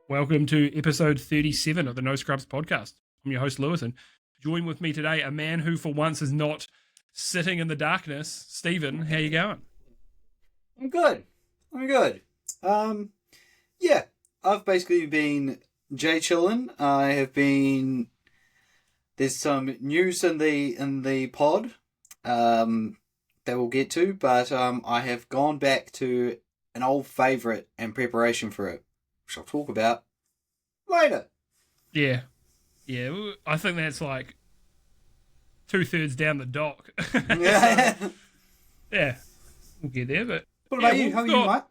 Welcome to episode 37 of the No Scrubs podcast. I'm your host, Lewis, and join with me today a man who for once is not sitting in the darkness. Stephen, how you going? I'm good. Yeah, I've basically been chilling. There's some news in the pod that we'll get to, but I have gone back to an old favourite in preparation for it, which I'll talk about later. Yeah, I think that's like 2/3 down the dock. Yeah. Yeah, we'll get there, but... What about you? How are you, mate?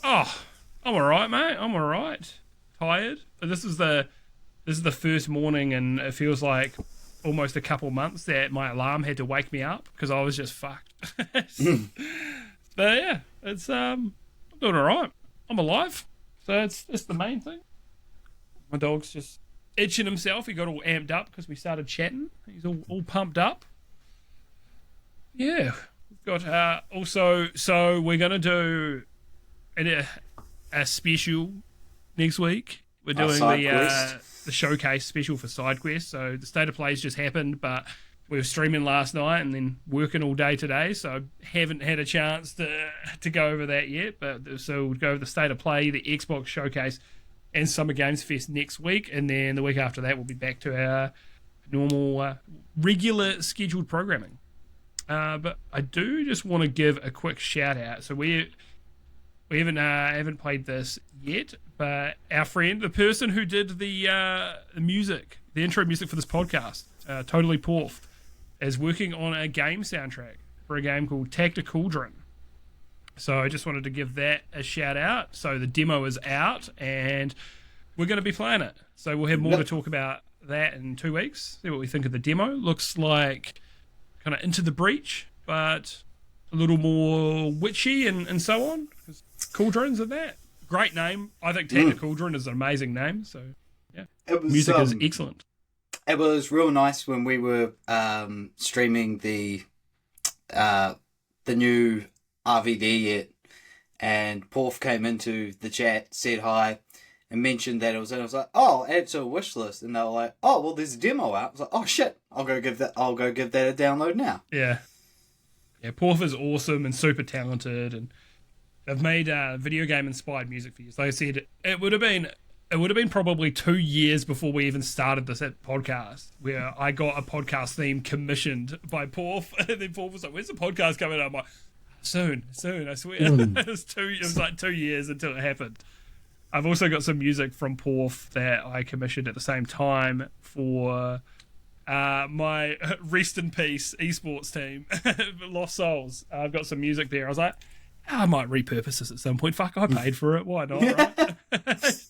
Oh, I'm alright, mate. I'm alright. Tired. This is the first morning, and it feels like almost a couple months that my alarm had to wake me up because I was just fucked. But yeah, I'm doing alright. I'm alive, so it's the main thing. My dog's just itching himself. He got all amped up because we started chatting. He's all pumped up. Yeah. We've got also, so we're going to do a special next week. We're doing the showcase special for Side Quest. So the State of Play's just happened, but we were streaming last night and then working all day today, so haven't had a chance to go over that yet. But so we'll go over the State of Play, the Xbox showcase, and Summer Games Fest next week, and then the week after that we'll be back to our normal, regular scheduled programming. But I do just want to give a quick shout out. So we haven't played this yet, but our friend, the person who did the music, the intro music for this podcast, Totally Porf, is working on a game soundtrack for a game called Tacticauldron. So I just wanted to give that a shout out. So the demo is out and we're going to be playing it. So we'll have more to talk about that in 2 weeks. See what we think of the demo. Looks like kind of Into the Breach, but a little more witchy and so on. Cauldrons of that. Great name. I think Tacticauldron is an amazing name. So yeah, music is excellent. It was real nice when we were streaming the new RVD yet, and Porf came into the chat, said hi, and mentioned that it was in. I was like, oh, add it to a wish list, and they were like, oh, well, there's a demo out. I was like, oh shit, I'll go give that a download now. Yeah, Porf is awesome and super talented, and they've made video game inspired music for years. Like I said, it would have been probably 2 years before we even started this podcast, where I got a podcast theme commissioned by Porf, and then Porf was like, when's the podcast coming out? I'm like, soon, I swear. It was like 2 years until it happened. I've also got some music from Porf that I commissioned at the same time for my rest in peace esports team, Lost Souls. I've got some music there. I was like, I might repurpose this at some point. Fuck, I paid for it. Why not, right?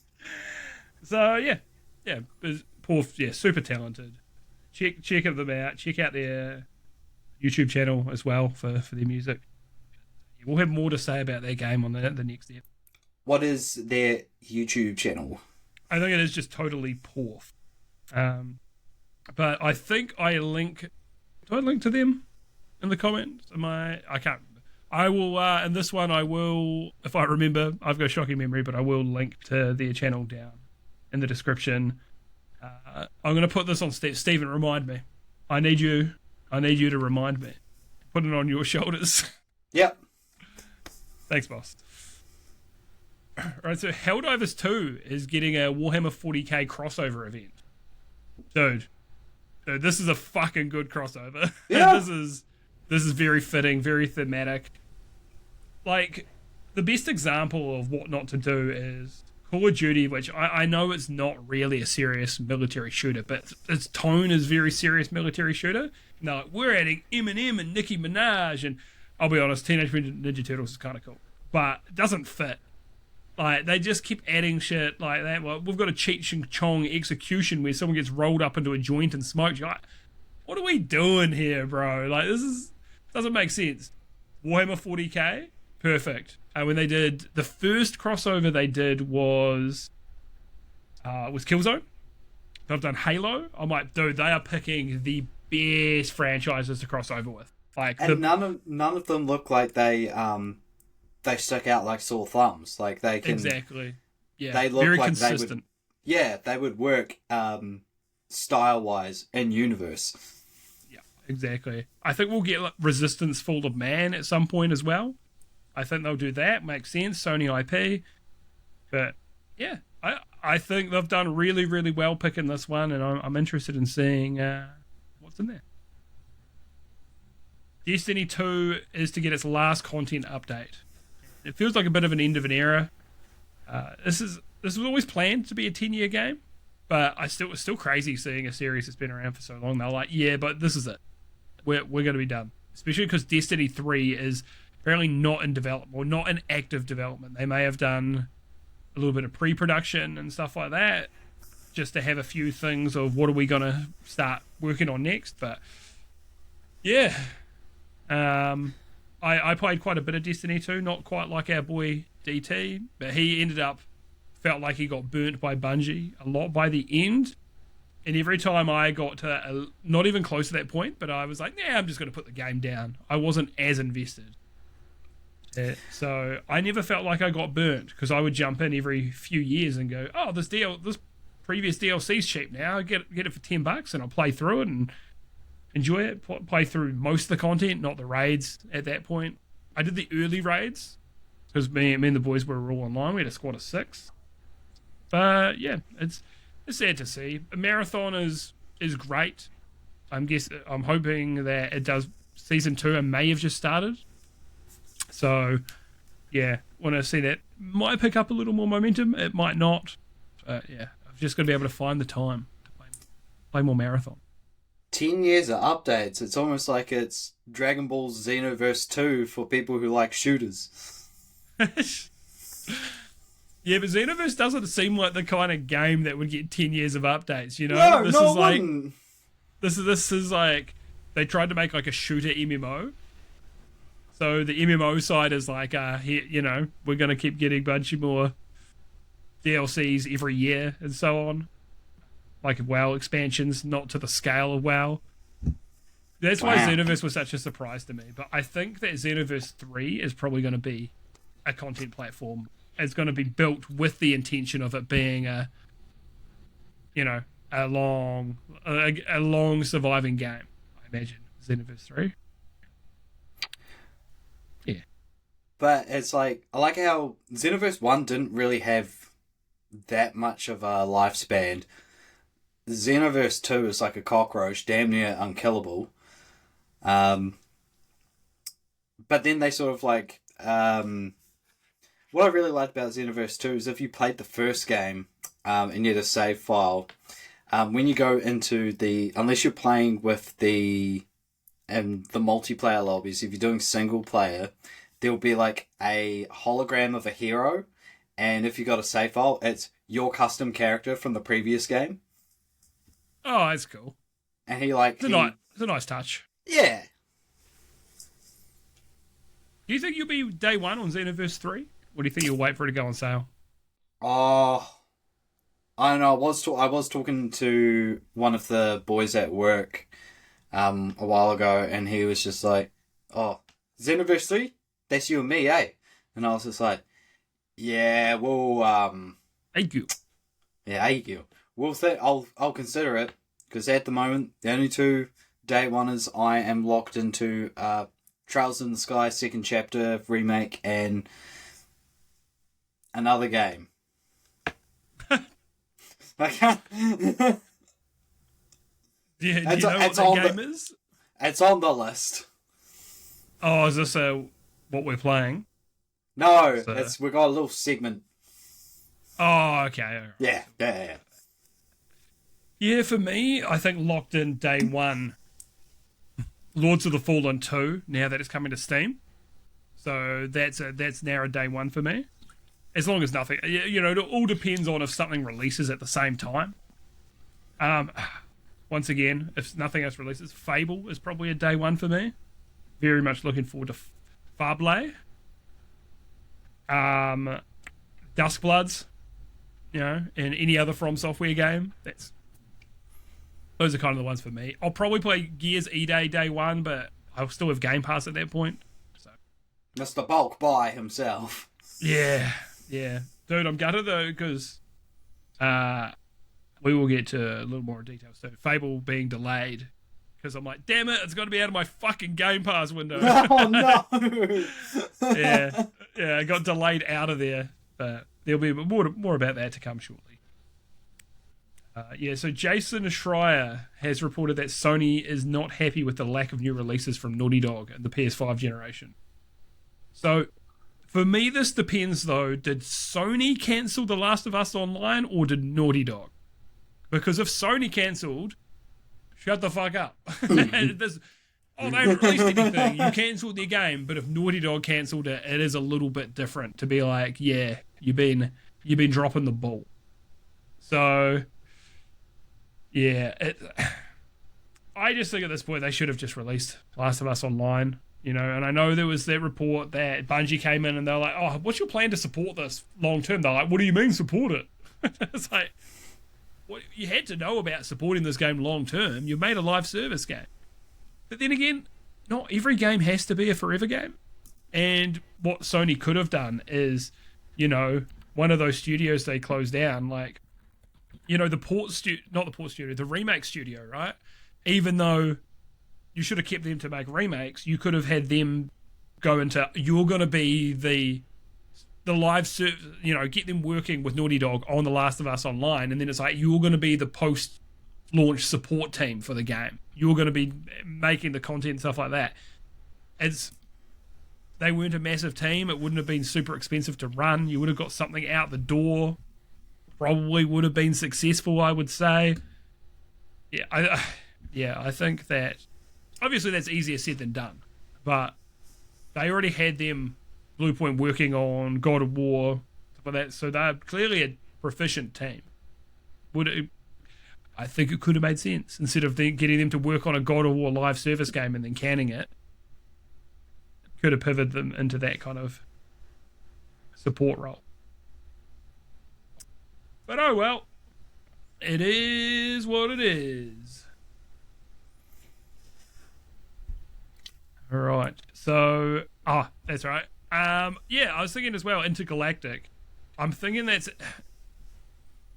So yeah, Porf, super talented. Check them out. Check out their YouTube channel as well for their music. We'll have more to say about their game on the next step. What is their YouTube channel? I think it is just Totally Porf. But I think I link. Do I link to them in the comments? I can't. I will. In this one, I will. If I remember, I've got a shocking memory, but I will link to their channel down in the description. I'm going to put this on Stephen. Remind me. I need you to remind me. Put it on your shoulders. Yep. Thanks, boss. Right, so Helldivers 2 is getting a Warhammer 40k crossover event. Dude, this is a fucking good crossover. Yeah. This is very fitting, very thematic. Like, the best example of what not to do is Call of Duty, which I know it's not really a serious military shooter, but its tone is very serious military shooter. And they're like, we're adding Eminem and Nicki Minaj, and I'll be honest, Teenage Mutant Ninja Turtles is kind of cool, but it doesn't fit. Like, they just keep adding shit like that. Well, we've got a Cheech and Chong execution where someone gets rolled up into a joint and smoked. You're like, what are we doing here, bro? Like, doesn't make sense. Warhammer 40k, perfect. When they did, the first crossover they did was Killzone. They've done Halo. I'm like, dude, they are picking the best franchises to cross over with. Like, and none of them look like they stick out like sore thumbs. Like they can exactly, yeah, they look very like consistent. they would work style wise in universe. Yeah, exactly. I think we'll get like, Resistance Fall of Man at some point as well. I think they'll do that. Makes sense. Sony IP. But yeah, I think they've done really, really well picking this one, and I'm interested in seeing what's in there. Destiny 2 is to get its last content update. It feels like a bit of an end of an era. This was always planned to be a 10-year game, but it's still crazy seeing a series that's been around for so long. They're like, yeah, but this is it. We're going to be done. Especially because Destiny 3 is apparently not in development, or not in active development. They may have done a little bit of pre-production and stuff like that, just to have a few things of what are we going to start working on next. But yeah, I played quite a bit of Destiny 2, not quite like our boy DT, but he felt like he got burnt by Bungie a lot by the end. And every time I got to not even close to that point, but I was like, nah, I'm just going to put the game down. I wasn't as invested. So I never felt like I got burnt, because I would jump in every few years and go, oh, this previous DLC's cheap now. Get it for $10 and I'll play through it and enjoy it. Play through most of the content, not the raids at that point. I did the early raids because me and the boys were all online. We had a squad of 6. But yeah, it's sad to see. A marathon is great. I'm hoping that it does. Season 2 may have just started. So yeah, want to see that. Might pick up a little more momentum. It might not. But yeah, I've just got to be able to find the time to play more marathon. 10 years of updates. It's almost like it's Dragon Ball Xenoverse 2 for people who like shooters. Yeah, but Xenoverse doesn't seem like the kind of game that would get 10 years of updates, you know? No, this no is like one. This is like they tried to make like a shooter MMO. So the MMO side is like you know, we're going to keep getting a bunch of more DLCs every year and so on. Like WoW expansions, not to the scale of WoW. That's why Xenoverse was such a surprise to me. But I think that Xenoverse 3 is probably going to be a content platform. It's going to be built with the intention of it being a long surviving game. I imagine Xenoverse 3. Yeah, but it's like I like how Xenoverse 1 didn't really have that much of a lifespan. Xenoverse 2 is like a cockroach, damn near unkillable. But then they sort of like what I really liked about Xenoverse 2 is if you played the first game and you had a save file, when you go into unless you're playing with the multiplayer lobbies, if you're doing single player, there'll be like a hologram of a hero, and if you got a save file, it's your custom character from the previous game. Oh, that's cool. And it's a nice touch. Yeah. Do you think you'll be day one on Xenoverse 3? Or do you think you'll wait for it to go on sale? Oh, I don't know. I was talking to one of the boys at work a while ago, and he was just like, "Oh, Xenoverse 3? That's you and me, eh?" And I was just like, "Yeah, well, Thank you. Yeah, thank you. I'll consider it, because at the moment the only 2 day oneers I am locked into Trails in the Sky second chapter remake and another game. I can't. Do you know what the game is? It's on the list. Oh, is this what we're playing? No, we got a little segment. Oh, okay. Right. Yeah. Yeah, for me, I think locked in day one, Lords of the Fallen 2, now that it's coming to Steam. So that's now a day one for me. As long as nothing, it all depends on if something releases at the same time. Once again, if nothing else releases, Fable is probably a day one for me. Very much looking forward to Fable. Duskbloods, and any other From Software game. Those are kind of the ones for me. I'll probably play Gears day 1, but I'll still have Game Pass at that point. So, Mr. Bulk Buy himself. yeah. Dude, I'm gutted though, because we will get to a little more detail. So Fable being delayed, because I'm like, damn it, it's got to be out of my fucking Game Pass window. Oh, no. yeah, it got delayed out of there. But there'll be more about that to come shortly. So Jason Schreier has reported that Sony is not happy with the lack of new releases from Naughty Dog in the PS5 generation. So, for me, this depends, though. Did Sony cancel The Last of Us Online, or did Naughty Dog? Because if Sony cancelled, shut the fuck up. They haven't released anything. You cancelled their game. But if Naughty Dog cancelled it, it is a little bit different to be like, yeah, you've been dropping the ball. So... yeah, I just think at this point they should have just released Last of Us Online, and I know there was that report that Bungie came in and they're like, oh, what's your plan to support this long term? They're like, what do you mean support it? It's like, what, you had to know about supporting this game long term. You made a live service game. But then again, not every game has to be a forever game. And what Sony could have done is, one of those studios they closed down, like, the remake studio, right? Even though you should have kept them to make remakes, you could have had them go into, you're going to be the live service, get them working with Naughty Dog on The Last of Us Online, and then it's like, you're going to be the post-launch support team for the game. You're going to be making the content and stuff like that. They weren't a massive team. It wouldn't have been super expensive to run. You would have got something out the door. Probably would have been successful, I would say. I think that obviously that's easier said than done, but they already had them Bluepoint working on God of War, stuff like that, so they're clearly a proficient team. I think it could have made sense instead of getting them to work on a God of War live service game and then canning it. Could have pivoted them into that kind of support role. But oh well, it is what it is. All right. So, that's right. I was thinking as well, Intergalactic. I'm thinking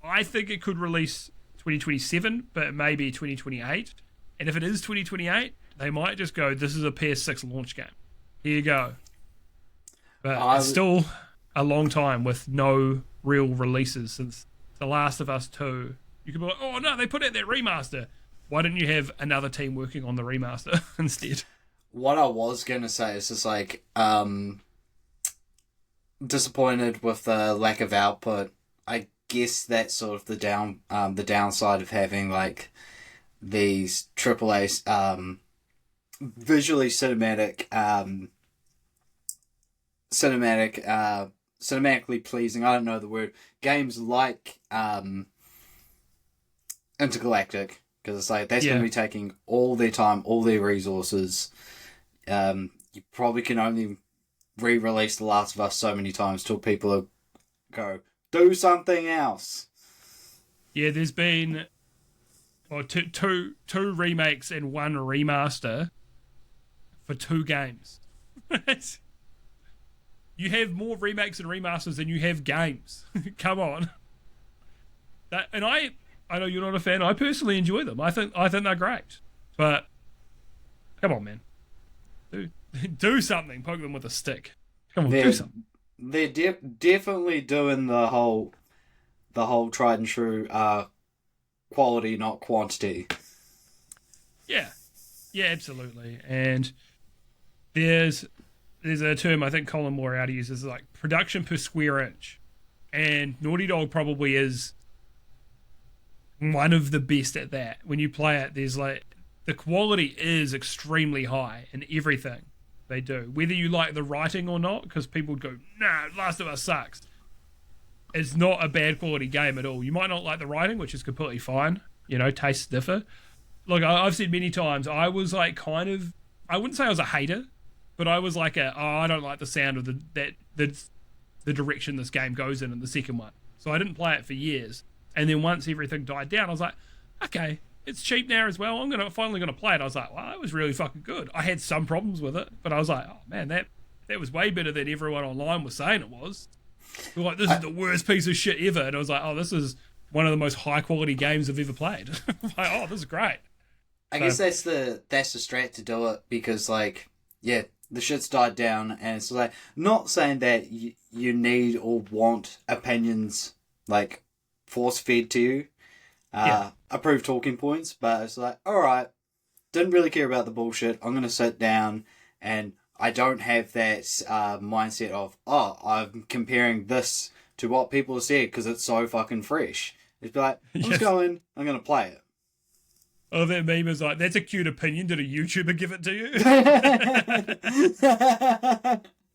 I think it could release 2027, but it may be 2028. And if it is 2028, they might just go, this is a PS6 launch game. Here you go. But it's still a long time with no real releases since The Last of Us 2. You could be like, oh no, they put out that remaster. Why didn't you have another team working on the remaster instead? What I was going to say is just like, disappointed with the lack of output. I guess that's sort of the downside of having like these AAA, visually cinematically pleasing, I don't know the word, games like Intergalactic, because it's like that's going to be taking all their time, all their resources. You probably can only re-release The Last of Us so many times till people go, do something else. Yeah, there's been two remakes and one remaster for 2 games. You have more remakes and remasters than you have games. Come on. I know you're not a fan. I personally enjoy them. I think they're great. But come on, man. Do something. Poke them with a stick. Come on, do something. They're definitely doing the whole tried and true quality, not quantity. Yeah, absolutely. And there's a term I think Colin Moriarty uses, like production per square inch, and Naughty Dog probably is one of the best at that. When you play it, there's like the quality is extremely high in everything they do, whether you like the writing or not, because people would go, nah, Last of Us sucks. It's not a bad quality game at all. You might not like the writing, which is completely fine. Tastes differ. Look, I've said many times, I was like I wouldn't say I was a hater, but I was like I don't like the sound of the direction this game goes in the second one. So I didn't play it for years. And then once everything died down, I was like, okay, it's cheap now as well. I'm finally gonna play it. I was like, wow, that was really fucking good. I had some problems with it, but I was like, oh man, that was way better than everyone online was saying it was. They're like, this is the worst piece of shit ever, and I was like, oh, this is one of the most high quality games I've ever played. Like, oh, this is great. I guess that's the strat to do it, because like, yeah, the shit's died down, and it's like, not saying that you need or want opinions like force fed to you, approved talking points, but it's like, all right, didn't really care about the bullshit. I'm gonna sit down, and I don't have that mindset of, oh, I'm comparing this to what people have said because it's so fucking fresh. It's like, I'm just going, I'm gonna play it. Oh, that meme is like, that's a cute opinion. Did a YouTuber give it to you?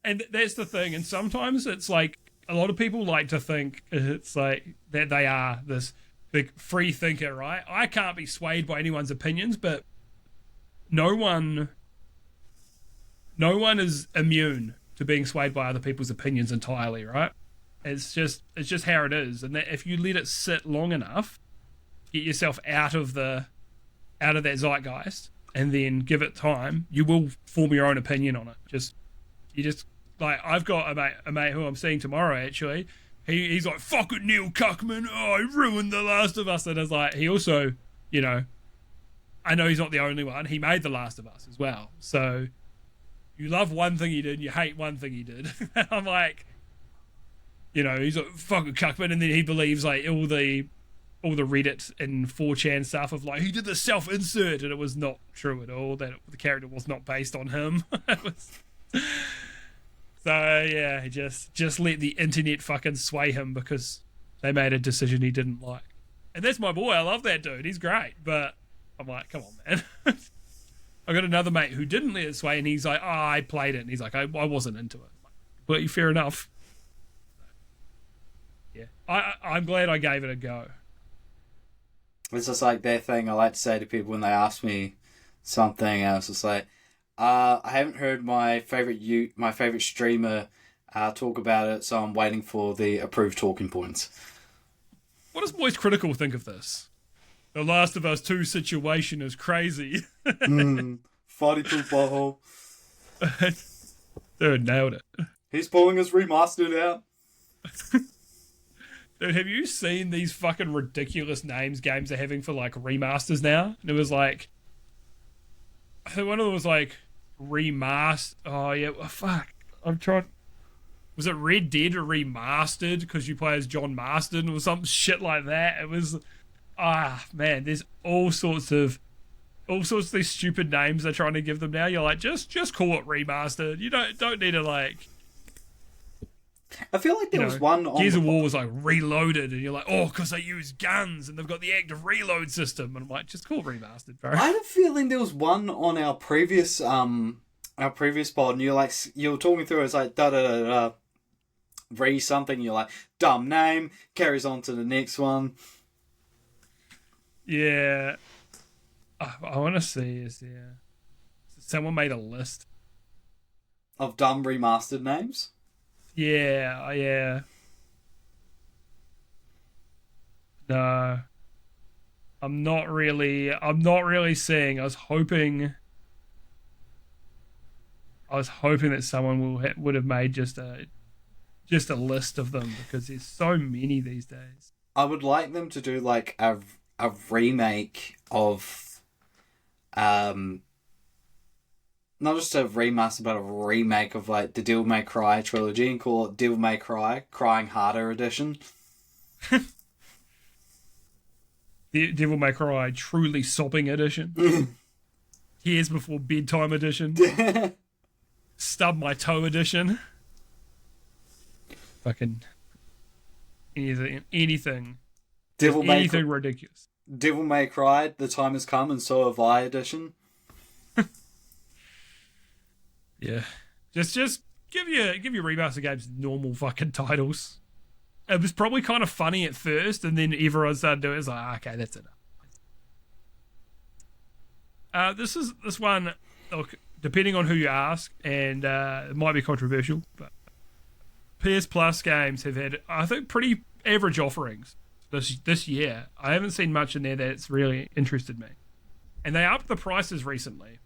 And that's the thing. And sometimes it's like, a lot of people like to think it's like that they are this big free thinker, right? I can't be swayed by anyone's opinions, but no one is immune to being swayed by other people's opinions entirely, right? It's just how it is. And that if you let it sit long enough, get yourself out of that zeitgeist, and then give it time, you will form your own opinion on it. Like, I've got a mate who I'm seeing tomorrow, actually. He's like, fucking Neil Cuckman, oh, I ruined The Last of Us. And it's like, he also, you know, I know he's not the only one. He made The Last of Us as well. So you love one thing he did, and you hate one thing he did. I'm like, you know, he's like, fucking Cuckman, and then he believes like all the Reddit and 4chan stuff of like, he did the self-insert, and it was not true at all, that the character was not based on him. So yeah, he just let the internet fucking sway him because they made a decision he didn't like. And that's my boy. I love that dude. He's great. But I'm like, come on, man. I got another mate who didn't let it sway, and he's like, oh, I played it, and he's like, I wasn't into it. But fair enough. Yeah, I'm glad I gave it a go. It's just like that thing I like to say to people when they ask me something. I was just like, I haven't heard my favorite streamer talk about it, so I'm waiting for the approved talking points. What does Moist Critical think of this? The Last of Us 2 situation is crazy. Farty poop butthole. Dude, nailed it. He's pulling his remastered out. Dude, have you seen these fucking ridiculous names games are having for like remasters now? And it was like, I think one of them was like remastered. Oh yeah, fuck. I'm trying. Was it Red Dead or Remastered because you play as John Marston or some shit like that? It was, man, there's all sorts of these stupid names they're trying to give them now. You're like, just call it Remastered. You don't need to like. I feel like there was one on Gears of War was like Reloaded, and you're like, oh, because they use guns and they've got the active reload system, and I'm like, just call it Remastered, bro. I had a feeling there was one on our previous pod, and you were talking through it, it's like da da da da, re something. You're like, dumb name, carries on to the next one. Yeah, I want to see someone made a list of dumb remastered names. Yeah. No, I'm not really seeing. I was hoping that someone would have made just a list of them, because there's so many these days. I would like them to do like a remake of not just a remaster, but a remake of like the Devil May Cry trilogy, and call it Devil May Cry Crying Harder Edition. The Devil May Cry Truly Sobbing Edition. Tears Before Bedtime Edition. Stub My Toe Edition. Fucking anything. Anything ridiculous. Devil May Cry The Time Has Come and So Have I Edition. Yeah, just give your remaster games normal fucking titles. It was probably kind of funny at first, and then everyone started doing it. It's like, okay, that's enough. This one. Look, depending on who you ask, and it might be controversial, but PS Plus games have had, I think, pretty average offerings. this year. I haven't seen much in there that's really interested me. And they upped the prices recently,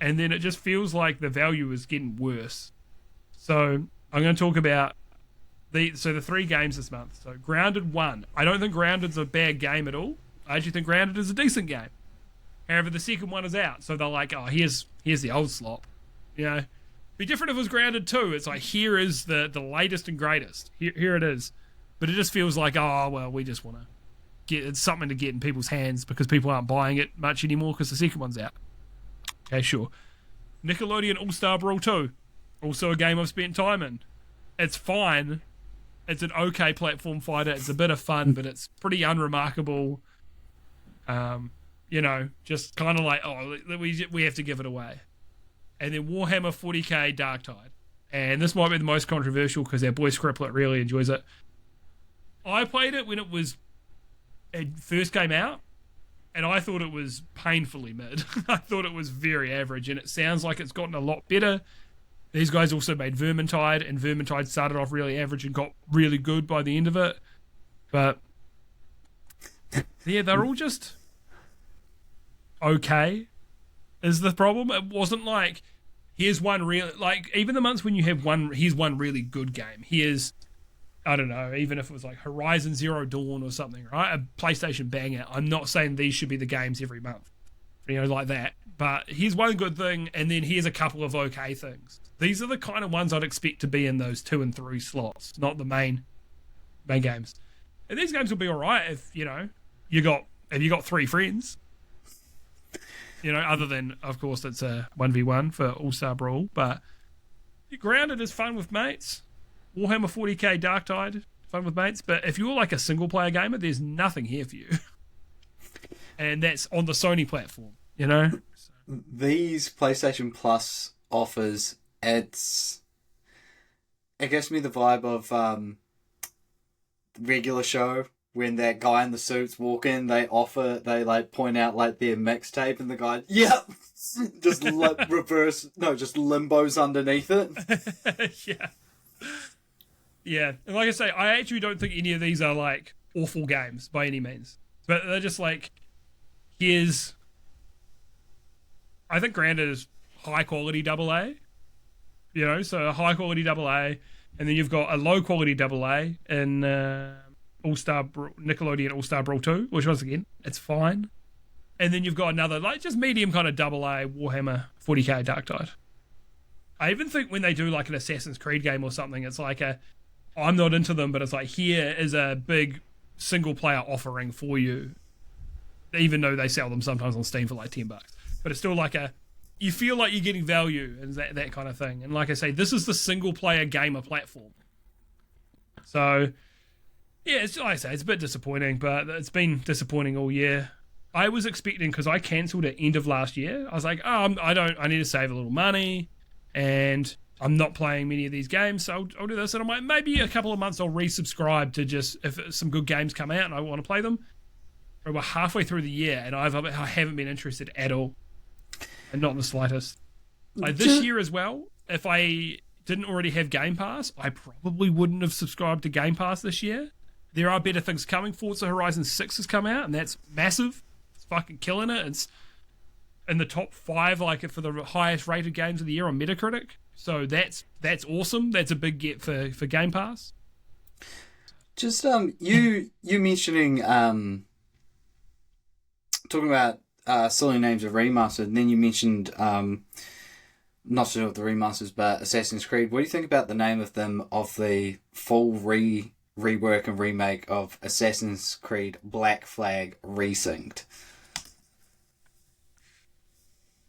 and then it just feels like the value is getting worse. So I'm going to talk about the 3 games this month. So Grounded 1. I don't think Grounded's a bad game at all. I actually think Grounded is a decent game. However, the second one is out, so they're like, oh, here's the old slop. You know, be different if it was Grounded 2. It's like, here is the latest and greatest. Here it is. But it just feels like, oh, well, we just want to it's something to get in people's hands because people aren't buying it much anymore because the second one's out. Okay, sure. Nickelodeon All-Star Brawl 2. Also a game I've spent time in. It's fine. It's an okay platform fighter. It's a bit of fun, but it's pretty unremarkable. You know, just kind of like, oh, we have to give it away. And then Warhammer 40k Darktide. And this might be the most controversial because our boy Scriplet really enjoys it. I played it when it first came out, and I thought it was painfully mid. I thought it was very average, and it sounds like it's gotten a lot better. These guys also made Vermintide, and Vermintide started off really average and got really good by the end of it. But yeah, they're all just okay is the problem. It wasn't like, here's one real, like, even the months when you have here's one really good game. Here's, I don't know, even if it was like Horizon Zero Dawn or something, right? A PlayStation banger. I'm not saying these should be the games every month, you know, like that. But here's one good thing, and then here's a couple of okay things. These are the kind of ones I'd expect to be in those 2 and 3 slots, not the main games. And these games will be all right if, you know, you got 3 friends. You know, other than, of course, it's a 1v1 for All-Star Brawl. But Grounded is fun with mates. Warhammer 40k Darktide, fun with mates. But if you're like a single-player gamer, there's nothing here for you. And that's on the Sony platform, you know? These PlayStation Plus offers, it gives me the vibe of regular show. When that guy in the suits walk in, they like point out like their mixtape, and the guy, yep, just just limbos underneath it. Yeah. And like I say, I actually don't think any of these are like awful games by any means, but they're just like, I think Grounded is high quality AA, you know, so a high quality AA, and then you've got a low quality AA in Nickelodeon All-Star Brawl 2, which once again, it's fine. And then you've got another, like, just medium kind of AA Warhammer 40k Darktide. I even think when they do like an Assassin's Creed game or something, it's like I'm not into them, but it's like, here is a big single player offering for you, even though they sell them sometimes on Steam for like $10. But it's still like you feel like you're getting value and that kind of thing. And like I say, this is the single player gamer platform. So yeah, it's, like I say, it's a bit disappointing, but it's been disappointing all year. I was expecting, because I cancelled at end of last year, I was like, I need to save a little money, and I'm not playing many of these games, so I'll do this. And I'm like, maybe a couple of months I'll resubscribe to just, if some good games come out and I want to play them. But we're halfway through the year, and I haven't been interested at all, and not in the slightest. Like this year as well, if I didn't already have Game Pass, I probably wouldn't have subscribed to Game Pass this year. There are better things coming. Forza Horizon 6 has come out, and that's massive. It's fucking killing it. It's in the top 5, like, for the highest rated games of the year on Metacritic. So that's awesome. That's a big get for Game Pass. Just you mentioning talking about silly names of remastered, and then you mentioned not sure of the remasters, but Assassin's Creed. What do you think about the name of them, of the full rework and remake of Assassin's Creed Black Flag Resynced?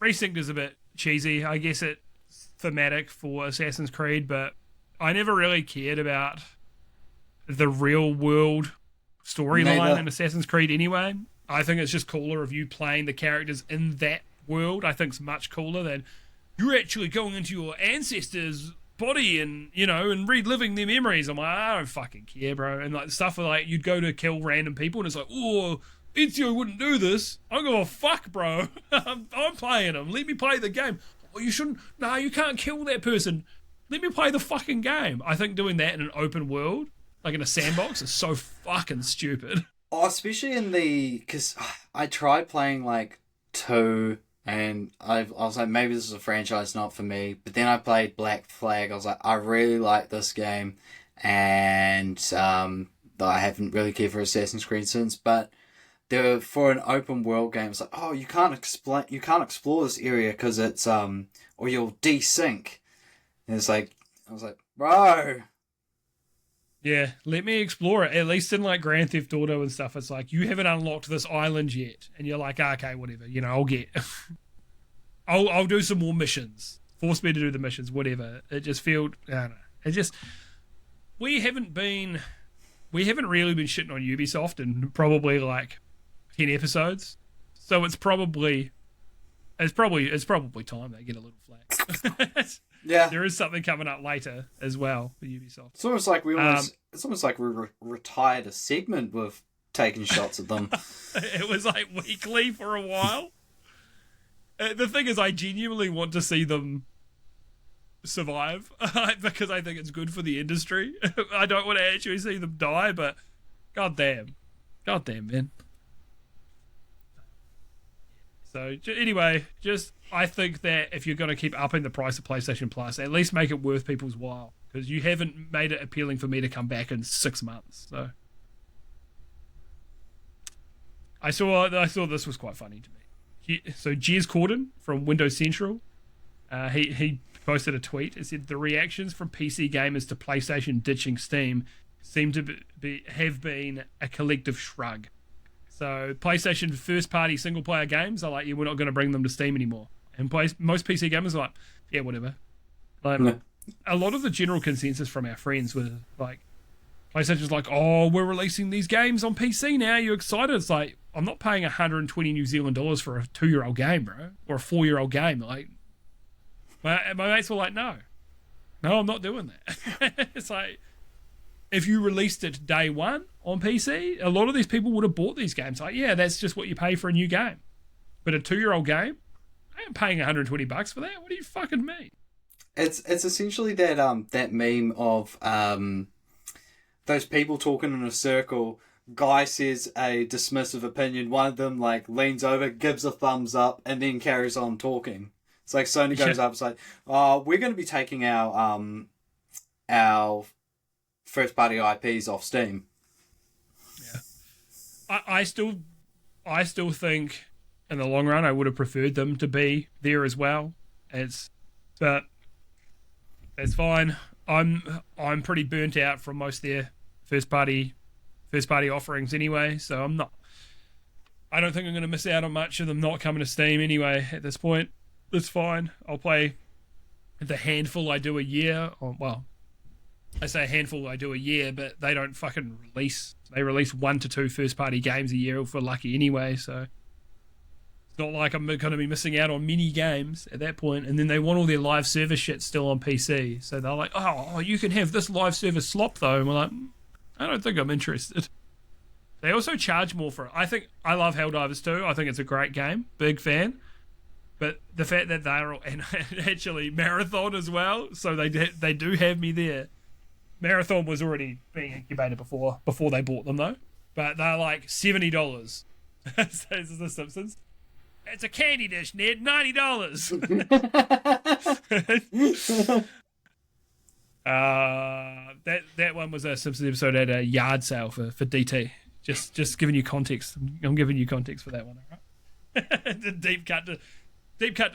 Resynced is a bit cheesy. I guess it's thematic for Assassin's Creed, but I never really cared about the real world storyline in Assassin's Creed anyway. I think it's just cooler of you playing the characters in that world. I think it's much cooler than you're actually going into your ancestors' body and, you know, and reliving their memories. I'm like, I don't fucking care, bro. And like stuff like you'd go to kill random people and it's like, oh, Ezio wouldn't do this. I go, fuck, bro. I'm playing him. Let me play the game. Oh, you shouldn't. No, you can't kill that person. Let me play the fucking game. I think doing that in an open world like in a sandbox, is so fucking stupid. Oh, especially because I tried playing like 2, and I was like, maybe this is a franchise not for me. But then I played Black Flag. I was like, I really like this game, and I haven't really cared for Assassin's Creed since. But for an open world game, it's like, oh, you can't explore this area because it's or you'll desync. And it's like, I was like, bro. Yeah, let me explore it. At least in like Grand Theft Auto and stuff, it's like you haven't unlocked this island yet, and you're like, okay, whatever. You know, I'll do some more missions. Force me to do the missions, whatever. It just felt, I don't know. It just we haven't really been shitting on Ubisoft in probably like 10 episodes, so it's probably time they get a little flack. Yeah, there is something coming up later as well for Ubisoft. It's almost like we retired a segment with taking shots at them. It was like weekly for a while. The thing is, I genuinely want to see them survive because I think it's good for the industry. I don't want to actually see them die, but goddamn, man. So anyway, I think that if you're going to keep upping the price of PlayStation Plus, at least make it worth people's while, because you haven't made it appealing for me to come back in 6 months. So I thought this was quite funny to me. So Jez Corden from Windows Central, he posted a tweet. It said the reactions from PC gamers to PlayStation ditching Steam seem to have been a collective shrug. So PlayStation first-party single-player games are like, yeah, we're not going to bring them to Steam anymore. And most PC gamers are like, yeah, whatever. Like, a lot of the general consensus from our friends was like, PlayStation's like, oh, we're releasing these games on PC now. You're excited? It's like, I'm not paying 120 New Zealand dollars for a 2-year-old game, bro, or a 4-year-old game. Like, my mates were like, no, I'm not doing that. It's like, if you released it day one on PC, a lot of these people would have bought these games. Like, yeah, that's just what you pay for a new game. But a 2-year-old game, I ain't paying $120 for that. What do you fucking mean? It's essentially that meme of those people talking in a circle. Guy says a dismissive opinion. One of them like leans over, gives a thumbs up, and then carries on talking. It's like Sony goes up, it's like, oh, we're going to be taking our first party IPs off Steam. Yeah, I still think in the long run I would have preferred them to be there as well. But it's fine. I'm pretty burnt out from most of their first party offerings anyway, so I don't think I'm going to miss out on much of them not coming to Steam anyway at this point. It's fine. I'll play the handful I do a year. Well, I say a handful I do a year, but they don't fucking release. They release 1 to 2 first-party games a year if we're lucky anyway, so it's not like I'm going to be missing out on mini games at that point. And then they want all their live service shit still on PC, so they're like, oh, you can have this live service slop though. And we're like, I don't think I'm interested. They also charge more for it. I love Helldivers 2. I think it's a great game. Big fan. But the fact that they're and actually Marathon as well, so they do have me there. Marathon was already being incubated before they bought them though, but they're like $70. Says The Simpsons. It's a candy dish, Ned. $90. That one was a Simpsons episode at a yard sale for DT. Just giving you context. I'm giving you context for that one. All right. The deep cut to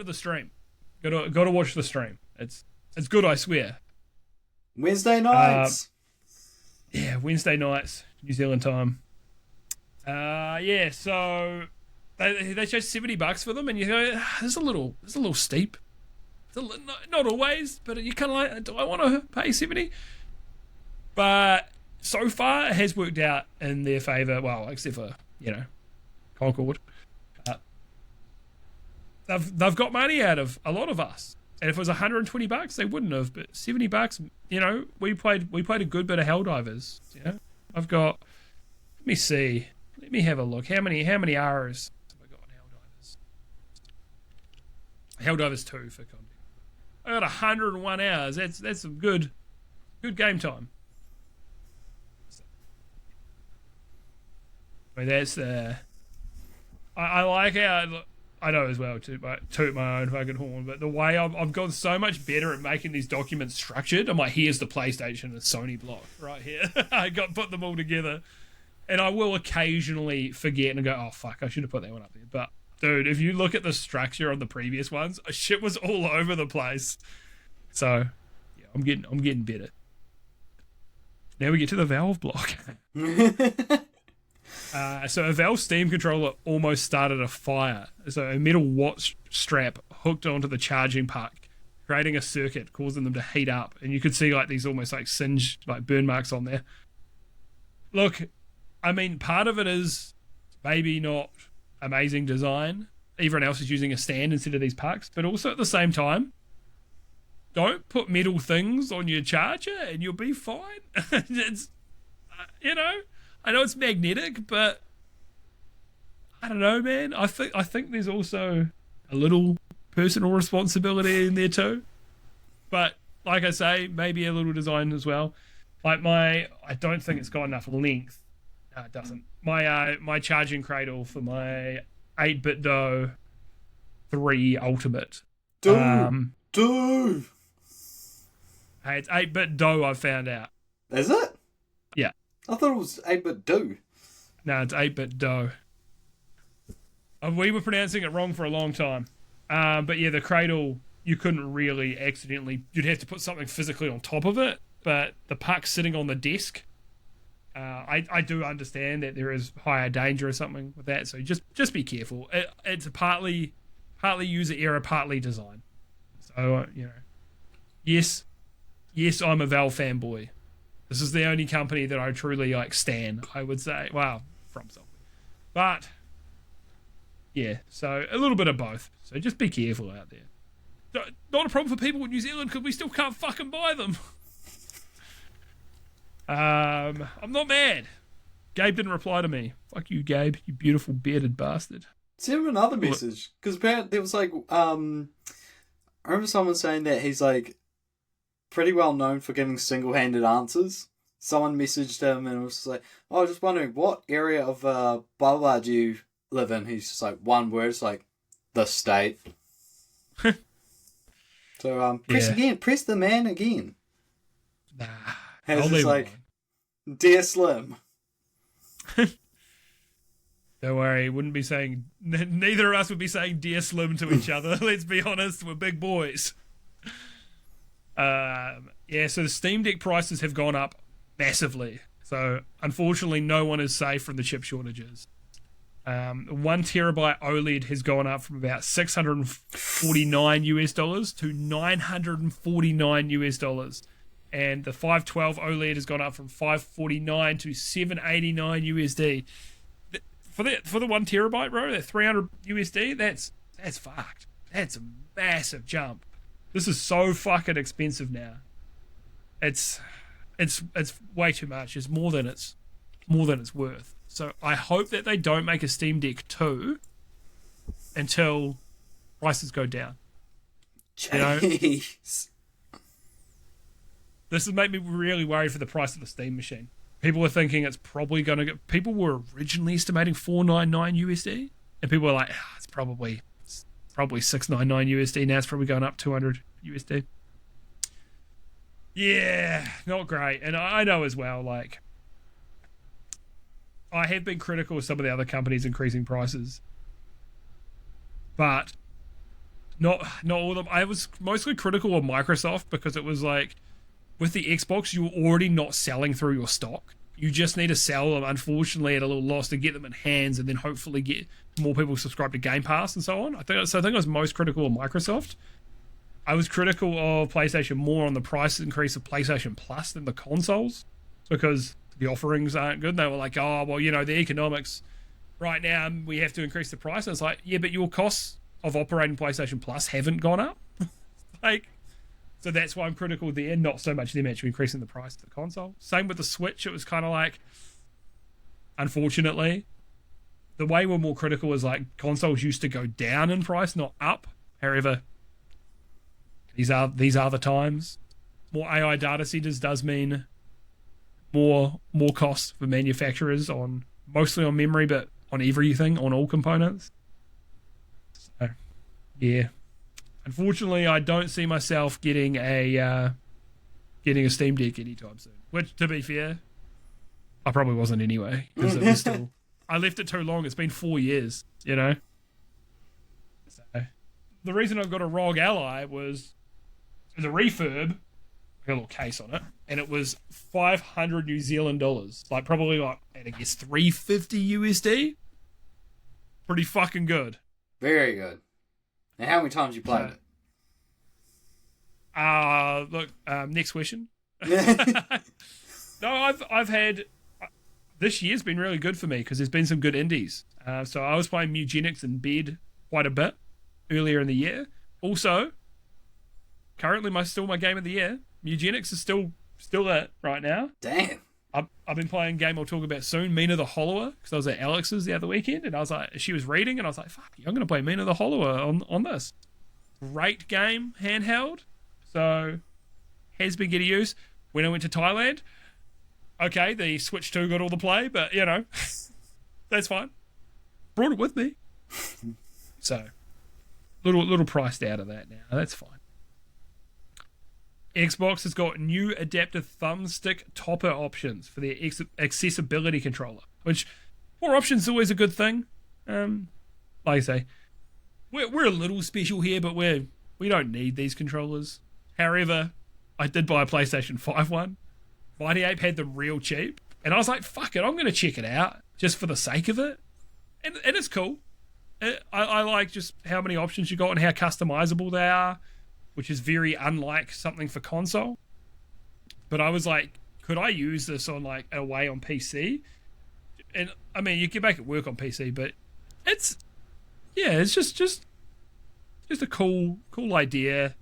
the stream. Got to watch the stream. It's good, I swear. Wednesday nights. Yeah, Wednesday nights, New Zealand time. Yeah, so they charge $70 for them, and you go, it's a little steep. Not always, but you kind of like, do I want to pay 70? But so far, it has worked out in their favour. Well, except for Concord. They've got money out of a lot of us. And if it was $120, they wouldn't have. But $70, we played a good bit of Helldivers. I've got. Let me see. Let me have a look. How many hours have I got on Helldivers? Helldivers 2 for context. I got 101 hours. That's some good game time. I mean, that's the. I like how I know as well to toot my own fucking horn, but the way I've gotten so much better at making these documents structured. I'm like, here's the PlayStation and Sony block right here. I put them all together, and I will occasionally forget and go, oh fuck, I should have put that one up there. But dude, if you look at the structure on the previous ones, shit was all over the place. So yeah, I'm getting better. Now we get to the Valve block. So a Valve Steam controller almost started a fire. So a metal watch strap hooked onto the charging puck, creating a circuit, causing them to heat up. And you could see like these almost like singe, like burn marks on there. Look, I mean, part of it is maybe not amazing design. Everyone else is using a stand instead of these pucks. But also at the same time, don't put metal things on your charger and you'll be fine. It's, I know it's magnetic, but I don't know, man. I think there's also a little personal responsibility in there too. But like I say, maybe a little design as well. Like I don't think it's got enough length. No, it doesn't. My charging cradle for my 8-bit Do 3 Ultimate. Dude. Hey, it's 8-bit Do, I've found out. Is it? Yeah. I thought it was 8-bit Do. No, it's 8-bit Do. We were pronouncing it wrong for a long time. But yeah, the cradle, you couldn't really accidentally... You'd have to put something physically on top of it, but the puck's sitting on the desk. I do understand that there is higher danger or something with that, so just be careful. It's partly user error, partly design. So, yes, I'm a Valve fanboy. This is the only company that I truly stan, I would say. Well, from something. But, yeah, so a little bit of both. So just be careful out there. Not a problem for people in New Zealand because we still can't fucking buy them. I'm not mad. Gabe didn't reply to me. Fuck you, Gabe, you beautiful bearded bastard. Send him another message. Because apparently there was I remember someone saying that he's pretty well known for giving single-handed answers. Someone messaged him and was like, "Oh, I was just wondering what area of blah blah do you live in?" He's just one word. It's the state. So press again. Press the man again. Nah. Has this Dear Slim. Don't worry, wouldn't be saying. Neither of us would be saying Dear Slim to each other. Let's be honest, we're big boys. Yeah, so the Steam Deck prices have gone up massively. So unfortunately, no one is safe from the chip shortages. 1 terabyte OLED has gone up from about $649 to $949, and the 512 OLED has gone up from $549 to $789. For the 1 terabyte, bro, that $300, that's fucked. That's a massive jump. This is so fucking expensive now. It's way too much. It's more than it's worth. So I hope that they don't make a Steam Deck 2 until prices go down. Jeez. This has made me really worried for the price of the Steam machine. People are thinking it's probably going to get... People were originally estimating $499, and people were like, it's probably $699. Now it's probably going up $200. Yeah, not great. And I know as well, I have been critical of some of the other companies increasing prices, but not all of them. I was mostly critical of Microsoft because it was with the Xbox, you were already not selling through your stock. You just need to sell them, unfortunately, at a little loss to get them in hands and then hopefully get more people subscribed to Game Pass and so on. I think I was most critical of Microsoft. I was critical of PlayStation more on the price increase of PlayStation Plus than the consoles because the offerings aren't good. They were like, oh, well, the economics right now, we have to increase the price. And it's like, yeah, but your costs of operating PlayStation Plus haven't gone up. So that's why I'm critical there, not so much them actually increasing the price of the console. Same with the Switch. It was kind of unfortunately, the way we're more critical is consoles used to go down in price, not up. However, these are the times. More AI data centers does mean more costs for manufacturers on mostly on memory, but on everything, on all components. So, yeah. Unfortunately, I don't see myself getting a Steam Deck anytime soon. Which, to be fair, I probably wasn't anyway, because it was still. I left it too long. It's been 4 years, you know. So, the reason I got a ROG Ally was the refurb, a little case on it, and it was 500 New Zealand dollars, like probably like I guess 350 USD. Pretty fucking good. Very good. And how many times you played it? Look, next question. No, I've had this year's been really good for me because there's been some good indies. So I was playing Mugenics in bed quite a bit earlier in the year. Also, currently my game of the year. Mugenics is still it right now. Damn. I've been playing a game I'll talk about soon, Mina the Hollower, because I was at Alex's the other weekend, and I was like, she was reading, and I was like, fuck, I'm going to play Mina the Hollower on this. Great game, handheld. So, has been getting used. When I went to Thailand, okay, the Switch 2 got all the play, but, you know, that's fine. Brought it with me. So, little priced out of that now. That's fine. Xbox has got new adaptive thumbstick topper options for their accessibility controller, which more options is always a good thing. Like I say, we're a little special here, but we don't need these controllers. However, I did buy a PlayStation 5 one. Mighty Ape had them real cheap, and I was like, fuck it, I'm going to check it out just for the sake of it. And it's cool. I like just how many options you got and how customizable they are, which is very unlike something for console. But I was like, could I use this on like away on PC? And I mean, you can make it work on PC, but it's just a cool idea.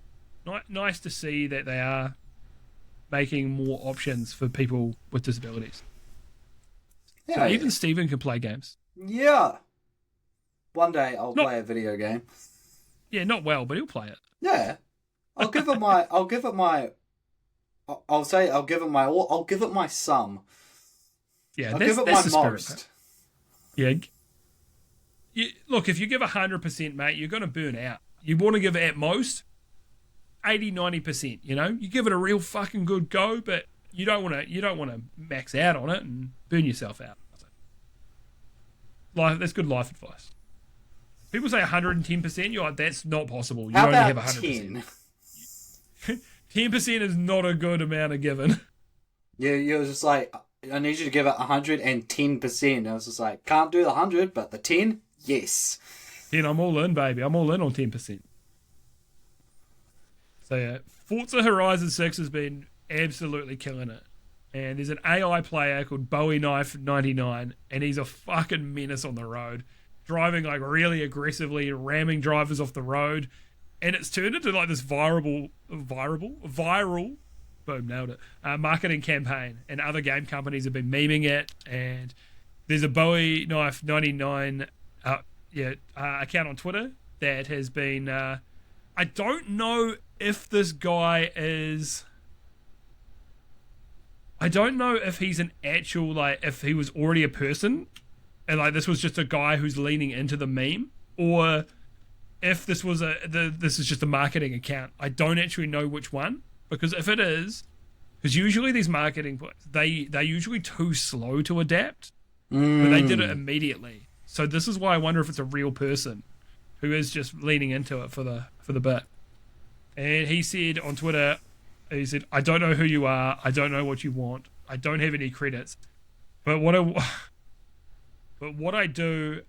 Nice to see that they are making more options for people with disabilities. Yeah, so even Steven can play games. Yeah. One day I'll play a video game. Yeah, not well, but he'll play it. Yeah. I'll give it my sum. Yeah, I'll give it my most. Yeah. Look, if you give 100%, mate, you're going to burn out. You want to give it at most 80-90%, you know? You give it a real fucking good go, but you don't want to max out on it and burn yourself out. That's good life advice. People say 110%, you're like, that's not possible. You only have 100%. 10% is not a good amount of given. Yeah, you was just like, I need you to give it 110%. I was just like, can't do the 100, but the 10, yes. 10, I'm all in, baby. I'm all in on 10%. So yeah, Forza Horizon 6 has been absolutely killing it. And there's an AI player called Bowie Knife 99, and he's a fucking menace on the road, driving like really aggressively, ramming drivers off the road. And it's turned into like this viral, boom, nailed it, marketing campaign. And other game companies have been memeing it. And there's a Bowie Knife 99 account on Twitter that has been, I don't know if this guy is, I don't know if he's an actual, like, if he was already a person and like this was just a guy who's leaning into the meme, or if this was this is just a marketing account. I don't actually know which one, because if it is, because usually these marketing, they're usually too slow to adapt, but they did it immediately. So this is why I wonder if it's a real person who is just leaning into it for the bit. And he said on Twitter, he said, I don't know who you are, I don't know what you want, I don't have any credits, but what I do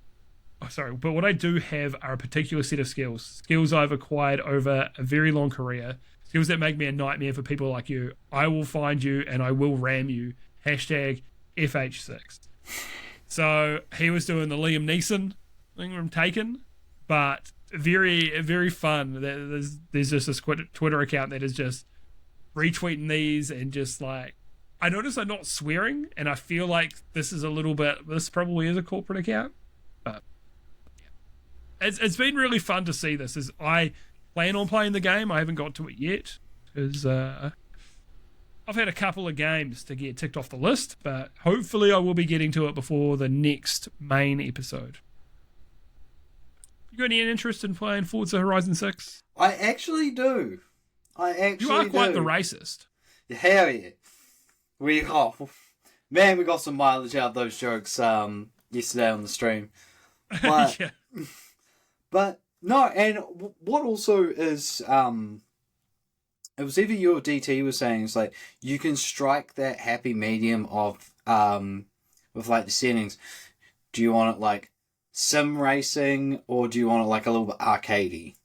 have are a particular set of skills I've acquired over a very long career, skills that make me a nightmare for people like you. I will find you and I will ram you. #FH6. So he was doing the Liam Neeson thing from Taken, but very, very fun. There's just this Twitter account that is just retweeting these and just like, I notice I'm not swearing, and I feel like this probably is a corporate account, but yeah. It's been really fun to see this. As I plan on playing the game, I haven't got to it yet because I've had a couple of games to get ticked off the list, but hopefully I will be getting to it before the next main episode. You got any interest in playing Forza Horizon 6? I actually do. You are quite the racist. Hell yeah. We got some mileage out of those jokes yesterday on the stream. But, yeah. But no, and what also is it was either you or DT was saying, it's like you can strike that happy medium of with like the settings. Do you want it like sim racing or do you want it like a little bit arcadey?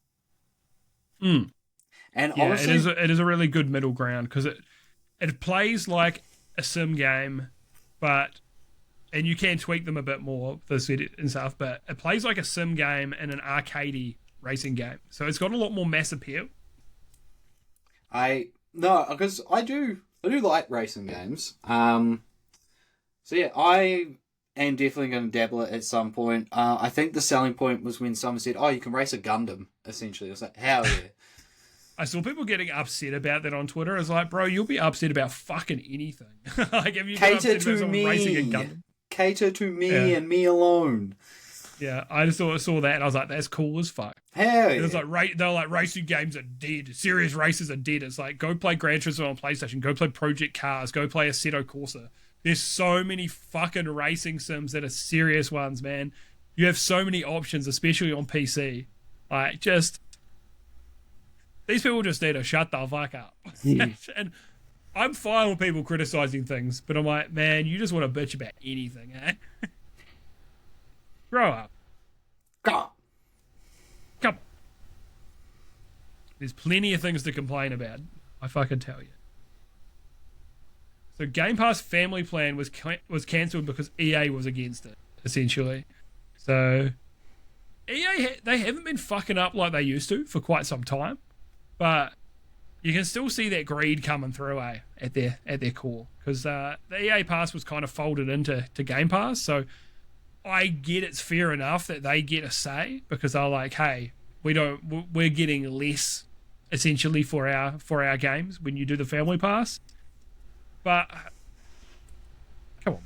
Mm. And yeah, honestly, it is a really good middle ground because it plays like a sim game, and you can tweak them a bit more for the and stuff, but it plays like a sim game and an arcadey racing game. So it's got a lot more mass appeal. Because I do like racing games. So yeah, I am definitely going to dabble it at some point. I think the selling point was when someone said, "Oh, you can race a Gundam." Essentially, I was like, "Hell yeah!" I saw people getting upset about that on Twitter. I was like, "Bro, you'll be upset about fucking anything." Like, if you get upset about someone racing a Gundam, cater to me and me alone. Yeah, I just saw that and I was like, that's cool as fuck. Hell yeah. And it's like, they're like, racing games are dead. Serious races are dead. It's like, go play Gran Turismo on PlayStation. Go play Project Cars. Go play Assetto Corsa. There's so many fucking racing sims that are serious ones, man. You have so many options, especially on PC. Like, these people just need to shut the fuck up. And I'm fine with people criticizing things, but I'm like, man, you just want to bitch about anything, eh? Grow up. Come on. There's plenty of things to complain about. I fucking tell you. So Game Pass Family Plan was cancelled because EA was against it, essentially. So EA, they haven't been fucking up like they used to for quite some time, but you can still see that greed coming through at their core, because the EA Pass was kind of folded into Game Pass. So I get it's fair enough that they get a say, because they're like, hey, we're getting less essentially for our games when you do the Family Pass. But come on,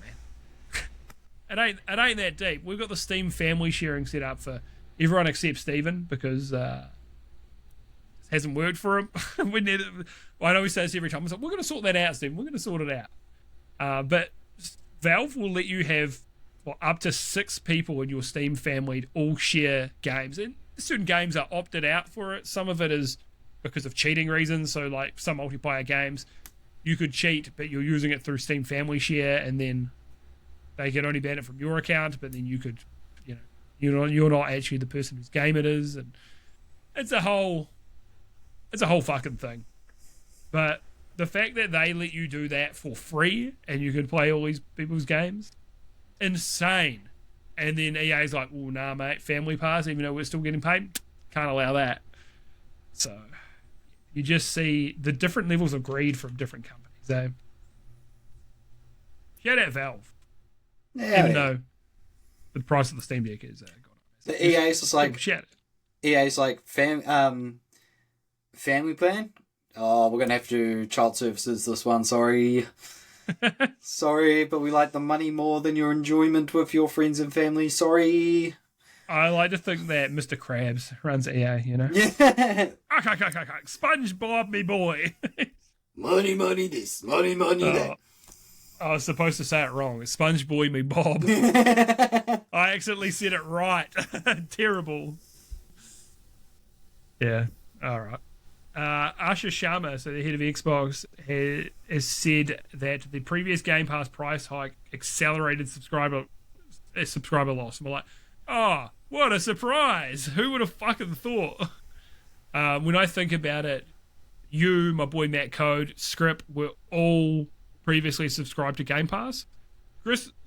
man, it ain't that deep. We've got the Steam family sharing set up for everyone except Steven, because it hasn't worked for him. I know we say this every time. It's like, we're going to sort that out, Steven. We're going to sort it out. But Valve will let you have up to 6 people in your Steam family to all share games. And certain games are opted out for it. Some of it is because of cheating reasons. So like some multiplayer games, you could cheat, but you're using it through Steam Family Share, and then they can only ban it from your account, but then you could, you're not actually the person whose game it is, and it's a whole fucking thing. But the fact that they let you do that for free and you can play all these people's games, insane. And then EA's like, well, nah, mate, Family Pass, even though we're still getting paid, can't allow that. So you just see the different levels of greed from different companies. So shout out Valve. Yeah, even though the price of the Steam Deck is gone up. The EA's just like, EA's like, family plan? Oh, we're going to have to do child services this one, sorry. Sorry, but we like the money more than your enjoyment with your friends and family, sorry. I like to think that Mr. Krabs runs EA, Yeah. SpongeBob, me boy. Money this, money that. I was supposed to say it wrong. It's Sponge Boy Me Bob. I accidentally said it right. Terrible. Yeah. All right. Asha Sharma, so the head of Xbox, has said that the previous Game Pass price hike accelerated subscriber loss. And we're like, oh, what a surprise. Who would have fucking thought? When I think about it, you, my boy Matt Code, Script were all previously subscribed to Game Pass.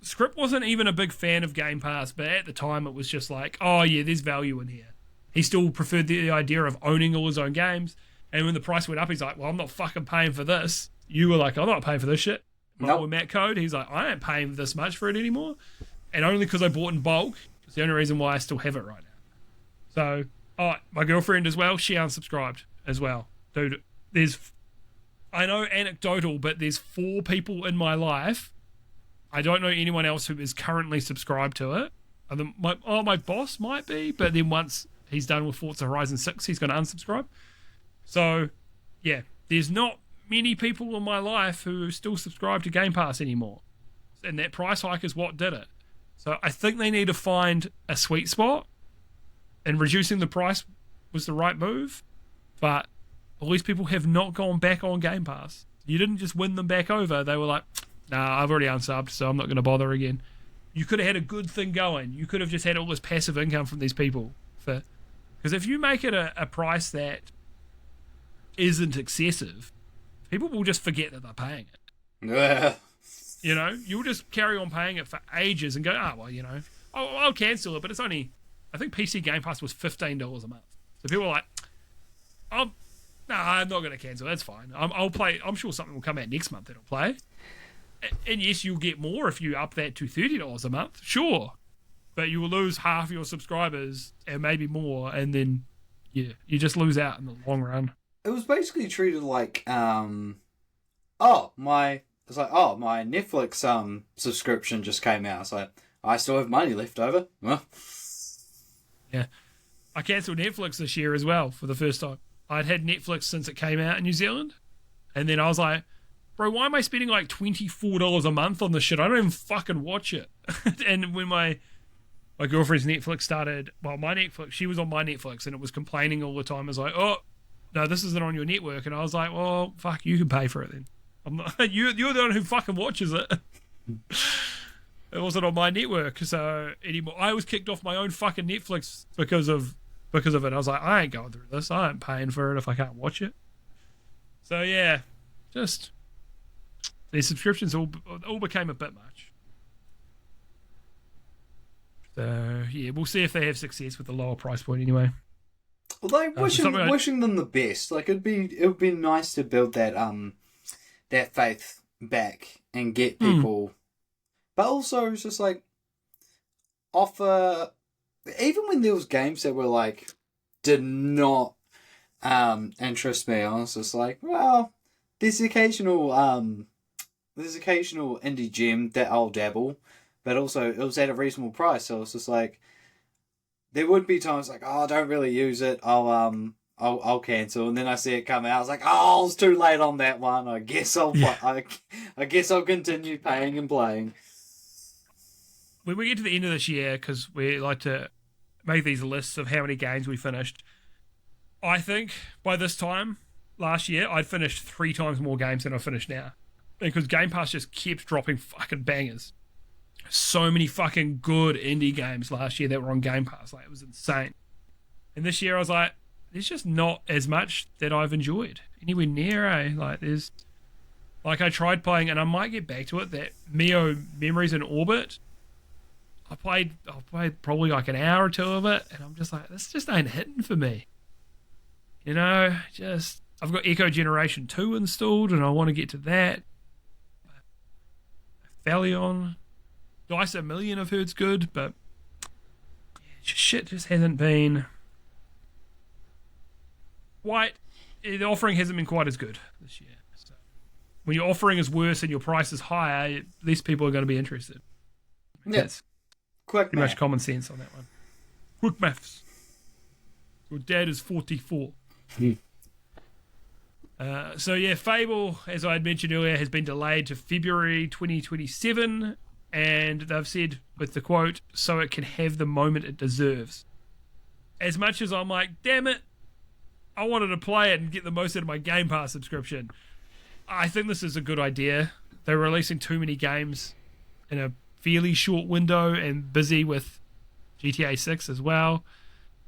Script wasn't even a big fan of Game Pass, but at the time it was just like, oh yeah, there's value in here. He still preferred the idea of owning all his own games. And when the price went up, he's like, well, I'm not fucking paying for this. You were like, I'm not paying for this shit. But with Matt Code, he's like, I ain't paying this much for it anymore. And only because I bought in bulk, it's the only reason why I still have it right now. So, my girlfriend as well, she unsubscribed as well. Dude, I know anecdotal, but there's 4 people in my life. I don't know anyone else who is currently subscribed to it. My boss might be, but then once he's done with Forza Horizon 6, he's going to unsubscribe. So, yeah, there's not many people in my life who still subscribe to Game Pass anymore. And that price hike is what did it. So I think they need to find a sweet spot, and reducing the price was the right move. But all these people have not gone back on Game Pass. You didn't just win them back over. They were like, nah, I've already unsubbed, so I'm not going to bother again. You could have had a good thing going. You could have just had all this passive income from these people. Because if you make it a price that isn't excessive, people will just forget that they're paying it. You know, you'll just carry on paying it for ages and go, well, you know, I'll cancel it, but it's only, I think PC Game Pass was $15 a month. So people are like, I'm not going to cancel. That's fine. I'll play. I'm sure something will come out next month that I'll play. And yes, you'll get more if you up that to $30 a month. Sure. But you will lose half your subscribers and maybe more. And then, yeah, you just lose out in the long run. It was basically treated like, my Netflix subscription just came out. So I still have money left over. Well. Yeah. I cancelled Netflix this year as well for the first time. I'd had Netflix since it came out in New Zealand. And then I was like, bro, why am I spending like $24 a month on this shit? I don't even fucking watch it. And when my girlfriend's Netflix started, she was on my Netflix and it was complaining all the time. I was like, oh, no, this isn't on your network. And I was like, well, fuck, you can pay for it then. I'm not, you're the one who fucking watches it. It wasn't on my network, so anymore. I was kicked off my own fucking Netflix because of it. I was like, I ain't going through this. I ain't paying for it if I can't watch it. So yeah, just these subscriptions all became a bit much. So yeah, we'll see if they have success with the lower price point anyway. Although wishing them the best. Like it would be nice to build that faith back and get people. But also it's just like offer, even when there was games that were like did not interest me, I was just like, well, there's occasional indie gem that I'll dabble, but also it was at a reasonable price, so it's just like there would be times like, oh, I don't really use it, I'll cancel, and then I see it come out. I was like, oh, it's too late on that one. I guess I'll continue paying and playing. When we get to the end of this year, because we like to make these lists of how many games we finished, I think by this time last year, I'd finished 3 times more games than I finished now. Because Game Pass just kept dropping fucking bangers. So many fucking good indie games last year that were on Game Pass. Like, it was insane. And this year I was like, there's just not as much that I've enjoyed. Anywhere near, Like, there's... Like, I tried playing, and I might get back to it, that Mio Memories in Orbit. I played probably like an hour or 2 of it, and I'm just like, this just ain't hitting for me. You know, just... I've got Echo Generation 2 installed, and I want to get to that. Thalion. Dice A Million I've heard's good, but... shit just hasn't been... The offering hasn't been quite as good this year. So when your offering is worse and your price is higher, these people are going to be interested. Yes. Quick pretty much common sense on that one. Quick maths. Your dad is 44. So yeah, Fable, as I had mentioned earlier, has been delayed to February 2027, and they've said with the quote, so it can have the moment it deserves. As much as I'm like, damn it, I wanted to play it and get the most out of my Game Pass subscription, I think this is a good idea. They're releasing too many games in a fairly short window and busy with GTA 6 as well.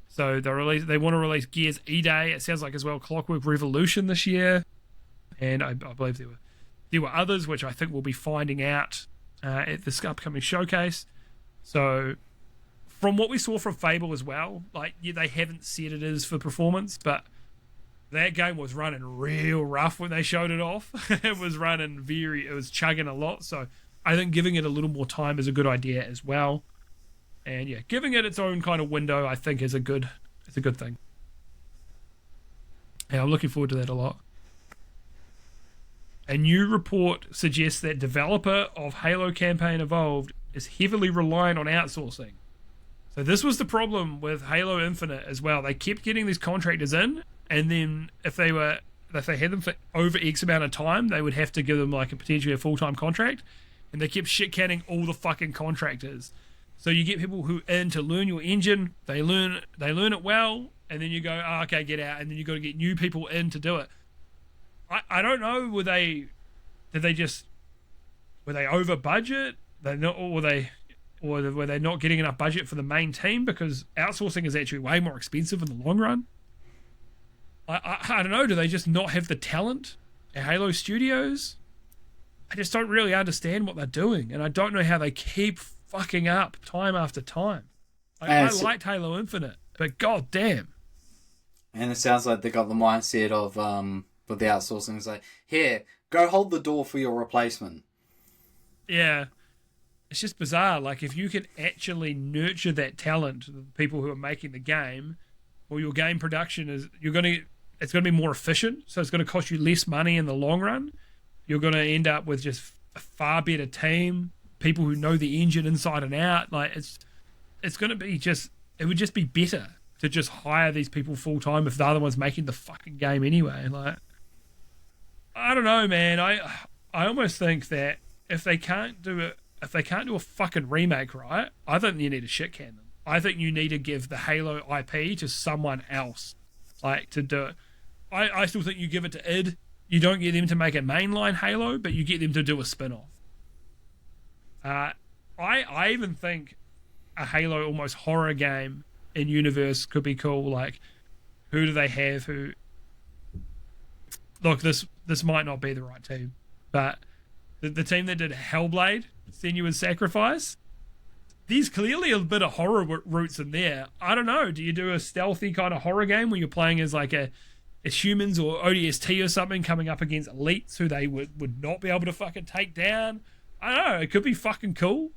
So they want to release Gears E-Day. It sounds like as well Clockwork Revolution this year. And I believe there were others, which I think we'll be finding out at this upcoming showcase. So from what we saw from Fable as well, like, yeah, they haven't said it is for performance, but that game was running real rough when they showed it off. It was chugging a lot. So I think giving it a little more time is a good idea as well. And yeah, giving it its own kind of window, I think, is a good thing. Yeah, I'm looking forward to that a lot. A new report suggests that developer of Halo Campaign Evolved is heavily reliant on outsourcing. So this was the problem with Halo Infinite as well. They kept getting these contractors in, and then if they had them for over X amount of time, they would have to give them like potentially a full-time contract, and they kept shit-canning all the fucking contractors. So you get people who in to learn your engine, they learn it well, and then you go, oh, okay, get out, and then you got to get new people in to do it. I don't know, were they over budget? Or were they not getting enough budget for the main team, because outsourcing is actually way more expensive in the long run? I don't know. Do they just not have the talent at Halo Studios? I just don't really understand what they're doing, and I don't know how they keep fucking up time after time. I liked Halo Infinite, but god damn. And it sounds like they got the mindset of with the outsourcing. It's like, here, go hold the door for your replacement. Yeah. It's just bizarre. Like, if you can actually nurture that talent, the people who are making the game, well, your game production it's going to be more efficient, so it's going to cost you less money in the long run. You're going to end up with just a far better team, people who know the engine inside and out. Like, it's going to be it would just be better to just hire these people full time if the other one's making the fucking game anyway. Like, I don't know, man. I almost think that if they can't do a fucking remake, right, I think you need to shit can them. I think you need to give the Halo IP to someone else, like, to do it. I still think you give it to id. You don't get them to make a mainline Halo, but you get them to do a spin-off. I even think a Halo almost horror game in universe could be cool. Like, who do they have who... Look, this might not be the right team, but the team that did Hellblade, Senua's Sacrifice, there's clearly a bit of horror roots in there. I don't know. Do you do a stealthy kind of horror game where you're playing as like as humans or ODST or something coming up against elites who they would not be able to fucking take down? I don't know. It could be fucking cool,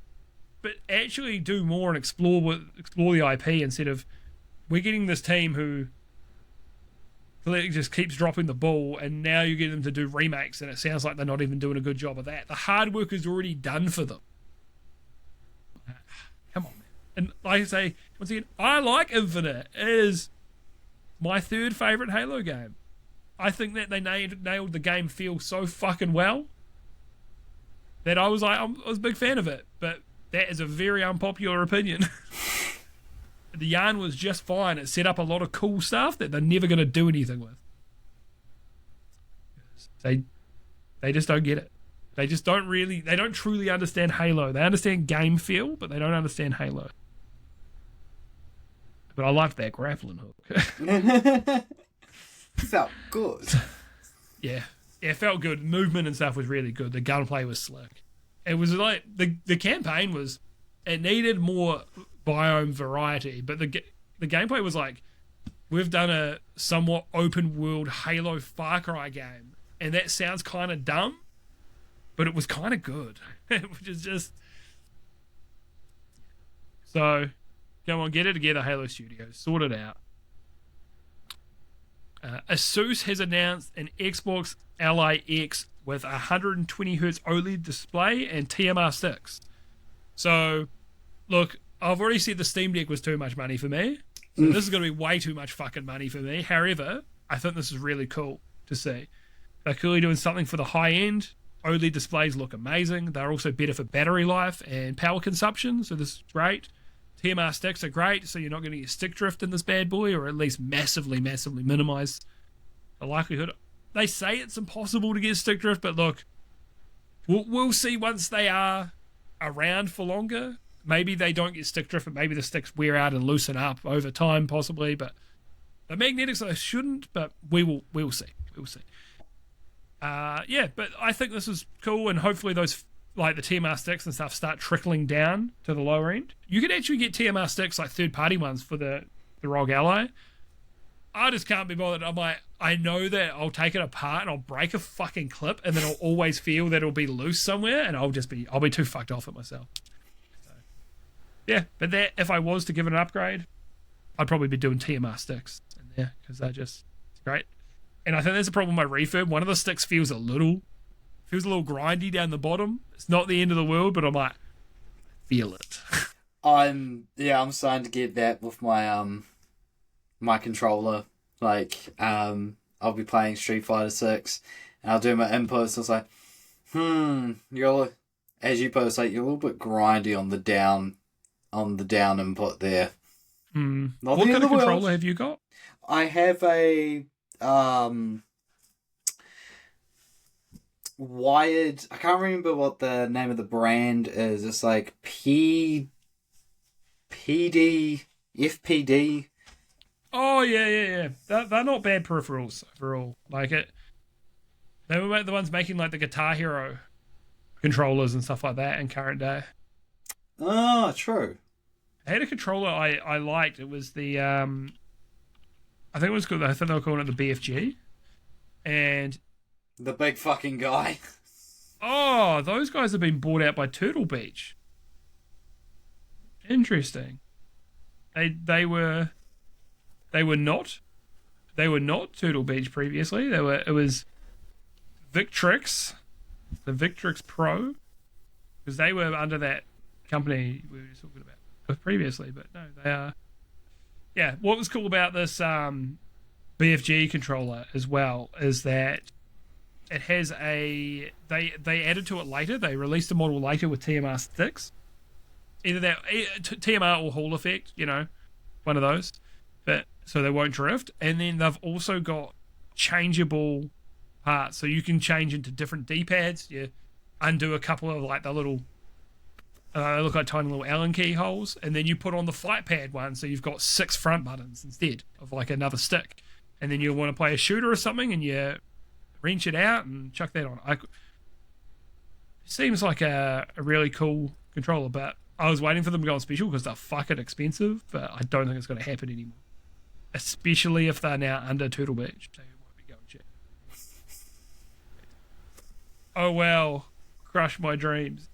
but actually do more and explore the IP instead of we're getting this team who just keeps dropping the ball, and now you get them to do remakes, and it sounds like they're not even doing a good job of that. The hard work is already done for them. Come on, man. And like I say, once again, I like Infinite. It is my third favourite Halo game. I think that they nailed the game feel so fucking well that I was a big fan of it. But that is a very unpopular opinion. The yarn was just fine. It set up a lot of cool stuff that they're never going to do anything with. They just don't get it. They don't truly understand Halo. They understand game feel, but they don't understand Halo. But I liked that grappling hook. Felt good. Yeah, it felt good. Movement and stuff was really good. The gunplay was slick. It was like the campaign it needed more biome variety, but the gameplay was like, we've done a somewhat open world Halo Far Cry game, and that sounds kind of dumb, but it was kind of good. Which is just so, come on, get it together, Halo Studios, sort it out. Asus has announced an Xbox Ally X with 120Hz OLED display and TMR sticks. So, look, I've already said the Steam Deck was too much money for me. So this is going to be way too much fucking money for me. However, I think this is really cool to see. They're clearly doing something for the high end. OLED displays look amazing. They're also better for battery life and power consumption, so this is great. TMR sticks are great, so you're not going to get stick drift in this bad boy, or at least massively minimize the likelihood. They say it's impossible to get stick drift, but look, we'll see once they are around for longer. Maybe they don't get stick drift, but maybe the sticks wear out and loosen up over time, possibly. But the magnetics, they shouldn't, but we will see. We will see. Yeah, but I think this is cool, and hopefully those, like the TMR sticks and stuff, start trickling down to the lower end. You can actually get TMR sticks, like third-party ones for the ROG Ally. I just can't be bothered. I'm like, I know that I'll take it apart and I'll break a fucking clip, and then I'll always feel that it'll be loose somewhere, and I'll be too fucked off at myself. Yeah, but if I was to give it an upgrade, I'd probably be doing TMR sticks in there, because they're just great. And I think there's a problem with my refurb. One of the sticks feels a little feels a little grindy down the bottom. It's not the end of the world, but I'm like, feel it. I'm starting to get that with my my controller. Like I'll be playing Street Fighter 6 and I'll do my inputs. I was like, you're, as you post, like, you're a little bit grindy on the down input there. What kind of controller have you got? I have a wired. I can't remember what the name of the brand is. It's like FPD. Oh yeah. They're not bad peripherals overall. Like it. They were the ones making like the Guitar Hero controllers and stuff like that in current day. Oh, true. I had a controller I liked. It was the I think it was called. I think they were calling it the BFG, and the big fucking guy. Oh, those guys have been bought out by Turtle Beach. Interesting. They were not Turtle Beach previously. It was Victrix, the Victrix Pro, because they were under that company we were talking about previously. But no, they are. Yeah, what was cool about this BFG controller as well is that it has a they added to it later. They released a model later with TMR sticks, either that TMR or Hall effect, one of those. But so they won't drift, and then they've also got changeable parts, so you can change into different D-pads. You undo a couple of like the little. They look like tiny little Allen key holes, and then you put on the flight pad one, so you've got 6 front buttons instead of like another stick. And then you want to play a shooter or something, and you wrench it out and chuck that on. It seems like a really cool controller, but I was waiting for them to go on special because they're fucking expensive, but I don't think it's going to happen anymore. Especially if they're now under Turtle Beach. They won't be going cheap. Oh well, crush my dreams.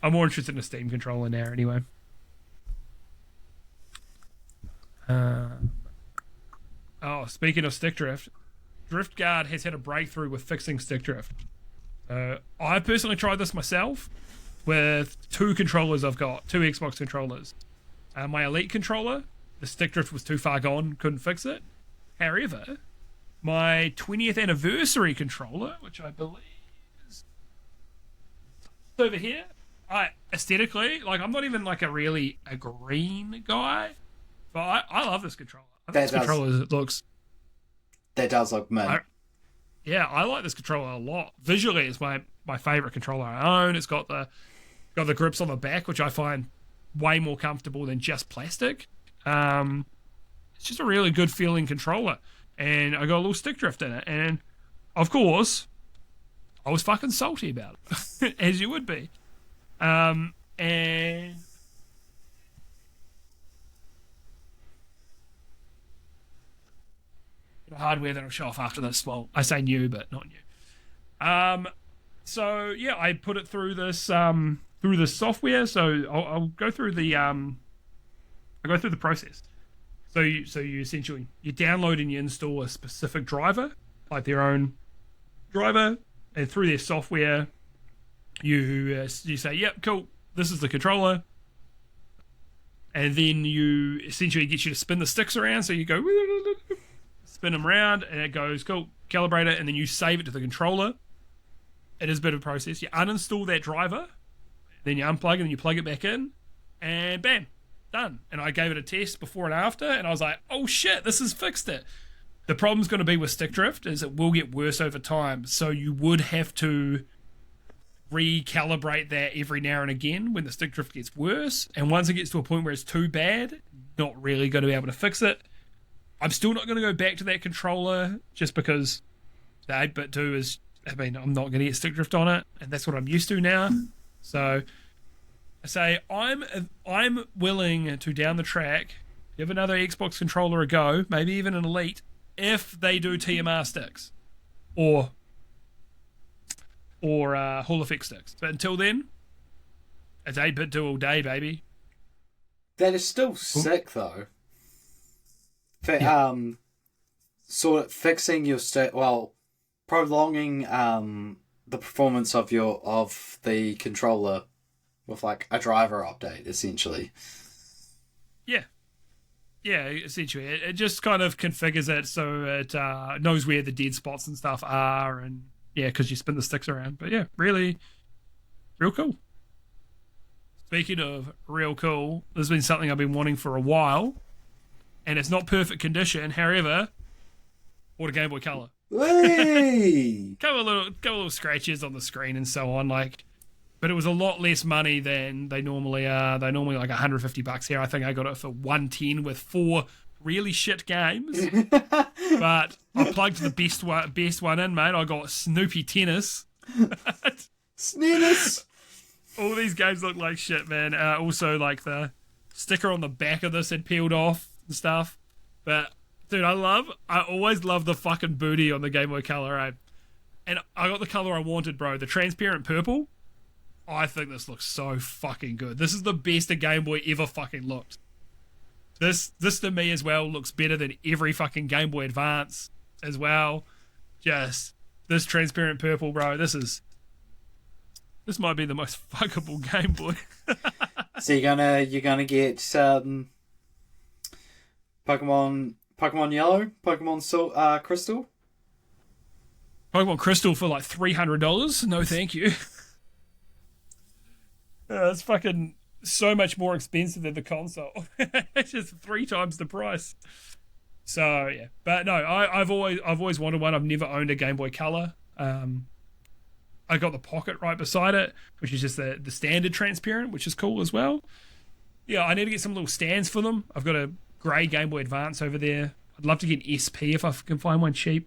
I'm more interested in a Steam controller now anyway. Speaking of stick drift, DriftGuard has had a breakthrough with fixing stick drift. I personally tried this myself with 2 controllers I've got, 2 Xbox controllers. My Elite controller, the stick drift was too far gone, couldn't fix it. However, my 20th anniversary controller, which I believe is over here, aesthetically, like, I'm not even like a green guy, but I love this controller. I think this controller looks. That does look mint. I like this controller a lot. Visually, it's my favorite controller I own. It's got the grips on the back, which I find way more comfortable than just plastic. It's just a really good feeling controller, and I got a little stick drift in it, and of course, I was fucking salty about it, as you would be. And the hardware that I'll show off after this. Well, I say new, but not new. So yeah, I put it through this software. So I'll go through the process. So you essentially you download and you install a specific driver, like their own driver, and through their software, you say, yep, cool, this is the controller, and then you essentially get you to spin the sticks around. So you go spin them around, and it goes, cool, calibrate it, and then you save it to the controller. It is a bit of a process. You uninstall that driver, then you unplug it, and you plug it back in, and bam, done. And I gave it a test before and after, and I was like, oh shit, this has fixed it. The problem's going to be with stick drift is it will get worse over time, so you would have to recalibrate that every now and again when the stick drift gets worse, and once it gets to a point where it's too bad, not really going to be able to fix it. I'm still not going to go back to that controller just because the 8-bit 2 is, I'm not going to get stick drift on it, and that's what I'm used to now. So I say I'm willing to, down the track, give another Xbox controller a go, maybe even an Elite, if they do TMR sticks or Hall effect sticks. But until then, it's 8-bit 2 all day, baby. That is still sick, though. For, sort of fixing your stick. Well, prolonging the performance of the controller with like a driver update, essentially. Yeah, essentially. It just kind of configures it so it knows where the dead spots and stuff are, and yeah, because you spin the sticks around. But yeah, really, real cool. Speaking of real cool, there's been something I've been wanting for a while, and it's not perfect condition. However, bought a Game Boy Color. Hey! Couple of little scratches on the screen and so on, like. But it was a lot less money than they normally are. They normally like $150 here. I think I got it for $110 with 4 really shit games. But I plugged the best one in, mate. I got Snoopy Tennis. Sneeness! All these games look like shit, man. Also, like the sticker on the back of this had peeled off and stuff. But dude, I always love the fucking booty on the Game Boy Color. And I got the color I wanted, bro. The transparent purple. I think this looks so fucking good. This is the best a Game Boy ever fucking looked. This to me as well looks better than every fucking Game Boy Advance as well. Just this transparent purple, bro. This might be the most fuckable Game Boy. So you're gonna get Pokemon Yellow, Pokemon Crystal. Pokemon Crystal for like $300. No, thank you. It's fucking so much more expensive than the console. It's just 3 times the price. So yeah, but no, I've always wanted one. I've never owned a Game Boy Color. I got the Pocket right beside it, which is just the standard transparent, which is cool as well. Yeah, I need to get some little stands for them. I've got a grey Game Boy Advance over there. I'd love to get an SP if I can find one cheap.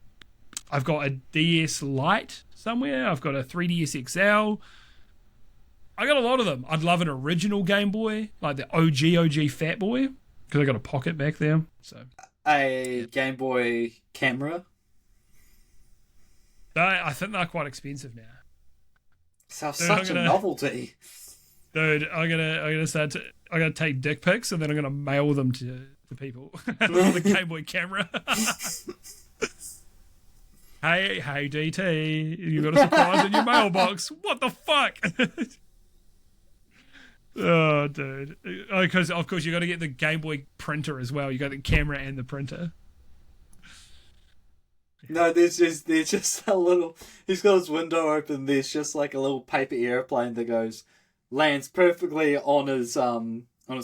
I've got a DS Lite somewhere. I've got a 3DS XL. I got a lot of them. I'd love an original Game Boy, like the OG Fat Boy, because I got a Pocket back there. So a Game Boy camera. I think they're quite expensive now. Sounds such a novelty. Dude, I'm gonna take dick pics and then I'm gonna mail them to people. The Game Boy camera. Hey DT, you got a surprise in your mailbox. What the fuck? Oh, dude. Because, of course, you got to get the Game Boy printer as well. You got the camera and the printer. No, there's just a little... He's got his window open. There's just like a little paper airplane that lands perfectly on his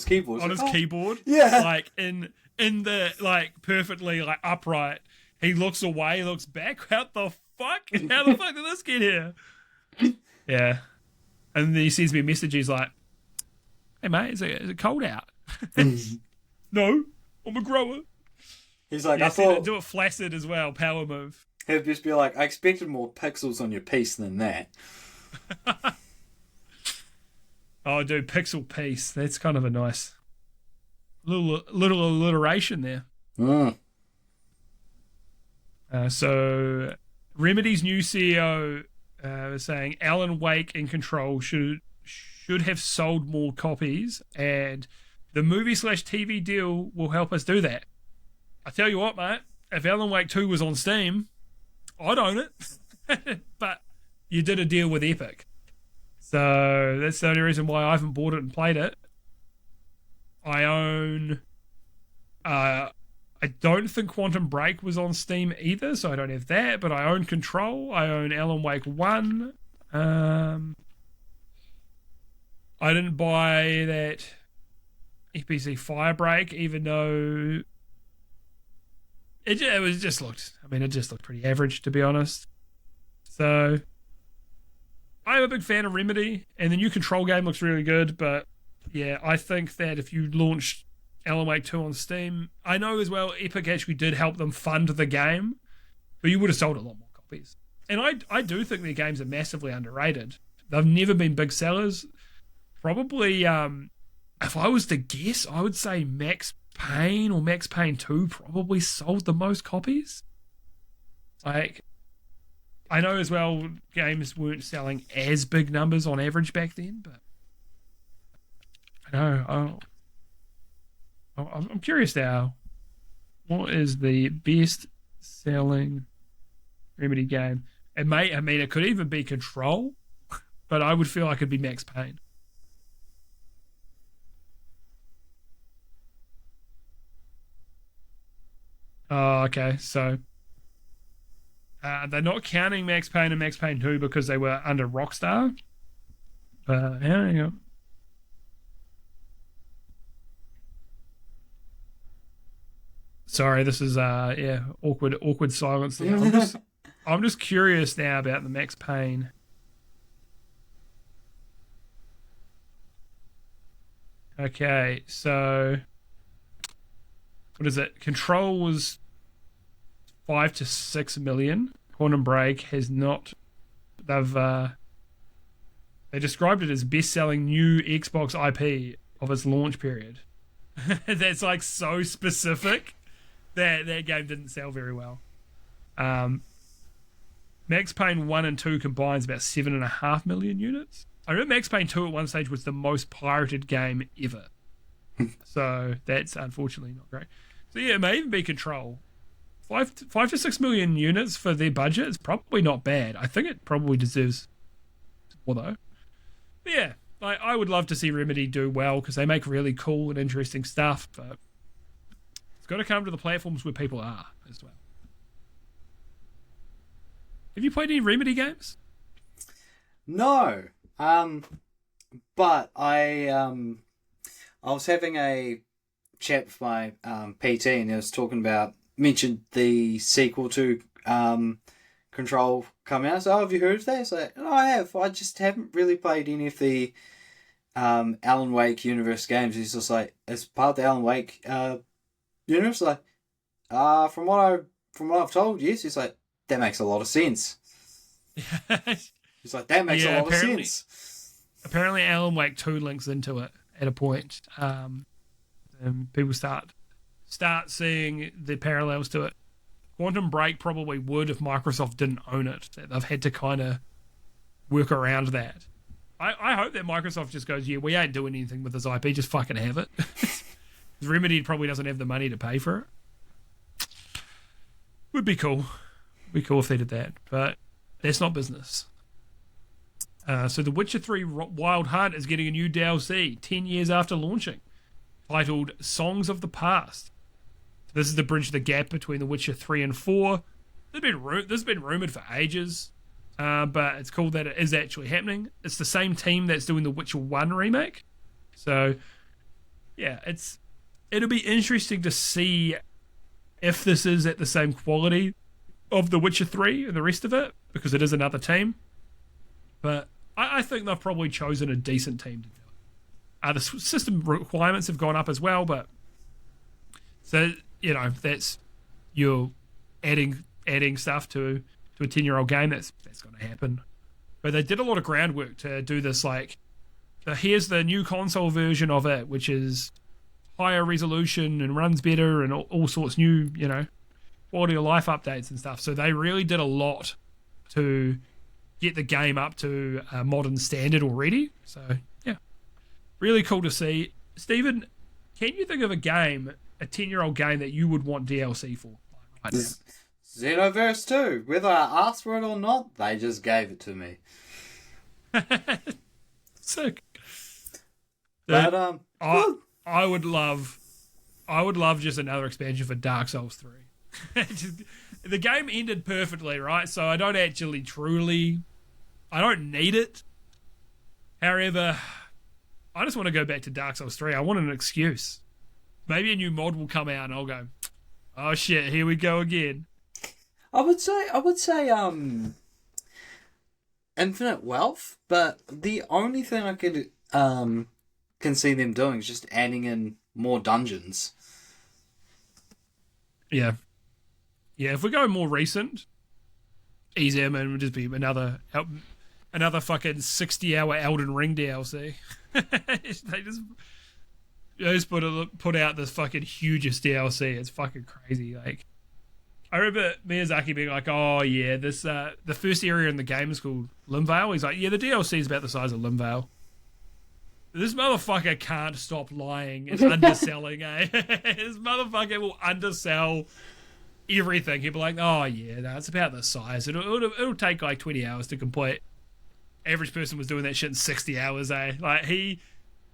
keyboard. On his keyboard? Yeah. Like, in the, like, perfectly, like, upright. He looks away, looks back. What the fuck? How the fuck did this get here? Yeah. And then he sends me a message. He's like, hey, mate, is it cold out? No, I'm a grower. He's like, yeah, I thought... Do it flaccid as well, power move. He'd just be like, I expected more pixels on your piece than that. Oh, dude, pixel piece. That's kind of a nice little alliteration there. So, Remedy's new CEO was saying Alan Wake in Control should have sold more copies, and the movie/TV deal will help us do that. I tell you what, mate, if Alan Wake 2 was on Steam, I'd own it. But you did a deal with Epic. So that's the only reason why I haven't bought it and played it. I own... I don't think Quantum Break was on Steam either, so I don't have that, but I own Control. I own Alan Wake 1. I didn't buy that FBC Firebreak, even though it just looked pretty average, to be honest. So I'm a big fan of Remedy, and the new Control game looks really good, but yeah, I think that if you launched Alan Wake 2 on Steam, I know as well Epic actually did help them fund the game, but you would have sold a lot more copies. And I do think their games are massively underrated. They've never been big sellers. Probably, if I was to guess, I would say Max Payne or Max Payne 2 probably sold the most copies. Like, I know as well games weren't selling as big numbers on average back then, but I know. I'm curious now. What is the best selling Remedy game. It could even be Control, but I would feel like it'd be Max Payne. Oh, okay. So they're not counting Max Payne and Max Payne 2 because they were under Rockstar. Yeah, you know. Sorry, this is awkward silence there. I'm just curious now about the Max Payne. Okay, so what is it? Control was 5 to 6 million. Quantum Break has not. They described it as best-selling new Xbox IP of its launch period. That's like so specific. That game didn't sell very well. Max Payne 1 and 2 combines about 7.5 million units. I remember Max Payne 2 at one stage was the most pirated game ever. So that's unfortunately not great. So yeah, it may even be Control. 5 to 6 million units for their budget is probably not bad. I think it probably deserves more though. But yeah, I would love to see Remedy do well because they make really cool and interesting stuff, but it's got to come to the platforms where people are as well. Have you played any Remedy games? No. But I was having a chat with my PT and he was mentioned the sequel to Control coming out. So, have you heard of that? So, no, I have. I just haven't really played any of the Alan Wake universe games. He's just like, as part of the Alan Wake universe, like, from what I've told, yes, he's like, that makes a lot of sense. He's like, that makes a lot of sense. Apparently, Alan Wake 2 links into it at a point. And people start seeing the parallels to it. Quantum Break probably would if Microsoft didn't own it. They've had to kind of work around that. I hope that Microsoft just goes, yeah, we ain't doing anything with this IP, just fucking have it. Remedy probably doesn't have the money to pay for it. Would be cool. Be cool if they did that, but that's not business. So The Witcher 3 Wild Hunt is getting a new DLC 10 years after launching, titled Songs of the Past. This is to bridge the gap between The Witcher 3 and 4. This has been rumoured for ages, but it's cool that it is actually happening. It's the same team that's doing The Witcher 1 remake. So, yeah, it'll be interesting to see if this is at the same quality of The Witcher 3 and the rest of it, because it is another team. But I think they've probably chosen a decent team to do it. The system requirements have gone up as well, but so, you know, that's you're adding stuff to a 10-year-old game. That's going to happen. But they did a lot of groundwork to do this. Like, so here's the new console version of it, which is higher resolution and runs better and all sorts new, you know, quality of life updates and stuff. So they really did a lot to get the game up to a modern standard already. So yeah, really cool to see. Stephen, can you think of a 10-year-old game that you would want DLC for right now? Xenoverse 2. Whether I asked for it or not, they just gave it to me. Sick. But I would love just another expansion for Dark Souls 3. The game ended perfectly, right? So I don't need it. However, I just want to go back to Dark Souls 3. I want an excuse. Maybe a new mod will come out and I'll go, oh shit, here we go again. I would say Infinite Wealth, but the only thing I could can see them doing is just adding in more dungeons. Yeah. Yeah, if we go more recent, Easy Man would just be another fucking 60-hour Elden Ring DLC. They just put out this fucking hugest DLC. It's fucking crazy. Like, I remember Miyazaki being like, "Oh yeah, this the first area in the game is called Limvale." He's like, "Yeah, the DLC is about the size of Limvale." This motherfucker can't stop lying and underselling. This motherfucker will undersell everything. He'd be like, oh yeah, no, it's about the size. It'll take like 20 hours to complete. Average person was doing that shit in 60 hours, eh? Like, he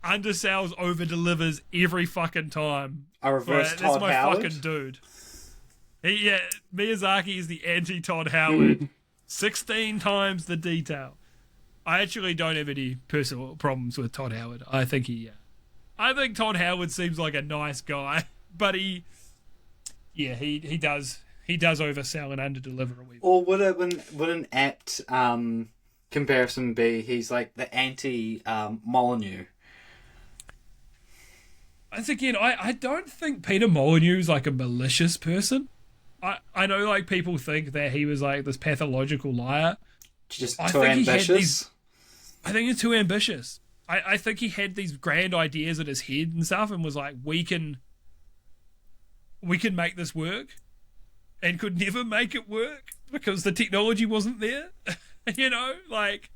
undersells, over delivers every fucking time. A reverse Todd That's my Howard? fucking dude. Miyazaki is the anti Todd Howard. 16 times the detail. I actually don't have any personal problems with Todd Howard. I think Todd Howard seems like a nice guy, but he does oversell and underdeliver a wee bit. Or would an apt comparison be he's like the anti Molyneux? Once again, I don't think Peter Molyneux is like a malicious person. I know like people think that he was like this pathological liar. Just too ambitious? I think he's too ambitious. I think he had these grand ideas in his head and stuff and was like, we can make this work, and could never make it work because the technology wasn't there. You know, like,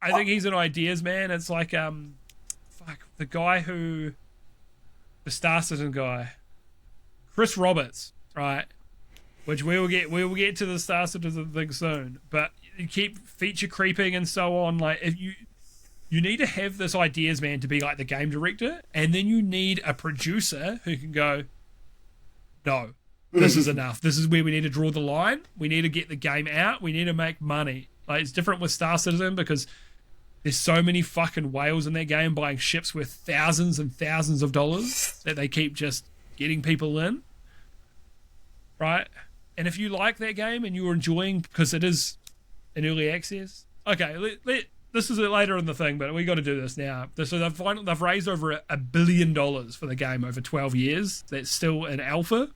I think he's an ideas man. It's like the guy the Star Citizen guy, Chris Roberts, right? Which we will get to the Star Citizen thing soon. But you keep feature creeping and so on. Like, if you need to have this ideas man to be like the game director, and then you need a producer who can go, no, this is enough. This is where we need to draw the line. We need to get the game out. We need to make money. Like, it's different with Star Citizen because there's so many fucking whales in that game buying ships worth thousands and thousands of dollars that they keep just getting people in. Right? And if you like that game and you're enjoying, because it is in early access, okay, this is later in the thing, but we got to do this now. So they've raised over $1 billion for the game over 12 years. That's still in alpha.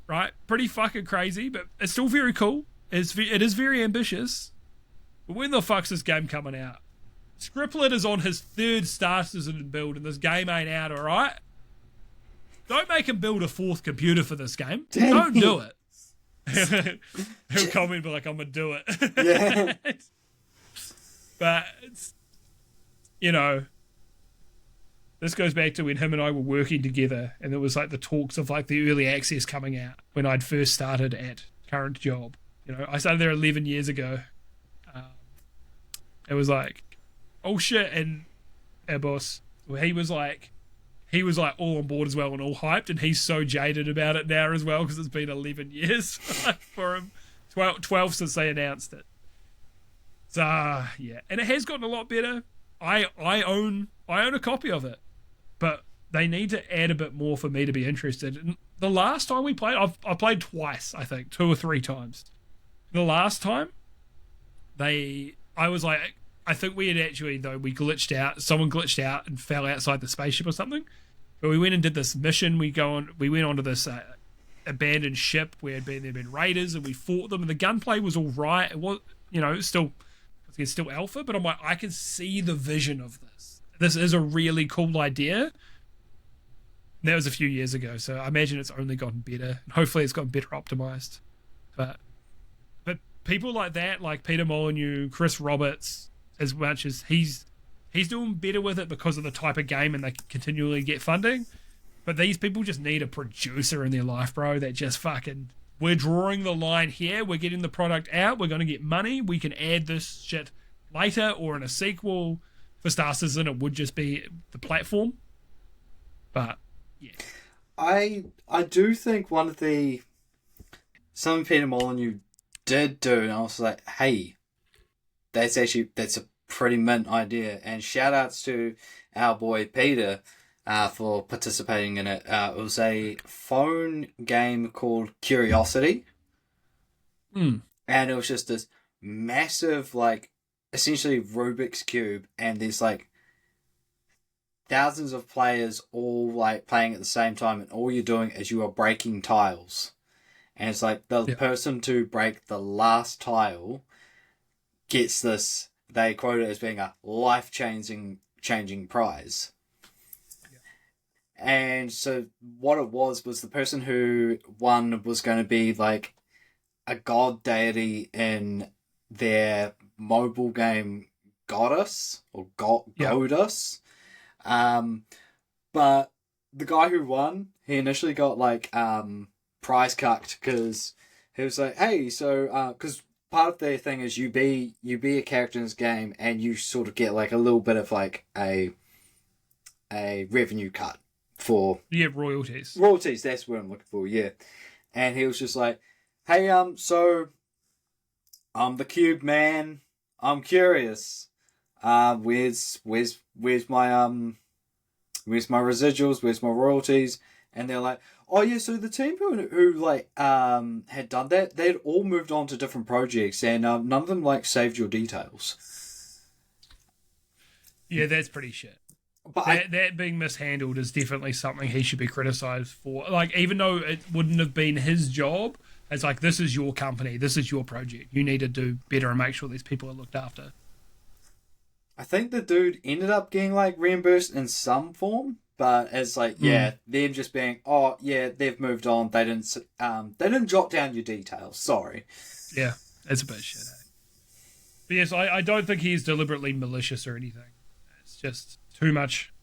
Right? Pretty fucking crazy, but it's still very cool. It is very ambitious. But when the fuck's this game coming out? Scriptlet is on his 3rd Star Citizen build and this game ain't out, alright? Don't make him build a 4th computer for this game. Don't do it. He'll comment and be like, I'm gonna do it. Yeah. But, you know, this goes back to when him and I were working together, and there was like the talks of like the early access coming out when I'd first started at current job. You know, I started there 11 years ago. It was like, oh shit, and our boss, he was like all on board as well and all hyped, and he's so jaded about it now as well because it's been 11 years for him, 12 since they announced it. So yeah, and it has gotten a lot better. I own a copy of it, but they need to add a bit more for me to be interested. And the last time we played, I've played twice, I think, 2 or 3 times. The last time, I was like, I think we had actually, though, we glitched out. Someone glitched out and fell outside the spaceship or something. But we went and did this mission. We went onto this abandoned ship where there'd been raiders, and we fought them. And the gunplay was all right. It was, you know, it's still alpha. But I'm like, I can see the vision of this. This is a really cool idea. And that was a few years ago, so I imagine it's only gotten better. Hopefully, it's gotten better optimized. But people like that, like Peter Molyneux, Chris Roberts, as much as he's doing better with it because of the type of game and they continually get funding. But these people just need a producer in their life, bro, that just fucking, we're drawing the line here, we're getting the product out, we're going to get money, we can add this shit later or in a sequel. For Star Citizen, it would just be the platform. But, yeah. I do think something Peter Molyneux did do, and I was like, hey, that's a pretty mint idea. And shout outs to our boy Peter for participating in it. It was a phone game called Curiosity. And it was just this massive, like, essentially Rubik's Cube, and there's like thousands of players all like playing at the same time, and all you're doing is you are breaking tiles. And it's like the person to break the last tile gets this, they quote it as being a life-changing prize. Yeah. And so what it was the person who won was going to be like a god deity in their mobile game Goddess or Goddess. But the guy who won, he initially got like prize cucked because he was like, hey, so because part of their thing is you be a character in this game and you sort of get like a little bit of like a revenue cut for royalties. Royalties, that's what I'm looking for, yeah. And he was just like, hey, so I'm the Cube Man. I'm curious. Where's my residuals? Where's my royalties? And they're like, oh yeah, so the team who like had done that, they'd all moved on to different projects, and none of them like saved your details. Yeah, that's pretty shit. But that being mishandled is definitely something he should be criticised for. Like, even though it wouldn't have been his job, it's like, this is your company, this is your project. You need to do better and make sure these people are looked after. I think the dude ended up getting like reimbursed in some form, but it's like, yeah, them just being, oh yeah, they've moved on. They didn't jot down your details. Sorry. Yeah, it's a bit shit. Eh? But yes, I don't think he's deliberately malicious or anything. It's just too much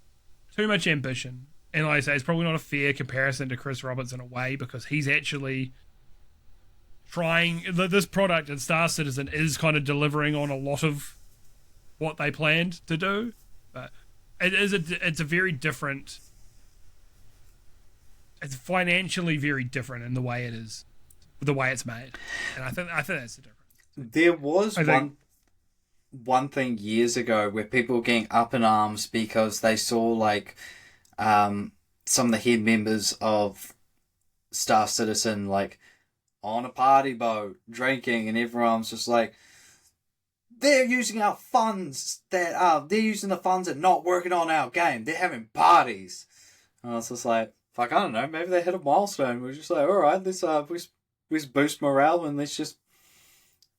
ambition. And like I say, it's probably not a fair comparison to Chris Roberts in a way, because he's actually trying. This product in Star Citizen is kind of delivering on a lot of what they planned to do, but it's a very different. It's financially very different in the way it is, the way it's made, and I think that's the difference. There was one thing years ago where people were getting up in arms because they saw like some of the head members of Star Citizen like on a party boat drinking, and everyone's just like, they're using our funds they're using the funds and not working on our game. They're having parties. And I was just like, fuck, I don't know, maybe they hit a milestone. We're just like, alright, let's boost morale and let's just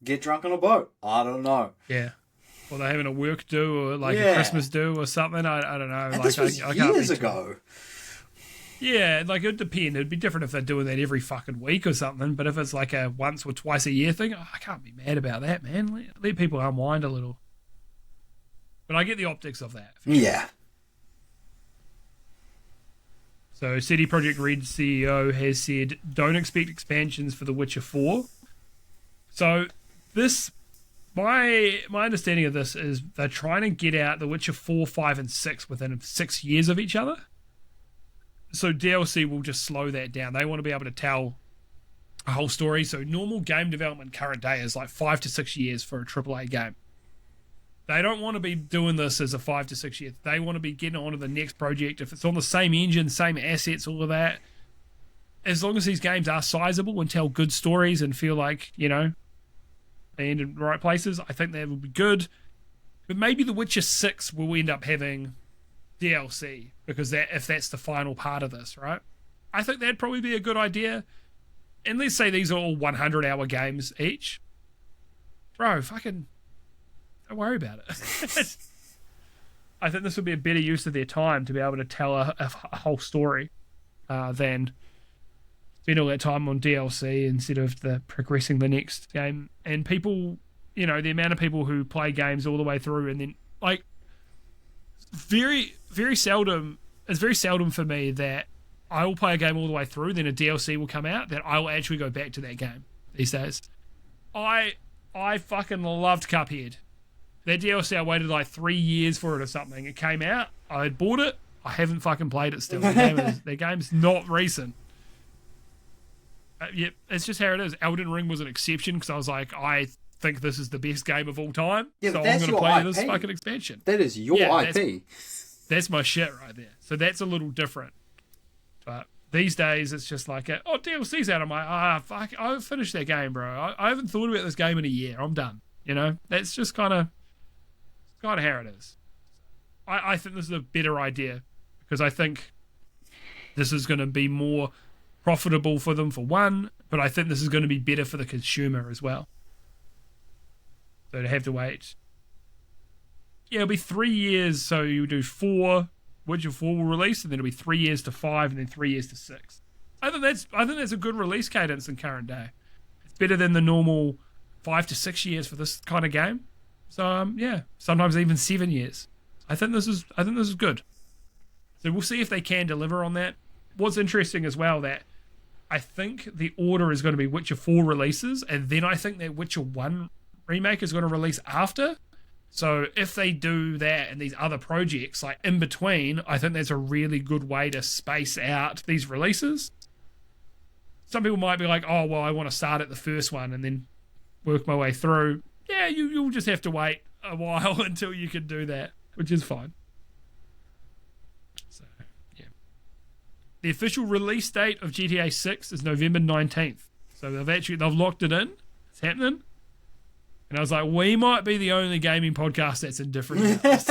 get drunk on a boat. I don't know. Yeah. Or they're having a work do, or like a Christmas do or something. I don't know. And like, this was years ago. Yeah, like it would depend. It'd be different if they're doing that every fucking week or something. But if it's like a once or twice a year thing, I can't be mad about that, man. Let people unwind a little. But I get the optics of that. Sure. Yeah. So CD Projekt Red CEO has said, don't expect expansions for The Witcher 4. So this, my understanding of this is they're trying to get out The Witcher 4, 5, and 6 within 6 years of each other. So DLC will just slow that down. They want to be able to tell a whole story. So normal game development current day is like 5 to 6 years for a AAA game. They don't want to be doing this as a 5 to 6 years. They want to be getting on to the next project. If it's on the same engine, same assets, all of that, as long as these games are sizable and tell good stories and feel like, you know, they end in the right places, I think that would be good. But maybe The Witcher 6 will end up having DLC, because if that's the final part of this, right? I think that'd probably be a good idea. And let's say these are all 100-hour games each. Bro, fucking don't worry about it. I think this would be a better use of their time to be able to tell a whole story than spend all that time on DLC instead of progressing the next game. And people, you know, the amount of people who play games all the way through and then, like, very seldom, it's very seldom for me that I will play a game all the way through, then a DLC will come out, that I will actually go back to that game these days. I fucking loved Cuphead. That DLC, I waited like 3 years for it or something. It came out, I bought it, I haven't fucking played it still. The game's not recent. Yep, it's just how it is. Elden Ring was an exception because I was like, I think this is the best game of all time, yeah, so I'm going to play this fucking expansion. That is your IP. That's my shit right there. So that's a little different. But these days, it's just like, DLC's out. I'm like, fuck, I finished that game, bro. I haven't thought about this game in a year. I'm done. You know, that's just kind of how it is. I think this is a better idea because I think this is going to be more profitable for them for one, but I think this is going to be better for the consumer as well. So to have to wait. Yeah, it'll be 3 years, so you do 4, Witcher 4 will release, and then it'll be 3 years to 5, and then 3 years to 6. I think that's a good release cadence in current day. It's better than the normal 5 to 6 years for this kind of game. So yeah, sometimes even 7 years. I think this is good. So we'll see if they can deliver on that. What's interesting as well, that I think the order is going to be Witcher 4 releases, and then I think that Witcher 1 remake is going to release after. So if they do that and these other projects, like in between, I think that's a really good way to space out these releases. Some people might be like, oh, well, I want to start at the first one and then work my way through. Yeah, you'll just have to wait a while until you can do that, which is fine. So, yeah. The official release date of GTA 6 is November 19th. So they've locked it in. It's happening. And I was like, we might be the only gaming podcast that's indifferent about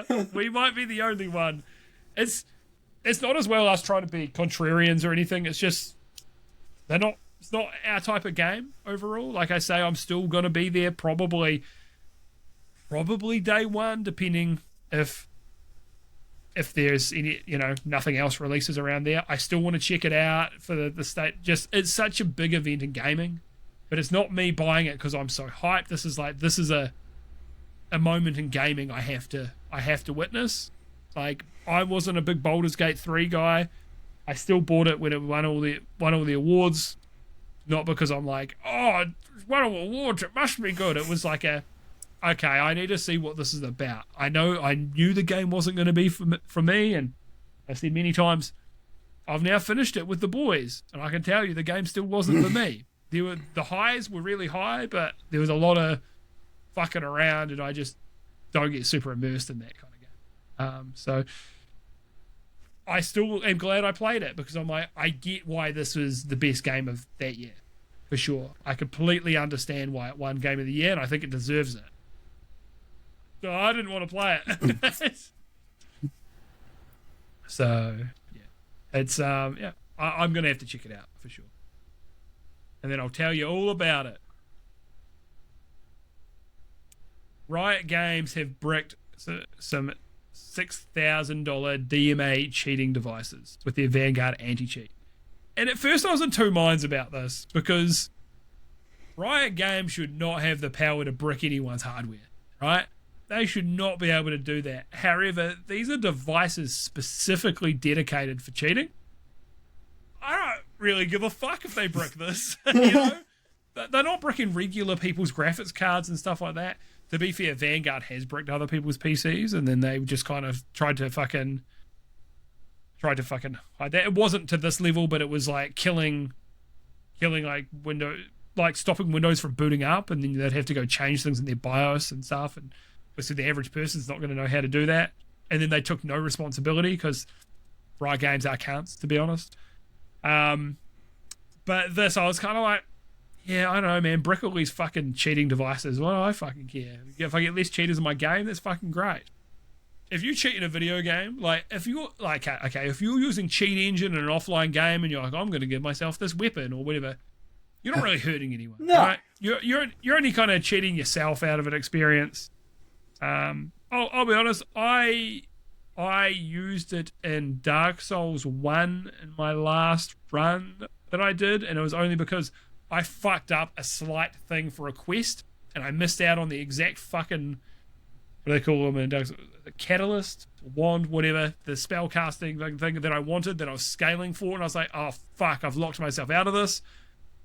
this. We might be the only one. It's not as well us trying to be contrarians or anything. It's just it's not our type of game overall. Like I say, I'm still gonna be there probably day one, depending if there's any, nothing else releases around there. I still want to check it out for the state. Just, it's such a big event in gaming. But it's not me buying it because I'm so hyped. This is a moment in gaming I have to witness. Like, I wasn't a big Baldur's Gate 3 guy. I still bought it when it won all the awards. Not because I'm like, oh, it won all awards, it must be good. It was like okay, I need to see what this is about. I knew the game wasn't going to be for me, and I've said many times, I've now finished it with the boys, and I can tell you the game still wasn't for me. The highs were really high, but there was a lot of fucking around, and I just don't get super immersed in that kind of game. So I still am glad I played it, because I'm like, I get why this was the best game of that year, for sure. I completely understand why it won Game of the Year, and I think it deserves it. So I didn't want to play it. So yeah, it's I'm gonna have to check it out for sure. And then I'll tell you all about it. Riot Games have bricked some $6,000 DMA cheating devices with their Vanguard anti-cheat. And at first I was in two minds about this, because Riot Games should not have the power to brick anyone's hardware, right? They should not be able to do that. However, these are devices specifically dedicated for cheating. I don't really give a fuck if they brick this. They're not bricking regular people's graphics cards and stuff like that. To be fair, Vanguard has bricked other people's PCs, and then they just kind of tried to fucking hide that. It wasn't to this level, but it was like killing like stopping Windows from booting up, and then they'd have to go change things in their BIOS and stuff. And so the average person's not going to know how to do that. And then they took no responsibility, because Riot Games are cunts, to be honest. But this, I was kind of like, yeah, I don't know, man. Brick all these fucking cheating devices. What do I fucking care? If I get less cheaters in my game, that's fucking great. If you cheat in a video game, like, if you're like, okay, if you're using Cheat Engine in an offline game and you're like, I'm going to give myself this weapon or whatever, you're not really hurting anyone. No. Right? You're only kind of cheating yourself out of an experience. I'll be honest, I used it in Dark Souls 1 in my last run that I did, and it was only because I fucked up a slight thing for a quest, and I missed out on the exact fucking, what do they call them in Dark Souls? The catalyst, wand, whatever, the spell casting thing that I wanted, that I was scaling for, and I was like, oh fuck, I've locked myself out of this.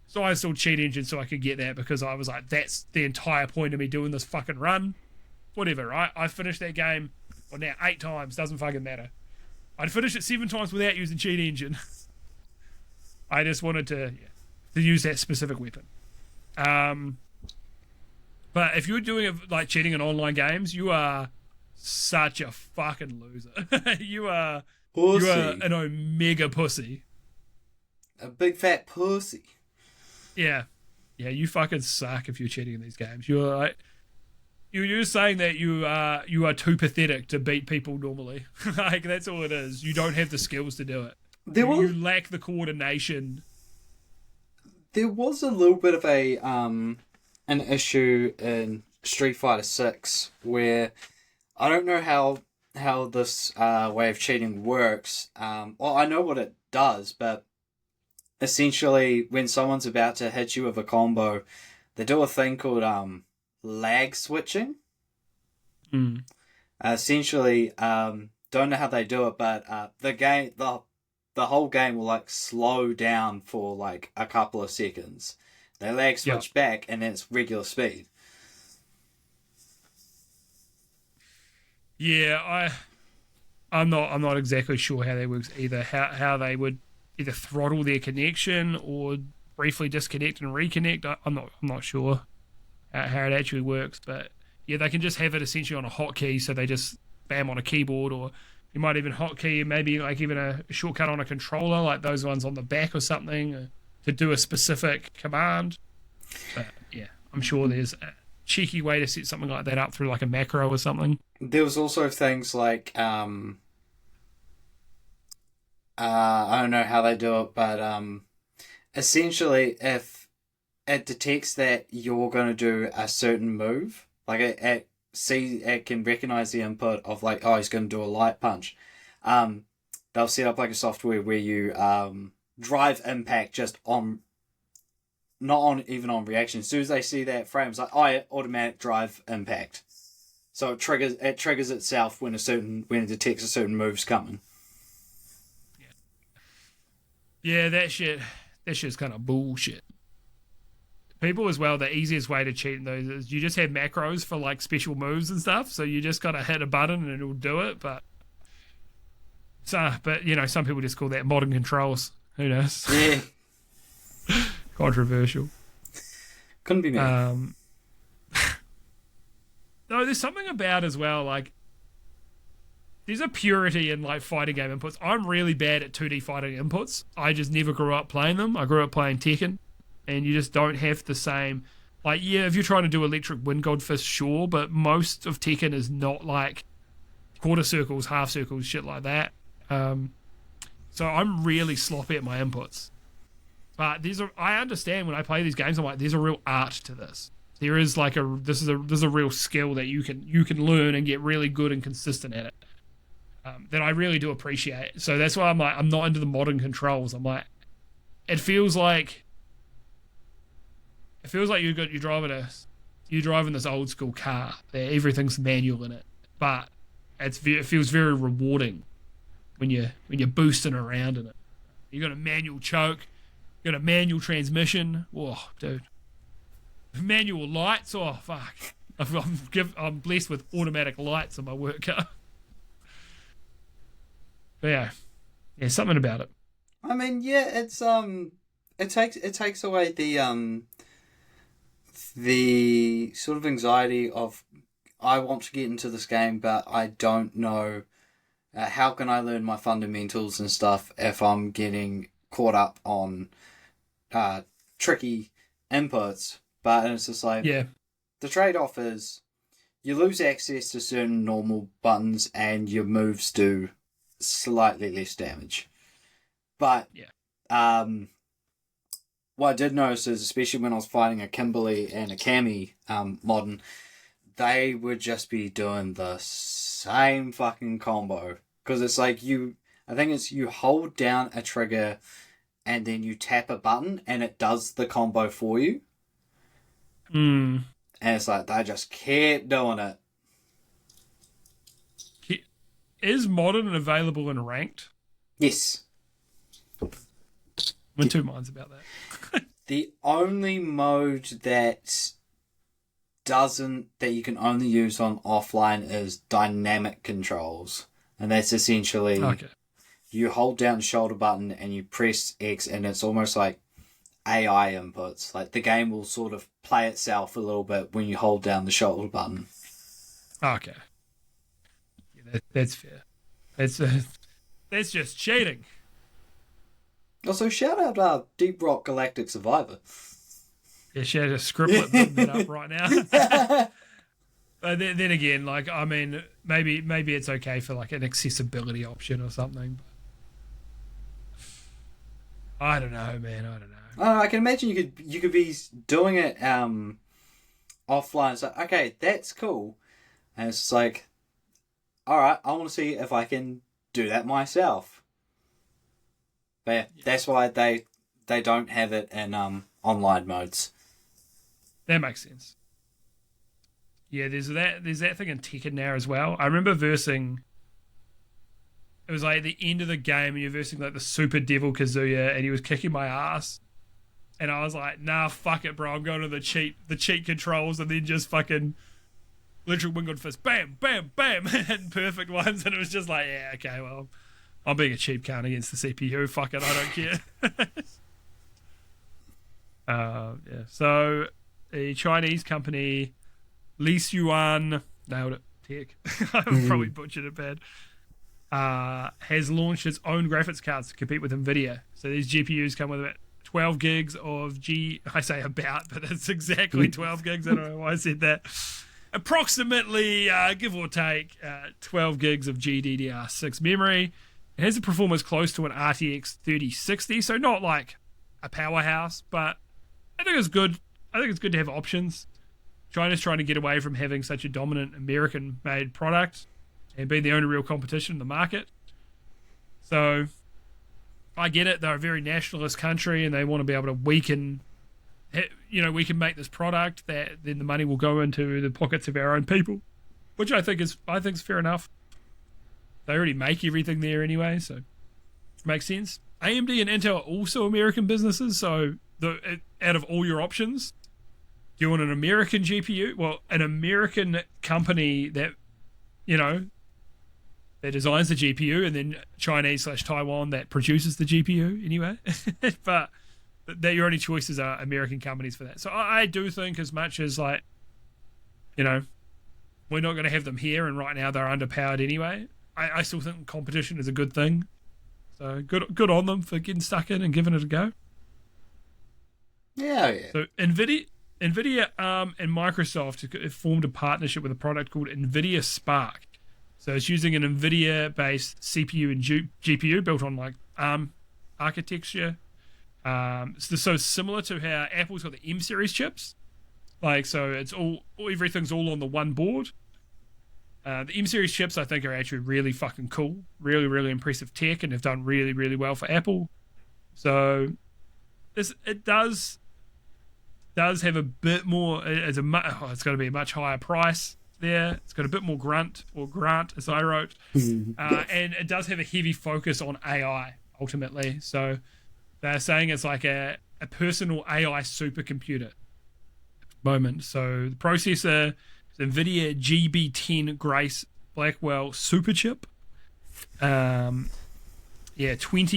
So I installed Cheat Engine so I could get that, because I was like, that's the entire point of me doing this fucking run. Whatever, right? I finished that game, well, now 8 times, doesn't fucking matter. I'd finished it 7 times without using Cheat Engine. I just wanted to use that specific weapon. But if you're doing it like cheating in online games, you are such a fucking loser. You are an omega pussy. A big fat pussy. Yeah, you fucking suck if you're cheating in these games. You're like, you're saying that you are too pathetic to beat people normally. Like, that's all it is. You don't have the skills to do it. You lack the coordination. There was a little bit of an issue in Street Fighter 6 where I don't know how this way of cheating works. Well, I know what it does, but essentially when someone's about to hit you with a combo, they do a thing called lag switching. Essentially, don't know how they do it, but the whole game will like slow down for like a couple of seconds. They lag switch back, and then it's regular speed. Yeah, I'm not exactly sure how that works either. How they would either throttle their connection or briefly disconnect and reconnect. I'm not sure how it actually works, but yeah, they can just have it essentially on a hotkey, so they just spam on a keyboard, or you might even hotkey maybe like even a shortcut on a controller, like those ones on the back or something, to do a specific command. But yeah, I'm sure there's a cheeky way to set something like that up through like a macro or something. There was also things like I don't know how they do it, but essentially if it detects that you're going to do a certain move, like it can recognize the input of like, oh, he's going to do a light punch. They'll set up like a software where you drive impact just on, not on even on reaction. As soon as they see that frame, it's like, oh yeah, automatic drive impact. So it triggers itself when it detects a certain move's coming. Yeah, that shit's kind of bullshit. People as well, the easiest way to cheat in those is you just have macros for like special moves and stuff. So you just gotta hit a button and it'll do it. But you know, some people just call that modern controls. Who knows? Yeah. Controversial. Couldn't be me. No, there's something about as well, like there's a purity in like fighting game inputs. I'm really bad at 2D fighting inputs. I just never grew up playing them. I grew up playing Tekken. And you just don't have the same, like, yeah, if you're trying to do electric wind god fist, sure, but most of Tekken is not like quarter circles, half circles, shit like that. So I'm really sloppy at my inputs. But I understand when I play these games, I'm like, there's a real art to this. There is like this is a real skill that you can learn and get really good and consistent at it. That I really do appreciate. So that's why I'm like, I'm not into the modern controls. I'm like, it feels like you're driving this old school car that everything's manual in it, but it feels very rewarding when you're boosting around in it. You got a manual choke, you got a manual transmission. Whoa, dude, manual lights. Oh fuck, I'm blessed with automatic lights in my work car. But yeah, something about it. I mean, yeah, it's it takes away the sort of anxiety of, I want to get into this game, but I don't know how can I learn my fundamentals and stuff if I'm getting caught up on tricky inputs. But it's just like, Yeah, the trade-off is you lose access to certain normal buttons and your moves do slightly less damage. But yeah. what I did notice is, especially when I was fighting a Kimberly and a Cammy modern, they would just be doing the same fucking combo. Because it's like I think it's you hold down a trigger and then you tap a button and it does the combo for you. Mm. And it's like, they just kept doing it. Is modern available in ranked? Yes. I'm in two minds about that. The only mode that you can only use on offline is dynamic controls. And that's essentially, you hold down the shoulder button and you press X, and it's almost like AI inputs. Like the game will sort of play itself a little bit when you hold down the shoulder button. Okay. Yeah, that's fair. That's just cheating. Also, shout out Deep Rock Galactic Survivor. Yeah, she had a scriptlet putting that up right now. But then again, like, I mean, maybe it's okay for like an accessibility option or something. But I don't know, man. I don't know. I can imagine you could be doing it offline. It's like, okay, that's cool, and it's like, all right, I want to see if I can do that myself. But yeah, that's why they don't have it in online modes. That makes sense. Yeah, there's that thing in Tekken now as well. I remember versing it was like at the end of the game and you're versing like the super devil Kazuya and he was kicking my ass. And I was like, nah, fuck it, bro. I'm going to the cheat controls and then just fucking literal Winged Fist. Bam, bam, bam. Hitting perfect ones. And it was just like, yeah, okay, well, I'm being a cheap count against the CPU. Fuck it, I don't care. Yeah. So a Chinese company, Li Xuan, nailed it, tech. I probably butchered it bad. Has launched its own graphics cards to compete with NVIDIA. So these GPUs come with about 12 gigs of I say about, but it's exactly 12 gigs. I don't know why I said that. Approximately, give or take, 12 gigs of GDDR6 memory. It has a performance close to an RTX 3060, so not like a powerhouse, but I think it's good. I think it's good to have options. China's trying to get away from having such a dominant American-made product and being the only real competition in the market. So I get it. They're a very nationalist country and they want to be able to we can make this product that then the money will go into the pockets of our own people, which I think is fair enough. They already make everything there anyway, so it makes sense. AMD and Intel are also American businesses, so out of all your options, do you want an American GPU? Well, an American company that, that designs the GPU, and then Chinese/Taiwan that produces the GPU anyway. But your only choices are American companies for that. So I do think, as much as we're not going to have them here, and right now they're underpowered anyway, I still think competition is a good thing. So good on them for getting stuck in and giving it a go. Yeah. So NVIDIA, and Microsoft have formed a partnership with a product called NVIDIA Spark. So it's using an NVIDIA-based CPU and GPU built on like ARM architecture. So similar to how Apple's got the M series chips. So it's everything's all on the one board. The M series chips, I think, are actually really fucking cool. Really, really impressive tech, and have done really, really well for Apple. So it does have a bit more. It's going to be a much higher price there. It's got a bit more grant, as I wrote, and it does have a heavy focus on AI ultimately. So they're saying it's like a personal AI supercomputer at the moment. So the processor is NVIDIA GB10 Grace Blackwell Superchip. 20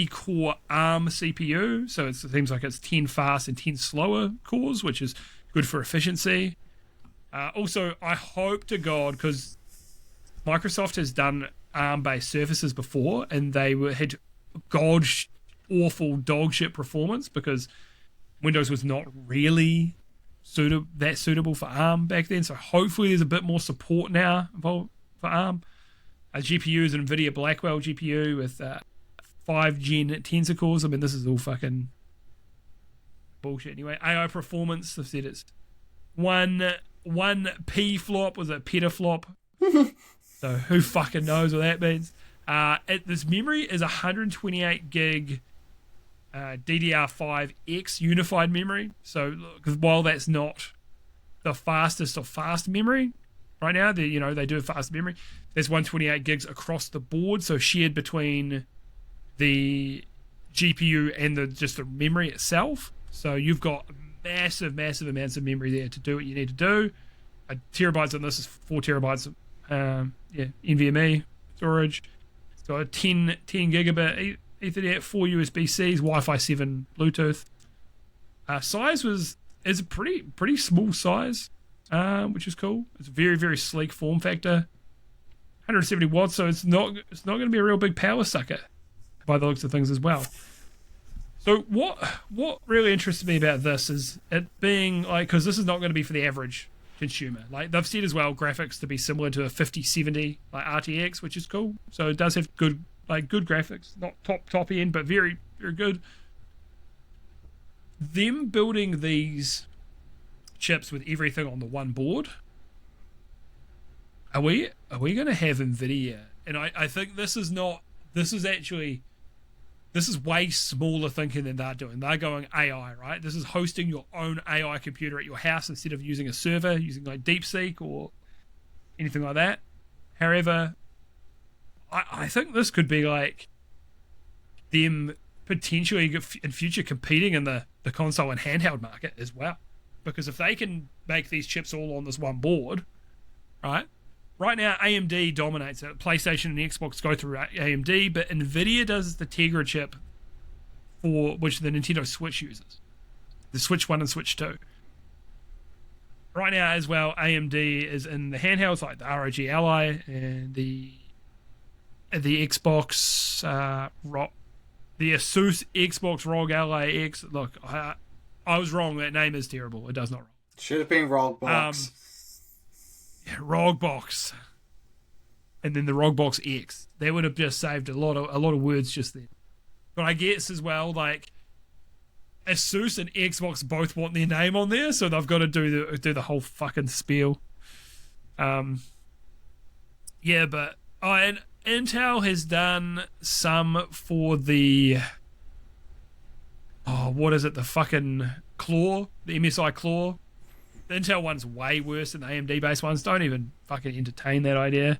core ARM CPU. So it seems like it's 10 fast and 10 slower cores, which is good for efficiency. Also, I hope to God, because Microsoft has done ARM-based surfaces before, and they had awful dog shit performance because Windows was not really suitable for ARM back then. So hopefully there's a bit more support now for ARM. GPU is an NVIDIA Blackwell GPU with 5 Gen Tensor cores. I mean, this is all fucking bullshit anyway. AI performance, I've said it's one P flop, was a petaflop. So who fucking knows what that means. This memory is 128 gig DDR5X unified memory. So while that's not the fastest of fast memory right now, they do have fast memory. There's 128 gigs across the board, so shared between the GPU and just the memory itself. So you've got massive amounts of memory there to do what you need to do. Terabytes on this is 4 terabytes of NVMe storage. It's got a 10 gigabit Ethernet, 4 USB-Cs, Wi-Fi 7, Bluetooth. Size is a pretty small size, which is cool. It's a very, very sleek form factor. 170 watts, so it's not going to be a real big power sucker by the looks of things as well. So what really interests me about this is it being because this is not going to be for the average consumer. They've said as well, graphics to be similar to a 5070 RTX, which is cool. So it does have good graphics, not top end, but very, very good. Them building these chips with everything on the one board. Are we going to have NVIDIA? And I think this is way smaller thinking than they're doing. They're going AI, right? This is hosting your own AI computer at your house instead of using a server, using DeepSeek or anything like that. However, I think this could be like them potentially in future competing in the console and handheld market as well. Because if they can make these chips all on this one board, right? Right now, AMD dominates it. PlayStation and Xbox go through AMD, but NVIDIA does the Tegra chip for which the Nintendo Switch uses. The Switch 1 and Switch 2. Right now as well, AMD is in the handhelds like the ROG Ally and the Xbox the Asus Xbox ROG Ally X. Look, I was wrong. That name is terrible. It does not roll. Should have been ROG Box. ROG Box. And then the ROG Box X. They would have just saved a lot of words just then. But I guess as well, like Asus and Xbox both want their name on there, so they've got to do the whole fucking spiel. Yeah, but and Intel has done some for the what is it? The fucking Claw, the MSI Claw. The Intel one's way worse than the AMD based ones. Don't even fucking entertain that idea.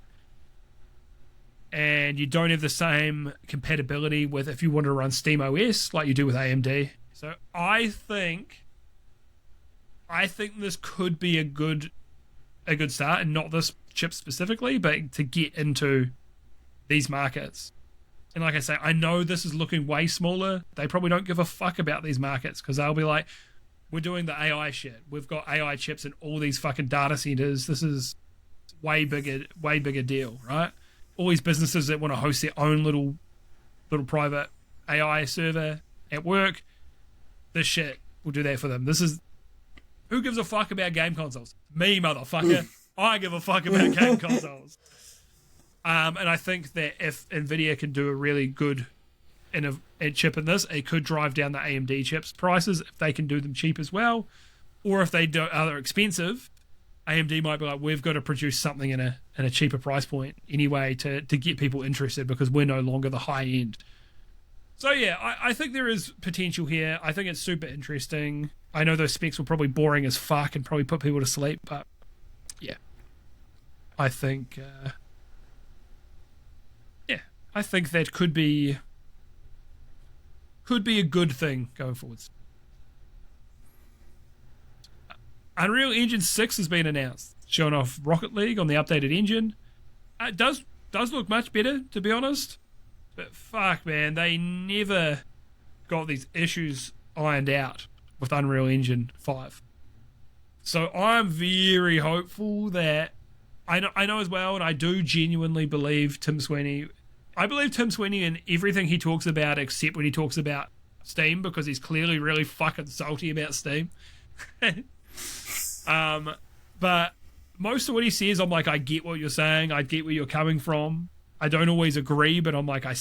And you don't have the same compatibility with if you want to run SteamOS like you do with AMD. So I think this could be a good start, and not this chip specifically, but to get into these markets. And like I say, I know this is looking way smaller. They probably don't give a fuck about these markets because they'll be like, we're doing the AI shit. We've got AI chips in all these fucking data centers. This is way bigger deal, right? All these businesses that want to host their own little private AI server at work, this shit will do that for them. This is, who gives a fuck about game consoles? Me, motherfucker. I give a fuck about game consoles. And I think that if NVIDIA can do a really good chip in this, it could drive down the AMD chips prices if they can do them cheap as well. Or if they are expensive, AMD might be like, we've got to produce something in a cheaper price point anyway to get people interested because we're no longer the high end. So yeah, I think there is potential here. I think it's super interesting. I know those specs were probably boring as fuck and probably put people to sleep, but yeah. I think I think that could be a good thing going forwards. Unreal Engine 6 has been announced, showing off Rocket League on the updated engine. It does look much better, to be honest. But fuck, man, they never got these issues ironed out with Unreal Engine 5. So I'm very hopeful that I know as well, and I do genuinely believe Tim Sweeney. I believe Tim Sweeney in everything he talks about, except when he talks about Steam, because he's clearly really fucking salty about Steam. But most of what he says, I'm like, I get what you're saying. I get where you're coming from. I don't always agree, but I'm like, I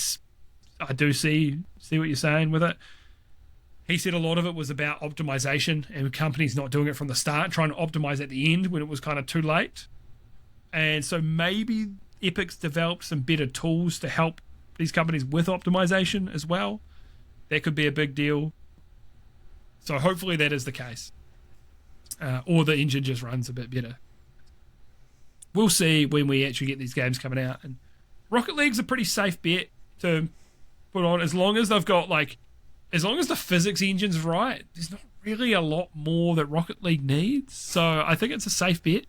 do see what you're saying with it. He said a lot of it was about optimization and companies not doing it from the start, trying to optimize at the end when it was kind of too late. And so maybe Epic's developed some better tools to help these companies with optimization as well. That could be a big deal. So hopefully that is the case. Or the engine just runs a bit better. We'll see when we actually get these games coming out. And Rocket League's a pretty safe bet to put on, as long as they've got as long as the physics engine's right. There's not really a lot more that Rocket League needs, so I think it's a safe bet.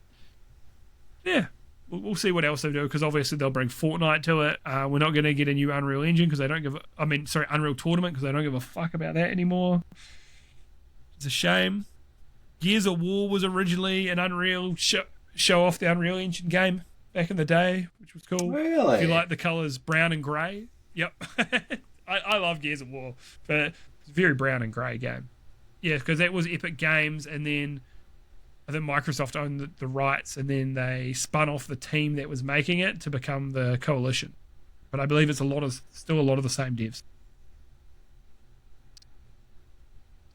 Yeah, we'll see what else they do, because obviously they'll bring Fortnite to it. We're not going to get a new Unreal Engine because they don't Unreal Tournament, because they don't give a fuck about that anymore. It's a shame. Gears of War was originally an Unreal show off the Unreal Engine game back in the day, which was cool. Really? If you like the colours brown and grey. Yep. I love Gears of War, but it's a very brown and grey game. Yeah, because that was Epic Games, and then I think Microsoft owned the rights, and then they spun off the team that was making it to become the Coalition. But I believe it's still a lot of the same devs.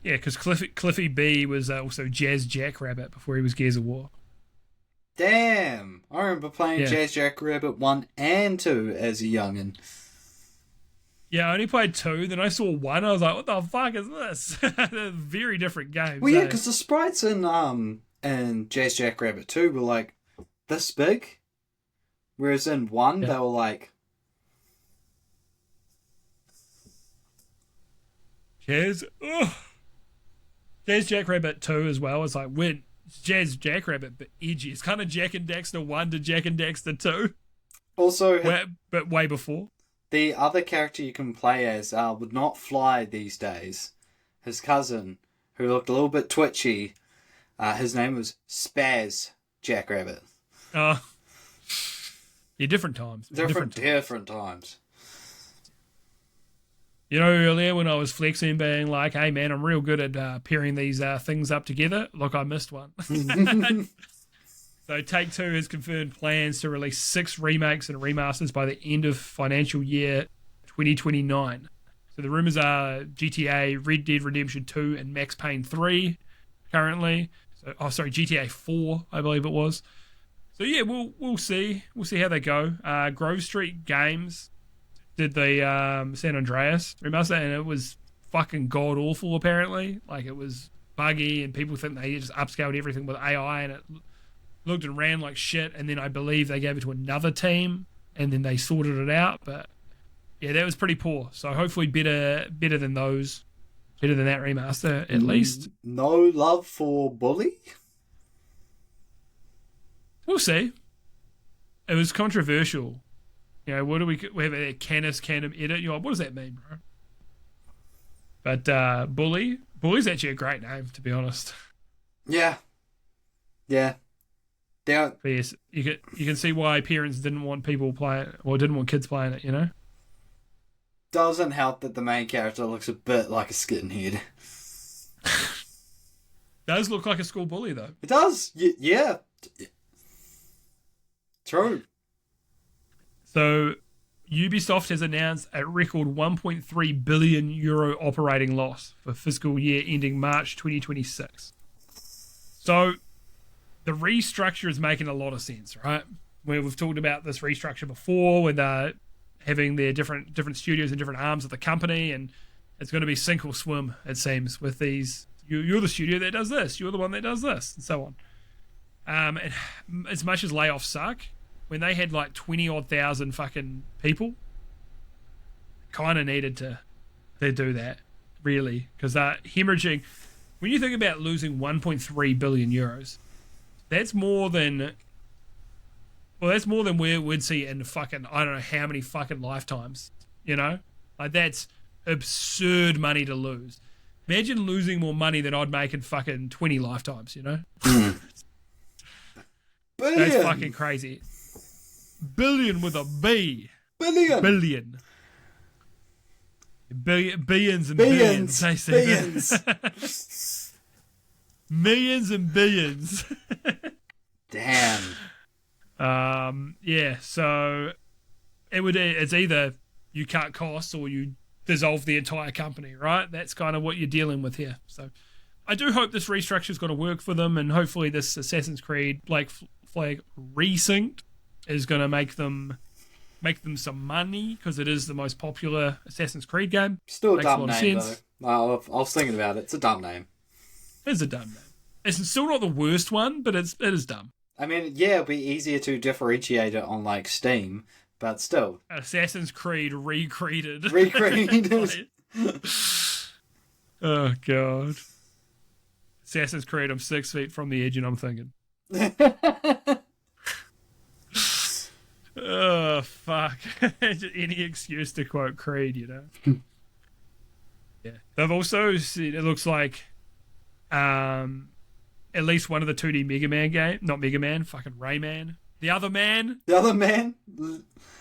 Yeah, because Cliffy B was also Jazz Jackrabbit before he was Gears of War. Damn! I remember playing Jazz Jackrabbit 1 and 2 as a youngin'. Yeah, I only played 2, then I saw 1, I was like, what the fuck is this? They're very different games. Well, yeah, because the sprites in Jazz Jackrabbit 2 were like this big, whereas in 1 they were like Jazz. Oh. Jazz Jackrabbit 2 as well. It's like when Jazz Jackrabbit, but edgy. It's kind of Jack and Daxter 1 to Jack and Daxter 2. Also, but way before. The other character you can play as would not fly these days. His cousin, who looked a little bit twitchy, his name was Spaz Jackrabbit. Yeah, different times. Different times. You know, earlier when I was flexing, being like, hey man, I'm real good at pairing these things up together. Look, I missed one. So Take-Two has confirmed plans to release 6 remakes and remasters by the end of financial year 2029. So the rumors are GTA, Red Dead Redemption 2, and Max Payne 3 currently. GTA 4, I believe it was. So yeah, we'll see. We'll see how they go. Grove Street Games did the San Andreas remaster, and it was fucking god awful apparently. Like, it was buggy, and people think they just upscaled everything with AI, and it looked and ran like shit. And then I believe they gave it to another team, and then they sorted it out. But yeah, that was pretty poor. So hopefully better than those, better than that remaster at least. No love for Bully? We'll see. It was controversial. You know, what do we have a Canis Canem edit? You're like, what does that mean, bro? But Bully's actually a great name, to be honest. Yeah. But yes, you can see why parents didn't want people playing, or didn't want kids playing it, you know? Doesn't help that the main character looks a bit like a skinhead. Does look like a school bully, though. It does. Yeah. True. So, Ubisoft has announced a record 1.3 billion euro operating loss for fiscal year ending March 2026. So, the restructure is making a lot of sense, right? Where we've talked about this restructure before, with having their different studios and different arms of the company, and it's going to be sink or swim, it seems, with these. You're the studio that does this, you're the one that does this, and so on. And as much as layoffs suck, when they had like 20-odd thousand fucking people, kind of needed to do that, really, because they're hemorrhaging. When you think about losing 1.3 billion euros, that's more than we would see in fucking, I don't know how many fucking lifetimes, you know? Like, that's absurd money to lose. Imagine losing more money than I'd make in fucking 20 lifetimes, you know? Billion. That's fucking crazy. Billion with a B. Billion. Billions and billions. They say Billions. Millions and billions. Damn. Yeah, so it's either you cut costs or you dissolve the entire company, right? That's kind of what you're dealing with here. So I do hope this restructure is going to work for them, and hopefully this Assassin's Creed Black Flag Resynced is going to make them some money, because it is the most popular Assassin's Creed game. Still a dumb name, though. I was thinking about it. It's a dumb name. It's a dumb name. It's still not the worst one, but it is dumb. I mean, yeah, it'll be easier to differentiate it on, like, Steam, but still. Assassin's Creed Recreated. Oh, God. Assassin's Creed, I'm 6 feet from the edge and I'm thinking. Oh, fuck. Any excuse to quote Creed, you know? Yeah. They've also said it looks like at least one of the 2D Mega Man game, not Mega Man, fucking Rayman. The other man,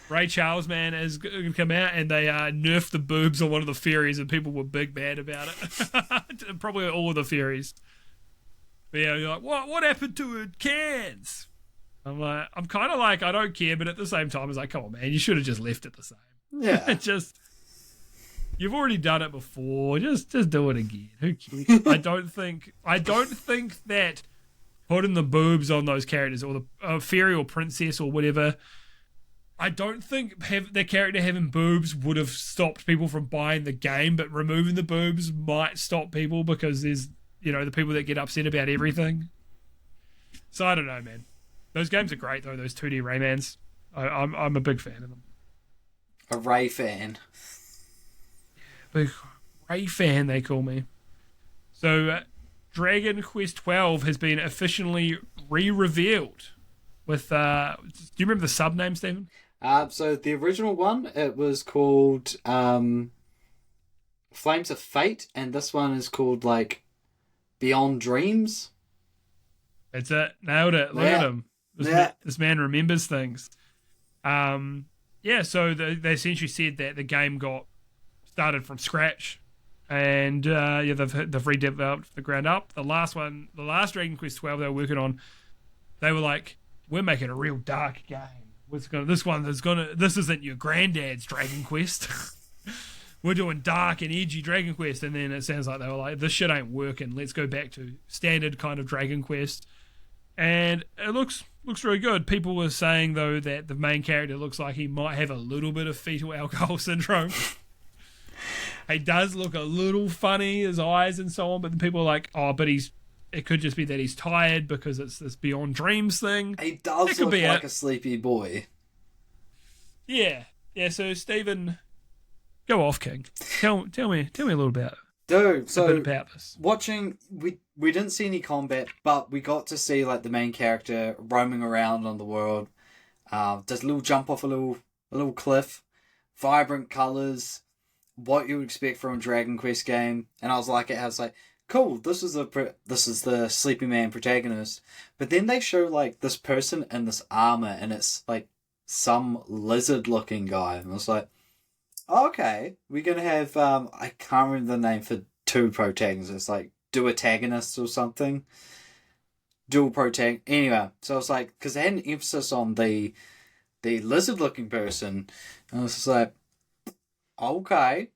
Ray Charles Man, is going to come out, and they nerfed the boobs on one of the fairies, and people were big mad about it. Probably all of the fairies. But yeah, you're like, what happened to it? Cans? I'm kind of like, I don't care, but at the same time, it's like, come on, man, you should have just left it the same. Yeah. You've already done it before. Just do it again. Who cares? I don't think that putting the boobs on those characters, or the fairy or princess or whatever, I don't think the character having boobs would have stopped people from buying the game, but removing the boobs might stop people, because there's, you know, the people that get upset about everything. So I don't know, man. Those games are great, though, those 2D Raymans. I'm a big fan of them. A Ray fan. Big Ray fan, they call me. So, Dragon Quest 12 has been officially re-revealed with. Do you remember the sub name, Stephen? So the original one, it was called Flames of Fate, and this one is called like Beyond Dreams. That's it. Nailed it. Look at him. This man remembers things. So they essentially said that the game got started from scratch, and they've redeveloped from the ground up. The last Dragon Quest 12 they were working on, they were like, we're making a real dark game. This isn't your granddad's Dragon Quest. We're doing dark and edgy Dragon Quest. And then it sounds like they were like, this shit ain't working. Let's go back to standard kind of Dragon Quest. And it looks really good. People were saying, though, that the main character looks like he might have a little bit of fetal alcohol syndrome. He does look a little funny, his eyes and so on, but then people are like, oh, but it could just be that he's tired because it's this Beyond Dreams thing. He does look like a sleepy boy. Yeah. Yeah, so Stephen, go off, King. Tell me a little about it. Dude, so about this. Watching, we didn't see any combat, but we got to see like the main character roaming around on the world. Does a little jump off a little cliff, vibrant colors, what you would expect from a Dragon Quest game, and I was like, cool. This is the sleepy man protagonist, but then they show like this person in this armor, and it's like some lizard looking guy, and I was like, okay, we're gonna have I can't remember the name for two protagonists, like duotagonists or something. Dual protag. Anyway, so I was like, because they had an emphasis on the lizard looking person, and I was just like, okay.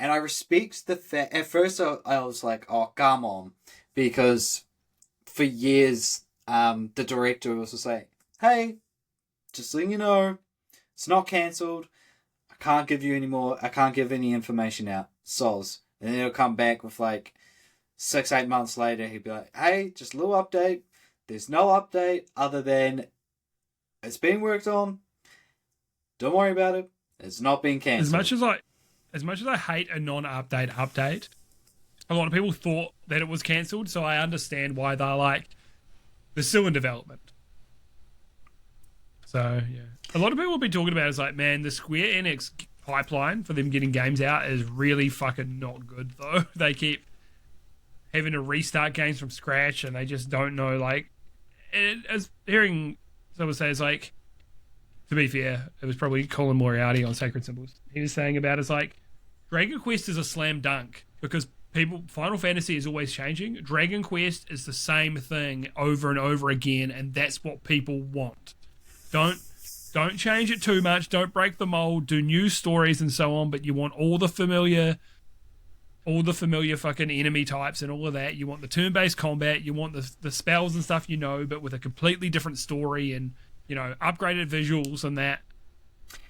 And I respect the fact. At first, I was like, oh, come on, because for years, the director was just like, hey, just letting you know, it's not cancelled. I can't give you any more. I can't give any information out. Soz. And then he'll come back with like 6-8 months later. He'd be like, hey, just a little update. There's no update other than it's being worked on. Don't worry about it. It's not being cancelled. As much as I hate a non-update update, a lot of people thought that it was cancelled, so I understand why they're like, they're still in development. So, yeah. A lot of people have been talking about it as like, man, the Square Enix pipeline for them getting games out is really fucking not good, though. They keep having to restart games from scratch, and they just don't know, like... as hearing someone say, it's like... To be fair, it was probably Colin Moriarty on Sacred Symbols. He was saying about it's like Dragon Quest is a slam dunk because Final Fantasy is always changing. Dragon Quest is the same thing over and over again, and that's what people want. Don't change it too much. Don't break the mold. Do new stories and so on. But you want all the familiar fucking enemy types and all of that. You want the turn-based combat. You want the spells and stuff, but with a completely different story and upgraded visuals and that.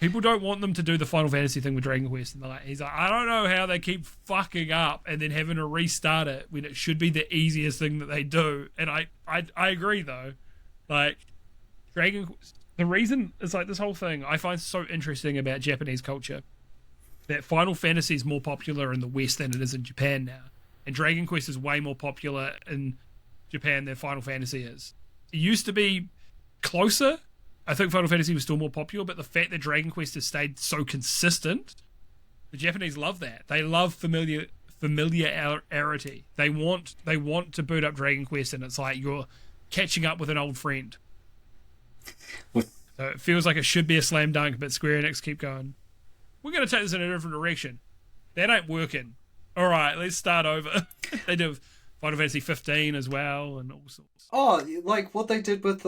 People don't want them to do the Final Fantasy thing with Dragon Quest. And he's like, I don't know how they keep fucking up and then having to restart it when it should be the easiest thing that they do. And I agree, though. Like, Dragon Quest, the reason, it's like this whole thing I find so interesting about Japanese culture, that Final Fantasy is more popular in the West than it is in Japan now. And Dragon Quest is way more popular in Japan than Final Fantasy is. It used to be closer. I think Final Fantasy was still more popular, but the fact that Dragon Quest has stayed so consistent, the Japanese love that. They love familiarity. They want to boot up Dragon Quest, and it's like you're catching up with an old friend. So it feels like it should be a slam dunk, but Square Enix keep going, we're going to take this in a different direction. That ain't working. All right, let's start over. They do Final Fantasy 15 as well, and all sorts. Oh, like what they did with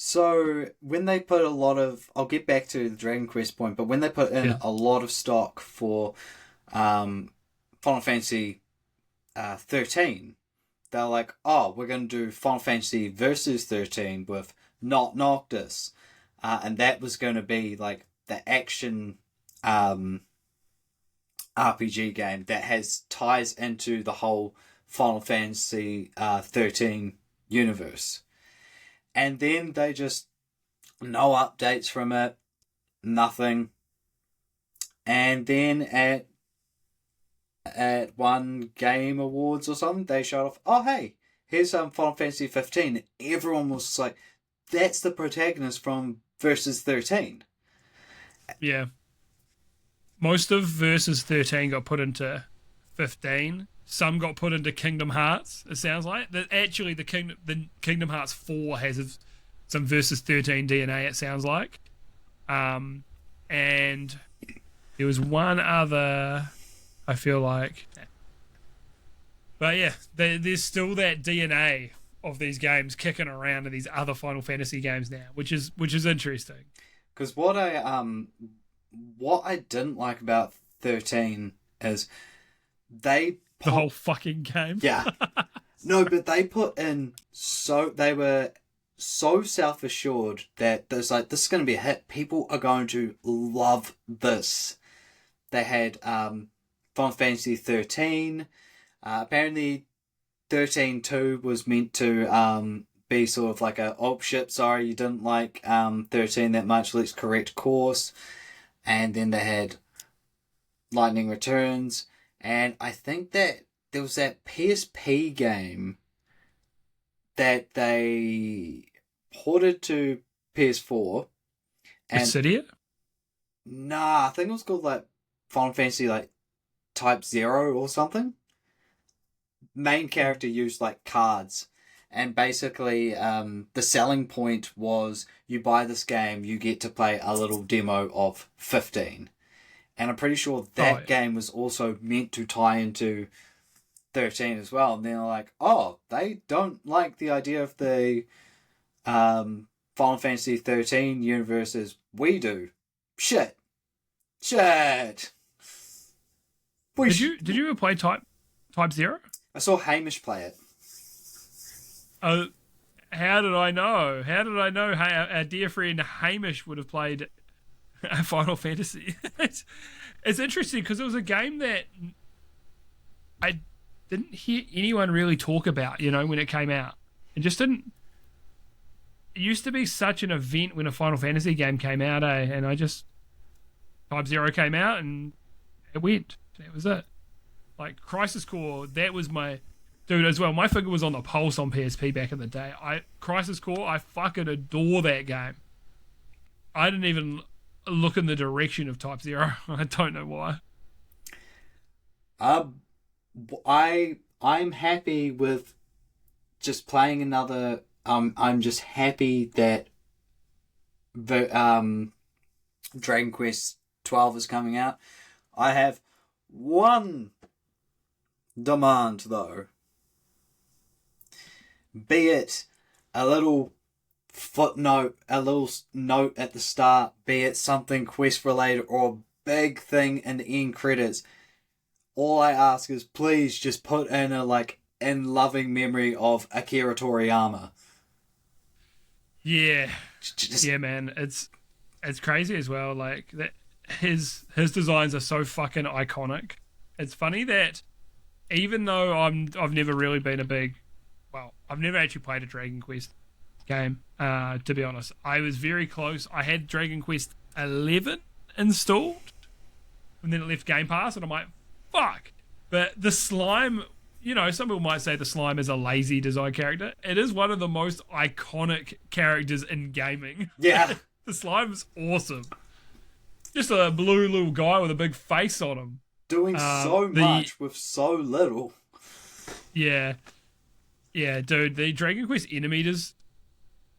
So when they put a lot of, I'll get back to the Dragon Quest point, but when they put in a lot of stock for Final Fantasy 13, they're like, oh, we're going to do Final Fantasy Versus 13 with Not Noctis, and that was going to be like the action RPG game that ties into the whole Final Fantasy 13 universe. And then they just, no updates from it, nothing. And then at one Game Awards or something, they showed off, oh, hey, here's Final Fantasy 15. Everyone was just like, that's the protagonist from Versus 13. Yeah. Most of Versus 13 got put into 15. Some got put into Kingdom Hearts, it sounds like. Actually, the Kingdom Hearts 4 has some Versus 13 DNA, it sounds like. And there was one other, I feel like. But yeah, there's still that DNA of these games kicking around in these other Final Fantasy games now, which is interesting. Because what I didn't like about 13 is the whole fucking game. Yeah. No, but they they were so self-assured that there's like, this is going to be a hit. People are going to love this. They had Final Fantasy 13. Apparently 13.2 was meant to be sort of like oh shit, sorry, you didn't like 13 that much, let's correct course. And then they had Lightning Returns. And I think that there was that PSP game that they ported to PS4. And Dissidia? Nah, I think it was called like Final Fantasy like Type 0 or something. Main character used like cards. And basically the selling point was you buy this game, you get to play a little demo of 15. And I'm pretty sure that game was also meant to tie into 13 as well. And they're like, oh, they don't like the idea of the Final Fantasy 13 universe as we do. Shit. Did you ever play Type 0? I saw Hamish play it. Oh, how did I know? Our dear friend Hamish would have played Final Fantasy. It's interesting because it was a game that I didn't hear anyone really talk about, when it came out. It just didn't. It used to be such an event when a Final Fantasy game came out, and Type 0 came out and it went. That was it. Like Crisis Core, that was my dude as well. My finger was on the pulse on PSP back in the day. Crisis Core, I fucking adore that game. I didn't even look in the direction of Type 0. I don't know why. I'm happy with just playing another. I'm just happy that the Dragon Quest 12 is coming out. I have one demand though. Be it a little footnote, a little note at the start, be it something quest related or a big thing in the end credits. All I ask is please just put in in loving memory of Akira Toriyama. Yeah. Yeah, man. It's crazy as well. Like that his designs are so fucking iconic. It's funny that even though I've never really been I've never actually played a Dragon Quest game, to be honest. I was very close. I had Dragon Quest 11 installed, and then it left Game Pass, and I'm like, fuck. But the slime, some people might say the slime is a lazy design character. It is one of the most iconic characters in gaming. Yeah. The slime is awesome. Just a blue little guy with a big face on him. Doing so much with so little. Yeah. Yeah, dude, the Dragon Quest enemies,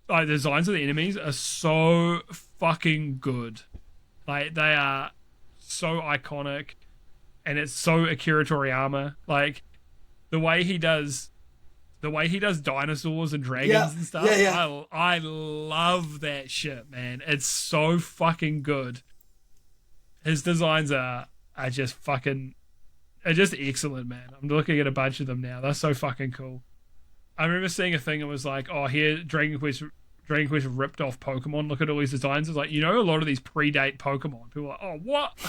the designs of the enemies are so fucking good. Like, they are so iconic, and it's so Akira Toriyama. Like, the way he does dinosaurs and dragons and stuff. Yeah. I love that shit, man. It's so fucking good. His designs are just excellent, man. I'm looking at a bunch of them now. They're so fucking cool. I remember seeing a thing that was like, oh, here Dragon Quest ripped off Pokemon. Look at all these designs. It's like, a lot of these predate Pokemon. People are like, oh, what?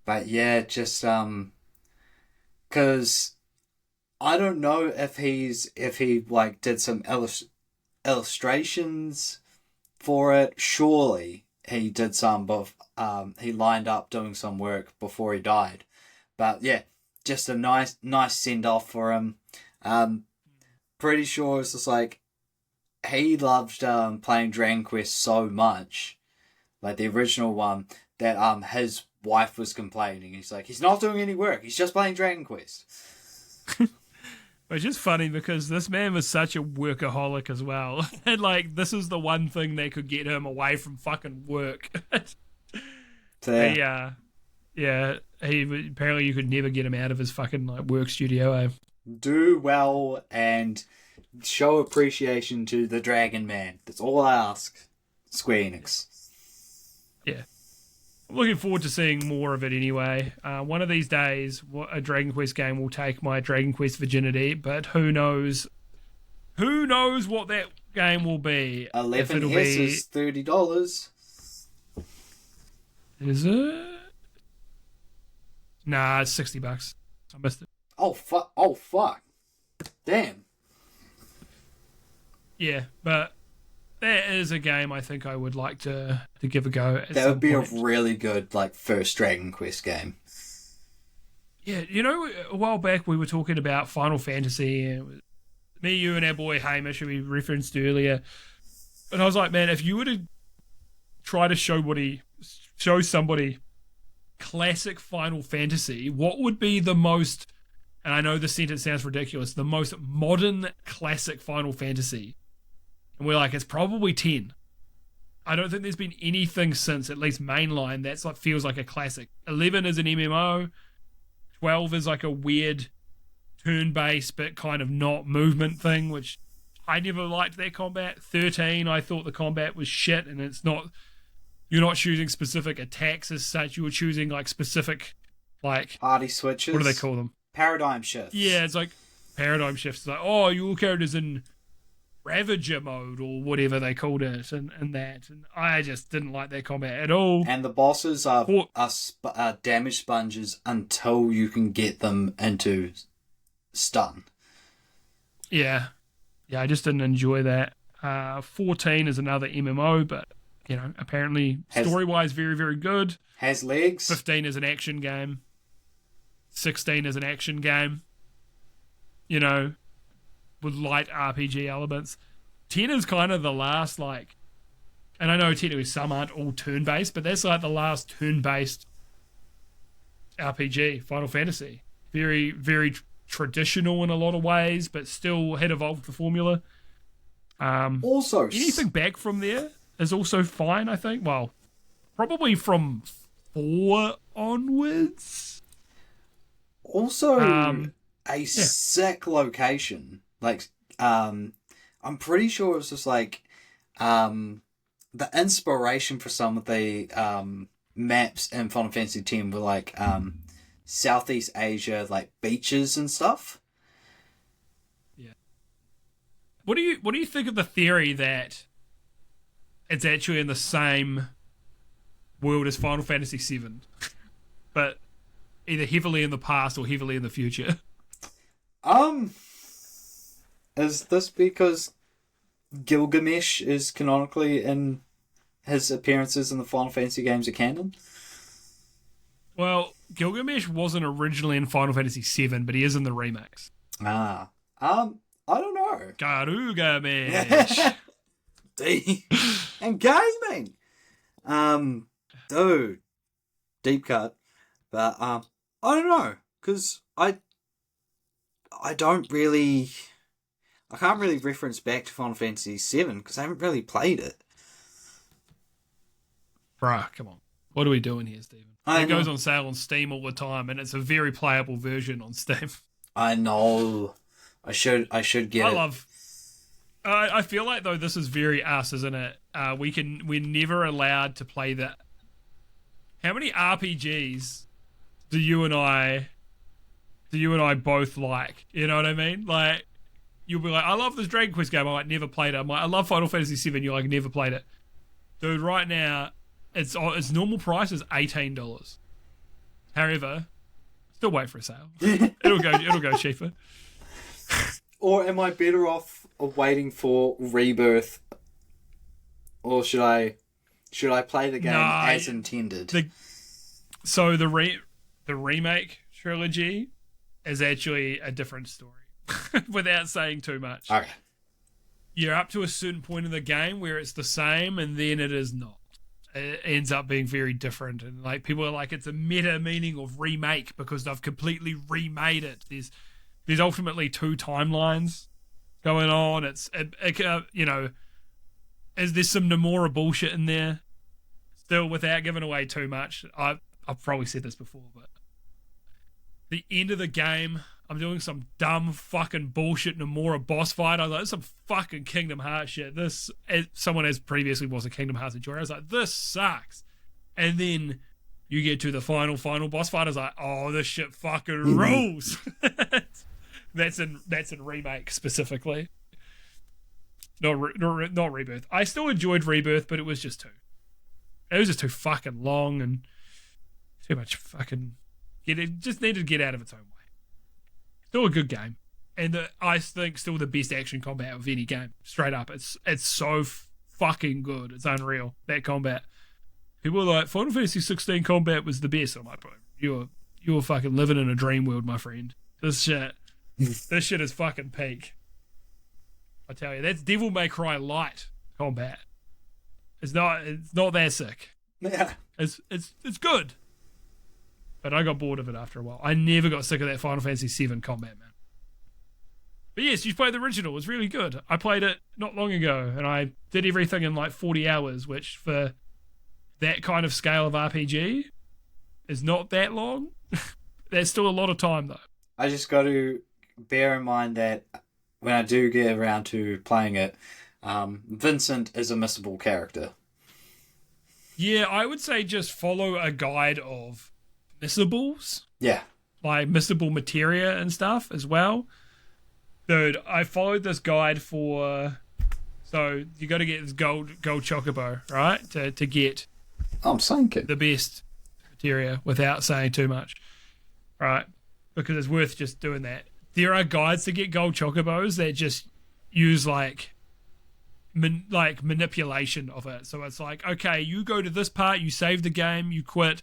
But yeah, just because I don't know if he did some illustrations for it. Surely he did some, but he lined up doing some work before he died. But yeah, just a nice send off for him. Pretty sure it's just like he loved playing Dragon Quest so much, like the original one, that his wife was complaining. He's like, he's not doing any work. He's just playing Dragon Quest. It's just funny because this man was such a workaholic as well. And like, this is the one thing that could get him away from fucking work. Yeah, apparently you could never get him out of his fucking like work studio. Do well and show appreciation to the Dragon Man. That's all I ask, Square Enix. Yeah. I'm looking forward to seeing more of it anyway. One of these days, a Dragon Quest game will take my Dragon Quest virginity, but who knows? Who knows what that game will be? 11 S is $30. Is it? Nah, it's $60. I missed it. Oh fuck! Damn. Yeah, but that is a game I think I would like to give a go. That would be a really good first Dragon Quest game. Yeah, you know, a while back we were talking about Final Fantasy, and me, you, and our boy Hamish, who we referenced earlier. And I was like, man, if you were to try to show somebody classic Final Fantasy, what would be the most, and I know the sentence sounds ridiculous, the most modern classic Final Fantasy? And we're like, it's probably 10. I don't think there's been anything since, at least mainline, that's feels like a classic. 11 is an MMO. 12 is like a weird turn-based but kind of not movement thing, which I never liked that combat. 13, I thought the combat was shit, and it's not, you're not choosing specific attacks as such, you were choosing specific party switches. What do they call them? Paradigm shifts. Yeah, it's like paradigm shifts. It's like, oh, your character's in Ravager mode or whatever they called it, and that. And I just didn't like that combat at all. And the bosses are damage sponges until you can get them into stun. Yeah, I just didn't enjoy that. 14 is another MMO, but apparently story-wise very, very good. Has legs. 15 is an action game. 16 is an action game. With light RPG elements. 10 is kind of the last, and I know technically some aren't all turn-based, but that's the last turn-based RPG, Final Fantasy. Very, very traditional in a lot of ways, but still had evolved the formula. Also, anything back from there is also fine, I think. Well, probably from 4 onwards. Also, sick location. I'm pretty sure it's just the inspiration for some of the maps in Final Fantasy X were Southeast Asia, beaches and stuff. Yeah. What do you think of the theory that it's actually in the same world as Final Fantasy VII, but either heavily in the past or heavily in the future? Is this because Gilgamesh is canonically in his appearances in the Final Fantasy games are canon? Well, Gilgamesh wasn't originally in Final Fantasy VII, but he is in the remakes. I don't know. Garugamesh. And gaming. Dude, deep cut. But I don't know, because I don't really, I can't really reference back to Final Fantasy VII because I haven't really played it. Bruh, come on. What are we doing here, Stephen? It goes on sale on Steam all the time, and it's a very playable version on Steam. I know. I should get it. I feel like though this is very us, isn't it? We're never allowed to play that. How many RPGs do you and I both like? You know what I mean? You'll be like, I love this Dragon Quest game. I never played it. I'm like, I love Final Fantasy VII. You're like, never played it, dude. Right now, its normal price is $18. However, still wait for a sale. It'll go cheaper. Or am I better off waiting for Rebirth? Or should I Should I play the game as intended? The remake trilogy is actually a different story. Without saying too much. Okay. You're up to a certain point in the game where it's the same, and then it is not. It ends up being very different, and like people are like, it's a meta meaning of remake because they've completely remade it. There's ultimately two timelines going on. There's some Nomura bullshit in there. Still, without giving away too much, I've probably said this before, but the end of the game, I'm doing some dumb fucking bullshit Nomura boss fight. I was like, this is some fucking Kingdom Hearts shit. This, as someone as previously was a Kingdom Hearts enjoyer, I was like, this sucks. And then you get to the final boss fight. I was like, oh, this shit fucking rules. That's in remake specifically. Not Rebirth. I still enjoyed Rebirth, but it was just too fucking long and too much fucking. It just needed to get out of its own way. Still a good game, and I think still the best action combat of any game. Straight up, it's so fucking good. It's unreal, that combat. People are like, Final Fantasy 16 combat was the best. I'm like, bro, you're fucking living in a dream world, my friend. This shit is fucking peak. I tell you, that's Devil May Cry light combat. It's not that sick. Yeah, it's good. But I got bored of it after a while. I never got sick of that Final Fantasy 7 combat, man. But yes, you played the original. It was really good. I played it not long ago, and I did everything in like 40 hours, which for that kind of scale of RPG is not that long. That's still a lot of time, though. I just got to bear in mind that when I do get around to playing it, Vincent is a missable character. Yeah, I would say just follow a guide of missables. Yeah. Like missable materia and stuff as well. Dude, I followed this guide for... So, you got to get this gold chocobo, right? To get... I'm thinking. The best materia without saying too much. Right? Because it's worth just doing that. There are guides to get gold chocobos that just use manipulation of it. So it's like, okay, you go to this part, you save the game, you quit,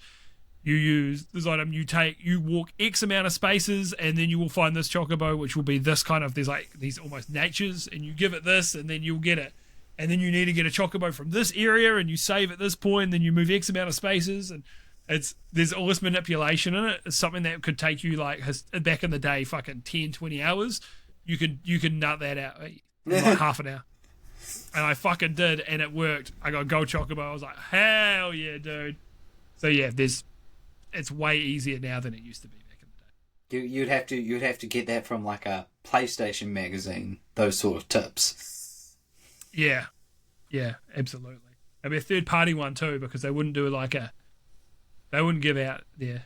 you use this item, you walk X amount of spaces, and then you will find this chocobo, which will be this kind of, there's like these almost natures, and you give it this, and then you'll get it. And then you need to get a chocobo from this area, and you save at this point, and then you move X amount of spaces, and there's all this manipulation in it. It's something that could take you like back in the day, fucking 10, 20 hours. You can nut that out in like half an hour. And I fucking did, and it worked. I got gold chocobo. I was like, hell yeah, dude. So yeah, it's way easier now than it used to be back in the day. You'd have to get that from like a PlayStation magazine. Those sort of tips. Yeah, absolutely. It'd be a third party one too, because they wouldn't do they wouldn't give out their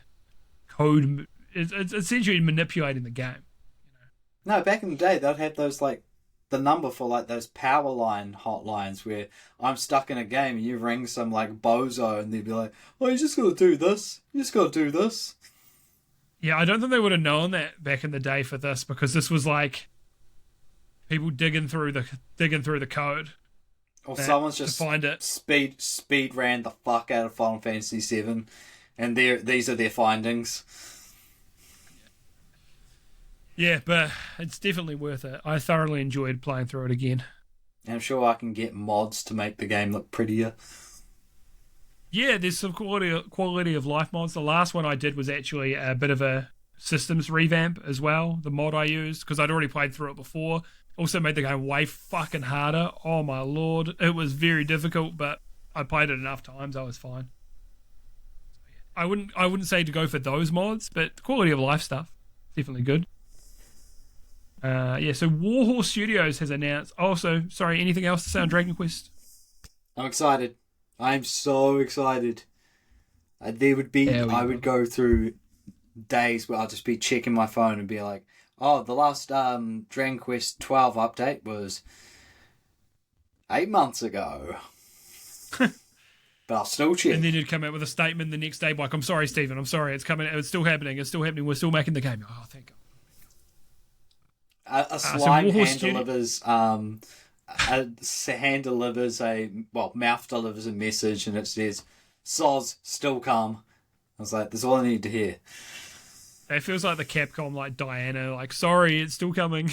code. It's essentially manipulating the game. You know? No, back in the day, they'd have those like the number for like those power line hotlines where I'm stuck in a game and you ring some like bozo and they'd be like, oh, you just got to do this. You just got to do this. Yeah, I don't think they would have known that back in the day for this, because this was like people digging through the code. Or someone's just find it. speed ran the fuck out of Final Fantasy 7, and these are their findings. Yeah, but it's definitely worth it. I thoroughly enjoyed playing through it again. And I'm sure I can get mods to make the game look prettier. Yeah, there's some quality of life mods. The last one I did was actually a bit of a systems revamp as well. The mod I used, because I'd already played through it before, also made the game way fucking harder. Oh my lord, it was very difficult, but I played it enough times. I was fine. I wouldn't say to go for those mods, but quality of life stuff definitely good. So Warhorse Studios has announced. Also, sorry, anything else to say on Dragon Quest? I'm excited. I'm so excited. I would go through days where I'll just be checking my phone and be like, oh, the last Dragon Quest 12 update was 8 months ago. But I'll still check. And then you'd come out with a statement the next day like, I'm sorry, Stephen, I'm sorry, it's coming, it's still happening, we're still making the game. Oh, thank God. A slime hand delivers mouth delivers a message, and it says, "Soz, still calm." I was like, "That's all I need to hear." It feels like the Capcom, like Diana, like, sorry, it's still coming.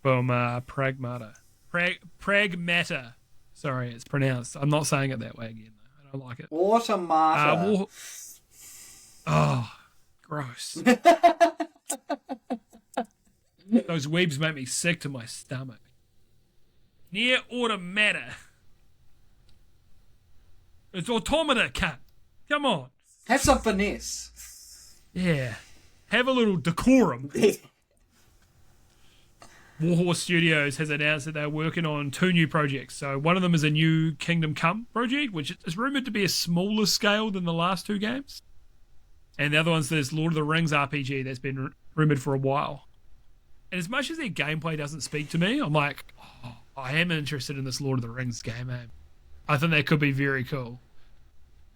Boom, Pragmata. Pragmata. Sorry, it's pronounced. I'm not saying it that way again, though. I don't like it. Automata. Oh, gross. Those weebs make me sick to my stomach. Near Automata. It's Automata, cunt. Come on. Have some finesse. Yeah. Have a little decorum. Warhorse Studios has announced that they're working on 2 new projects. So one of them is a new Kingdom Come project, which is rumoured to be a smaller scale than the last 2 games. And the other one's this Lord of the Rings RPG that's been rumoured for a while. And as much as their gameplay doesn't speak to me, I'm like, oh, I am interested in this Lord of the Rings game, man. I think that could be very cool.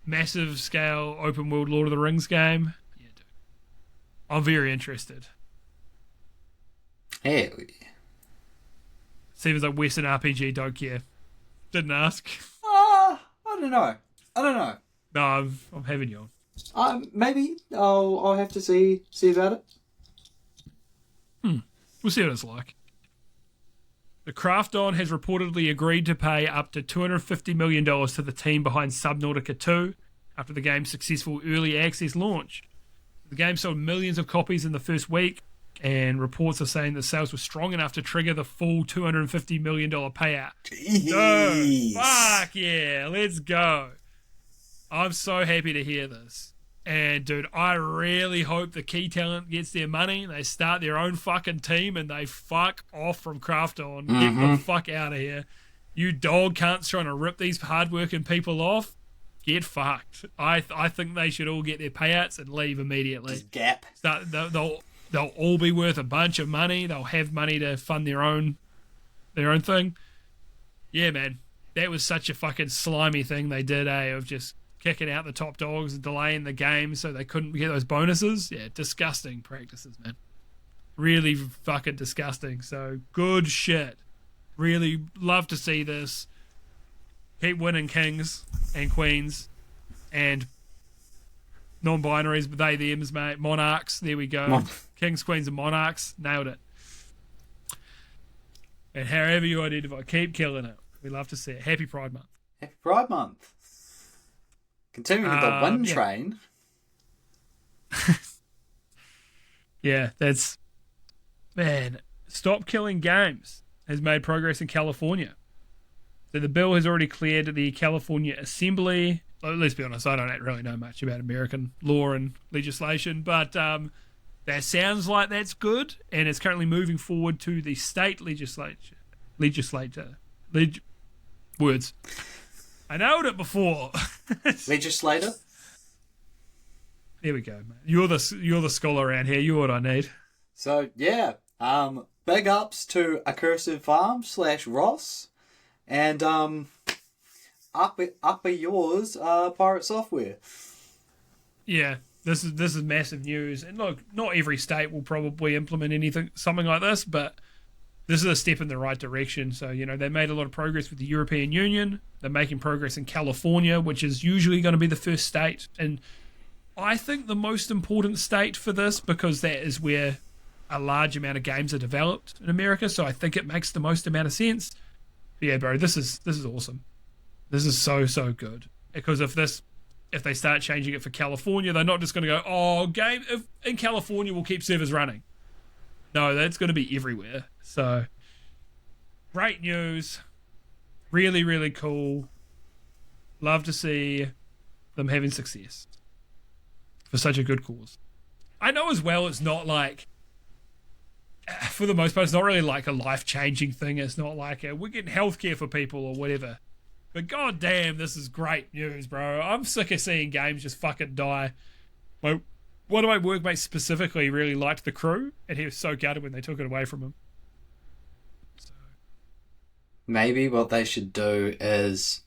Massive scale open world Lord of the Rings game. Yeah, dude. I'm very interested. Hell yeah. Seems like Western RPG, don't care. Didn't ask. I don't know. No, I'm having you on. Maybe I'll have to see about it. We'll see what it's like. The Krafton has reportedly agreed to pay up to $250 million to the team behind Subnautica 2 after the game's successful early access launch. The game sold millions of copies in the first week, and reports are saying the sales were strong enough to trigger the full $250 million payout. Dude, fuck yeah, let's go. I'm so happy to hear this. And, dude, I really hope the key talent gets their money, they start their own fucking team, and they fuck off from Krafton. Get the fuck out of here. You dog cunts trying to rip these hardworking people off, get fucked. I think they should all get their payouts and leave immediately. Just gap. They'll all be worth a bunch of money. They'll have money to fund their own thing. Yeah, man. That was such a fucking slimy thing they did, of just kicking out the top dogs and delaying the game so they couldn't get those bonuses. Yeah, disgusting practices, man. Really fucking disgusting. So, good shit. Really love to see this. Keep winning kings and queens and non-binaries, but they, thems, mate. Monarchs, there we go. Kings, queens, and monarchs. Nailed it. And however you identify, keep killing it. We love to see it. Happy Pride Month. Happy Pride Month. Continuing the wind train. Yeah, that's... Man, Stop Killing Games has made progress in California. So the bill has already cleared the California Assembly. Let's be honest, I don't really know much about American law and legislation, but that sounds like that's good, and it's currently moving forward to the state legislature. Words. I nailed it before. Legislator? There we go, mate. You're the scholar around here. You're what I need. So, yeah. Big ups to Accursive Farm / Ross. And up yours, Pirate Software. Yeah, this is massive news. And look, not every state will probably implement something like this, but this is a step in the right direction. So, they made a lot of progress with the European Union. They're making progress in California, which is usually going to be the first state. And I think the most important state for this, because that is where a large amount of games are developed in America. So I think it makes the most amount of sense. But yeah, bro, this is awesome. This is so good. Because if they start changing it for California, they're not just going to go, in California we'll keep servers running. No, that's going to be everywhere. So, great news. Really, really cool. Love to see them having success for such a good cause. I know as well it's not like, for the most part, it's not really like a life-changing thing. It's not like we're getting healthcare for people or whatever. But goddamn, this is great news, bro. I'm sick of seeing games just fucking die. One of my workmates specifically really liked The Crew, and he was so gutted when they took it away from him. So. Maybe what they should do is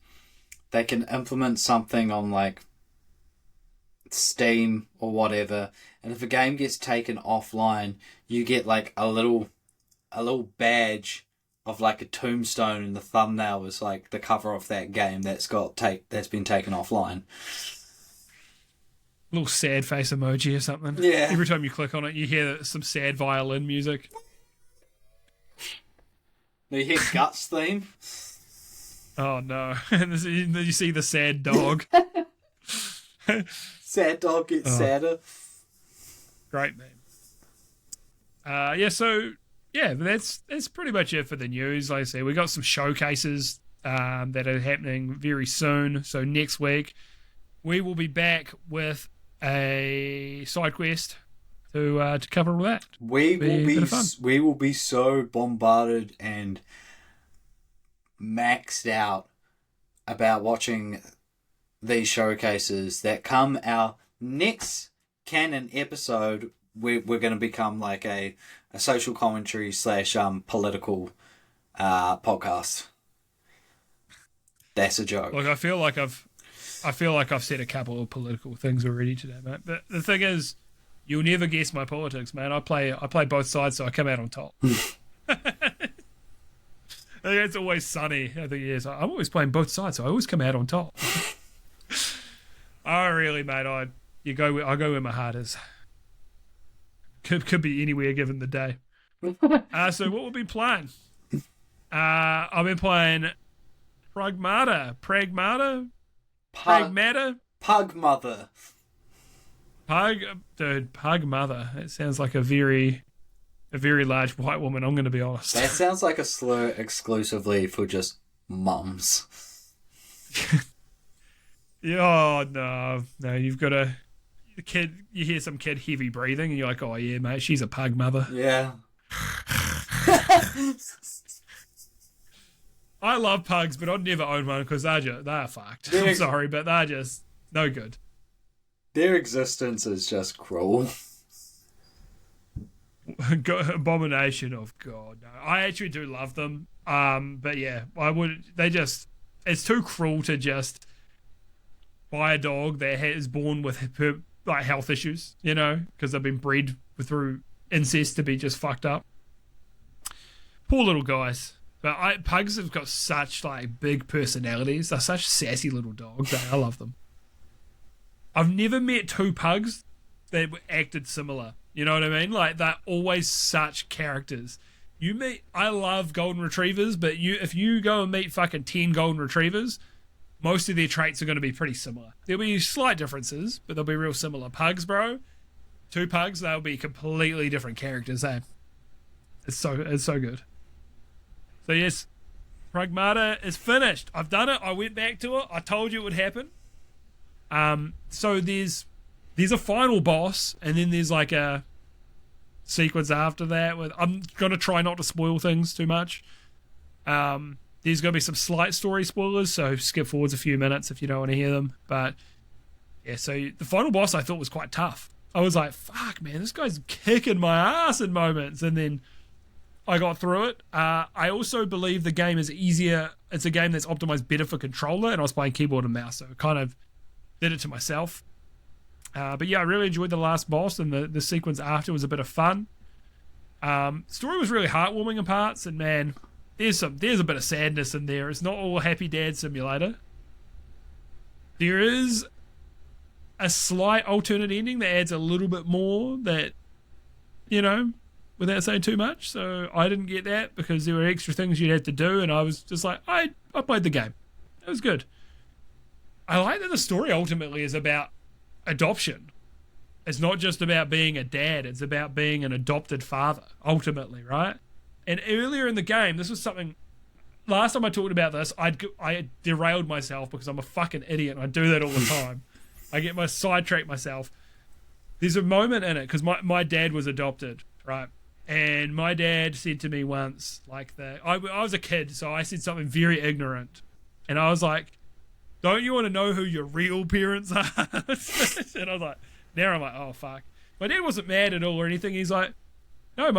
they can implement something on like Steam or whatever, and if a game gets taken offline, you get like a little badge of like a tombstone, and the thumbnail was like the cover of that game that's been taken offline. Little sad face emoji or something. Yeah. Every time you click on it, you hear some sad violin music. You hear Guts theme. Oh no! And you see the sad dog. Sad dog gets sadder. Great man. That's pretty much it for the news. Like I said, we got some showcases that are happening very soon. So next week we will be back with a side quest to cover all that. We will be so bombarded and maxed out about watching these showcases that come our next canon episode. We're going to become like a social commentary / political podcast. That's a joke. Look, I feel like I've said a couple of political things already today, mate. But the thing is, you'll never guess my politics, man. I play both sides, so I come out on top. It's always sunny. I think yes, I'm always playing both sides, so I always come out on top. Oh, really, mate? I go where my heart is. Could be anywhere given the day. So what we've been playing? I've been playing Pugmother. Pug Mother. Pug Mother. It sounds like a very large white woman, I'm going to be honest. That sounds like a slur exclusively for just mums. Oh, no, you've got a kid, you hear some kid heavy breathing and you're like, oh yeah, mate, she's a pug mother. Yeah. I love pugs, but I'd never own one because they're fucked. I'm sorry, but they're just no good. Their existence is just cruel. Abomination of God. No, I actually do love them. But yeah, it's too cruel to just buy a dog that is born with health issues, because they've been bred through incest to be just fucked up. Poor little guys. But pugs have got such big personalities. They're such sassy little dogs. I love them. I've never met two pugs that acted similar. You know what I mean? They're always such characters. I love golden retrievers, but if you go and meet fucking 10 golden retrievers, most of their traits are going to be pretty similar. There'll be slight differences, but they'll be real similar. Pugs, bro. Two pugs, they'll be completely different characters, eh? It's so good. So yes, Pragmata is finished. I've done it. I went back to it. I told you it would happen. So there's a final boss, and then there's a sequence after that. I'm gonna try not to spoil things too much. There's gonna be some slight story spoilers, so skip forwards a few minutes if you don't want to hear them. But yeah, so the final boss I thought was quite tough. I was like, fuck, man, this guy's kicking my ass in moments, and then I got through it. I also believe the game is easier. It's a game that's optimized better for controller, and I was playing keyboard and mouse, so I kind of did it to myself. But yeah, I really enjoyed the last boss, and the sequence after was a bit of fun. Story was really heartwarming in parts, and man, there's a bit of sadness in there. It's not all Happy Dad Simulator. There is a slight alternate ending that adds a little bit more that, without saying too much. So I didn't get that because there were extra things you'd have to do, and I was just like, I played the game. It was good. I like that the story ultimately is about adoption. It's not just about being a dad, it's about being an adopted father, ultimately, right? And earlier in the game, this was something, last time I talked about this, I derailed myself because I'm a fucking idiot and I do that all the time. I get my sidetrack myself. There's a moment in it, because my dad was adopted, right? And my dad said to me once, I was a kid, so I said something very ignorant. And I was like, don't you want to know who your real parents are? And I was like, now I'm like, oh, fuck. My dad wasn't mad at all or anything. He's like, no,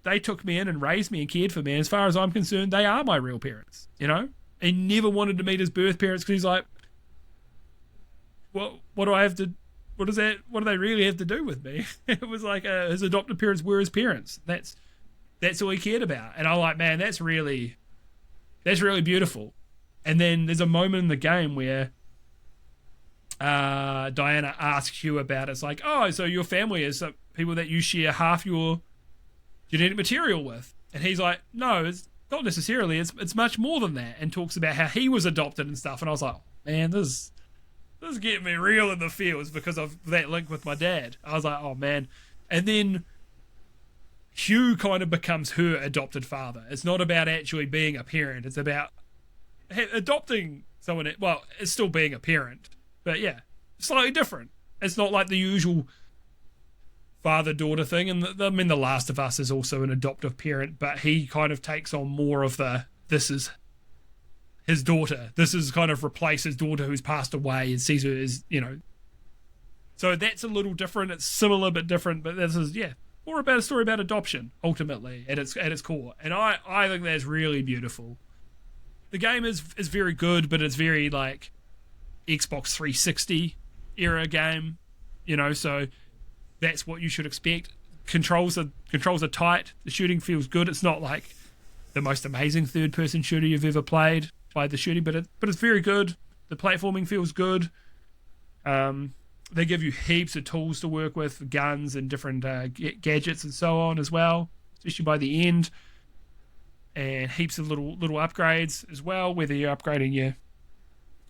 they took me in and raised me and cared for me. And as far as I'm concerned, they are my real parents, He never wanted to meet his birth parents because he's like, what do I have to, what do they really have to do with me? It was like his adopted parents were his parents. That's That's all he cared about. And I'm like, man, that's really beautiful. And then there's a moment in the game where Diana asks you about it. It's like, oh, so your family is people that you share half your genetic material with. And he's like, no, it's not necessarily. It's much more than that. And talks about how he was adopted and stuff. And I was like, man, this is getting me real in the feels because of that link with my dad. I was like, oh, man. And then Hugh kind of becomes her adopted father. It's not about actually being a parent. It's about adopting someone. Well, it's still being a parent. But yeah, slightly different. It's not like the usual father-daughter thing. And The Last of Us is also an adoptive parent, but he kind of takes on more of this is his daughter. This is kind of replace his daughter who's passed away and sees her as, So that's a little different. It's similar but different, but this is, more about a story about adoption, ultimately, at its core. And I think that's really beautiful. The game is very good, but it's very, like, Xbox 360 era game, so that's what you should expect. Controls are tight. The shooting feels good. It's not like the most amazing third-person shooter you've ever played by the shooting, but it's very good. The platforming feels good. They give you heaps of tools to work with, guns and different gadgets and so on as well, especially by the end. And heaps of little upgrades as well, whether you're upgrading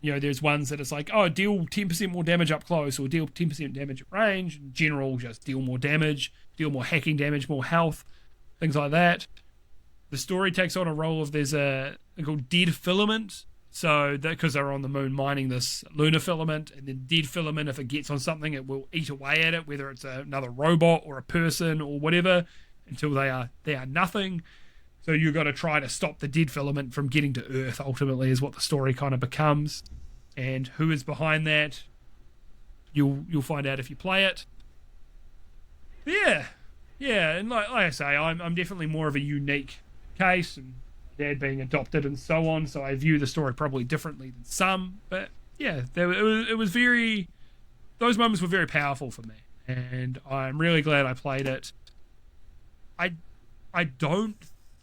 there's ones that it's like, oh, deal 10% more damage up close or deal 10% damage at range. In general, just deal more damage, deal more hacking damage, more health, things like that. The story takes on a role of there's a thing called dead filament. So because they're on the moon mining this lunar filament, and then dead filament, if it gets on something, it will eat away at it, whether it's another robot or a person or whatever, until they are nothing. So you've got to try to stop the dead filament from getting to Earth, ultimately, is what the story kind of becomes. And who is behind that, you'll find out if you play it. But yeah, and like I say, I'm definitely more of a unique case, and dad being adopted and so on, so I view the story probably differently than some. But yeah, it was very... Those moments were very powerful for me, and I'm really glad I played it. I don't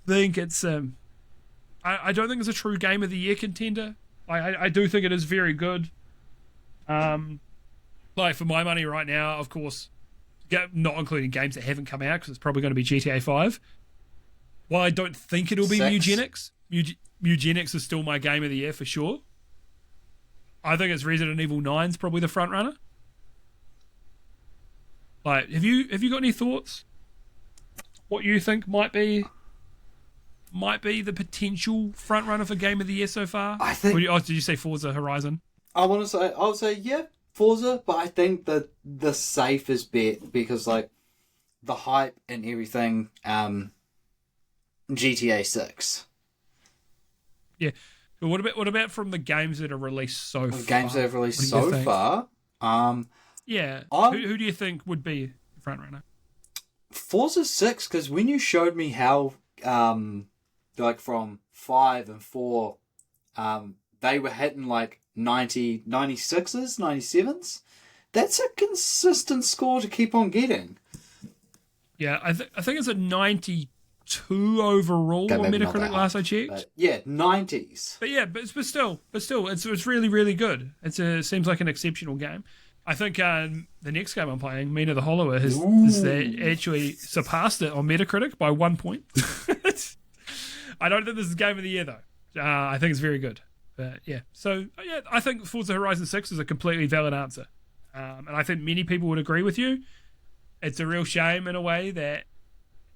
think it's I don't think it's a true Game of the Year contender. I do think it is very good. Like for my money right now, of course, not including games that haven't come out, because it's probably going to be GTA 5. While I don't think it'll be Mugenics, Mugenics is still my Game of the Year for sure. I think it's Resident Evil 9's probably the front runner. Like, have you got any thoughts? What you think might be the potential front runner for Game of the Year so far? I think. Did you say Forza Horizon? I would say yeah, Forza, but I think that the safest bet, because like the hype and everything, GTA 6. Yeah, but what about from the games that are released so far? Games that have released so far. Yeah, who do you think would be the front runner? Forza 6, because when you showed me how, like from 5 and 4, they were hitting like 96s, 97s. That's a consistent score to keep on getting. Yeah, I think it's a 92 overall on Metacritic last I checked. But yeah, 90s. But still, it's really, really good. It seems like an exceptional game. I think the next game I'm playing, Mina the Hollower, has actually surpassed it on Metacritic by 1 point. I don't think this is Game of the Year, though. I think it's very good. But yeah, so yeah, I think Forza Horizon 6 is a completely valid answer. And I think many people would agree with you. It's a real shame, in a way, that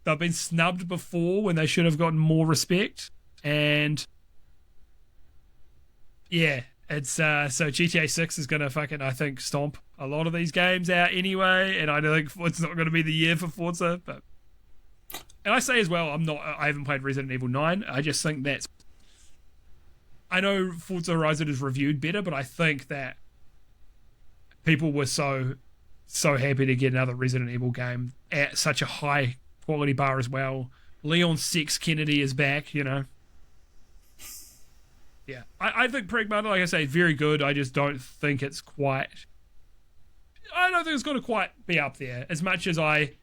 they've been snubbed before when they should have gotten more respect. And yeah, it's so GTA 6 is going to fucking, I think, stomp a lot of these games out anyway. And I don't think it's not going to be the year for Forza. But, and I say as well, I haven't played Resident Evil 9. I just think I know Forza Horizon is reviewed better, but I think that people were so happy to get another Resident Evil game at such a high quality bar as well. Leon Six Kennedy is back, Yeah. I think Pragmata, like I say, is very good. I just don't think it's quite... I don't think it's going to quite be up there. As much as I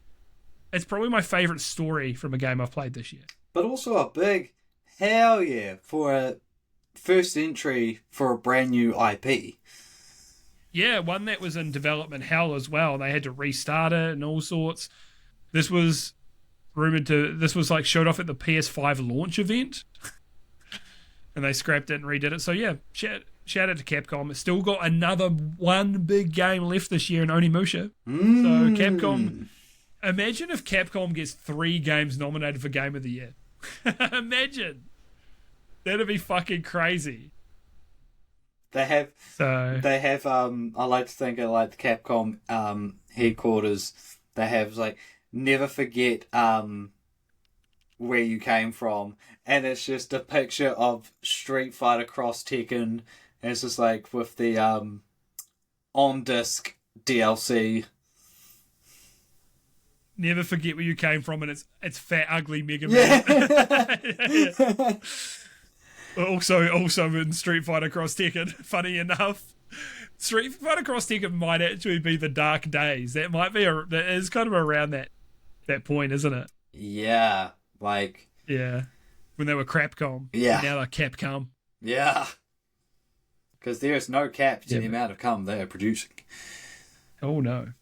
it's probably my favorite story from a game I've played this year. But also a big hell yeah for a first entry for a brand new IP. Yeah, one that was in development hell as well. They had to restart it and all sorts. This was like showed off at the PS5 launch event. And they scrapped it and redid it. So yeah, shout out to Capcom. It's still got another one big game left this year in Onimusha. So Capcom, imagine if Capcom gets 3 games nominated for Game of the Year. Imagine. That'd be fucking crazy. They have I like to think of like the Capcom headquarters, they have like never forget where you came from, and it's just a picture of Street Fighter Cross Tekken, and it's just like with the on disc DLC. Never forget where you came from, and it's fat ugly Mega Man. Yeah. Also in Street Fighter Cross Tekken, funny enough, Street Fighter Cross Tekken might actually be the Dark Days. That is kind of around that point, isn't it? Yeah, like when they were Crapcom. Yeah, now they're Capcom. Yeah, because there is no cap to the amount of cum they are producing. Oh no,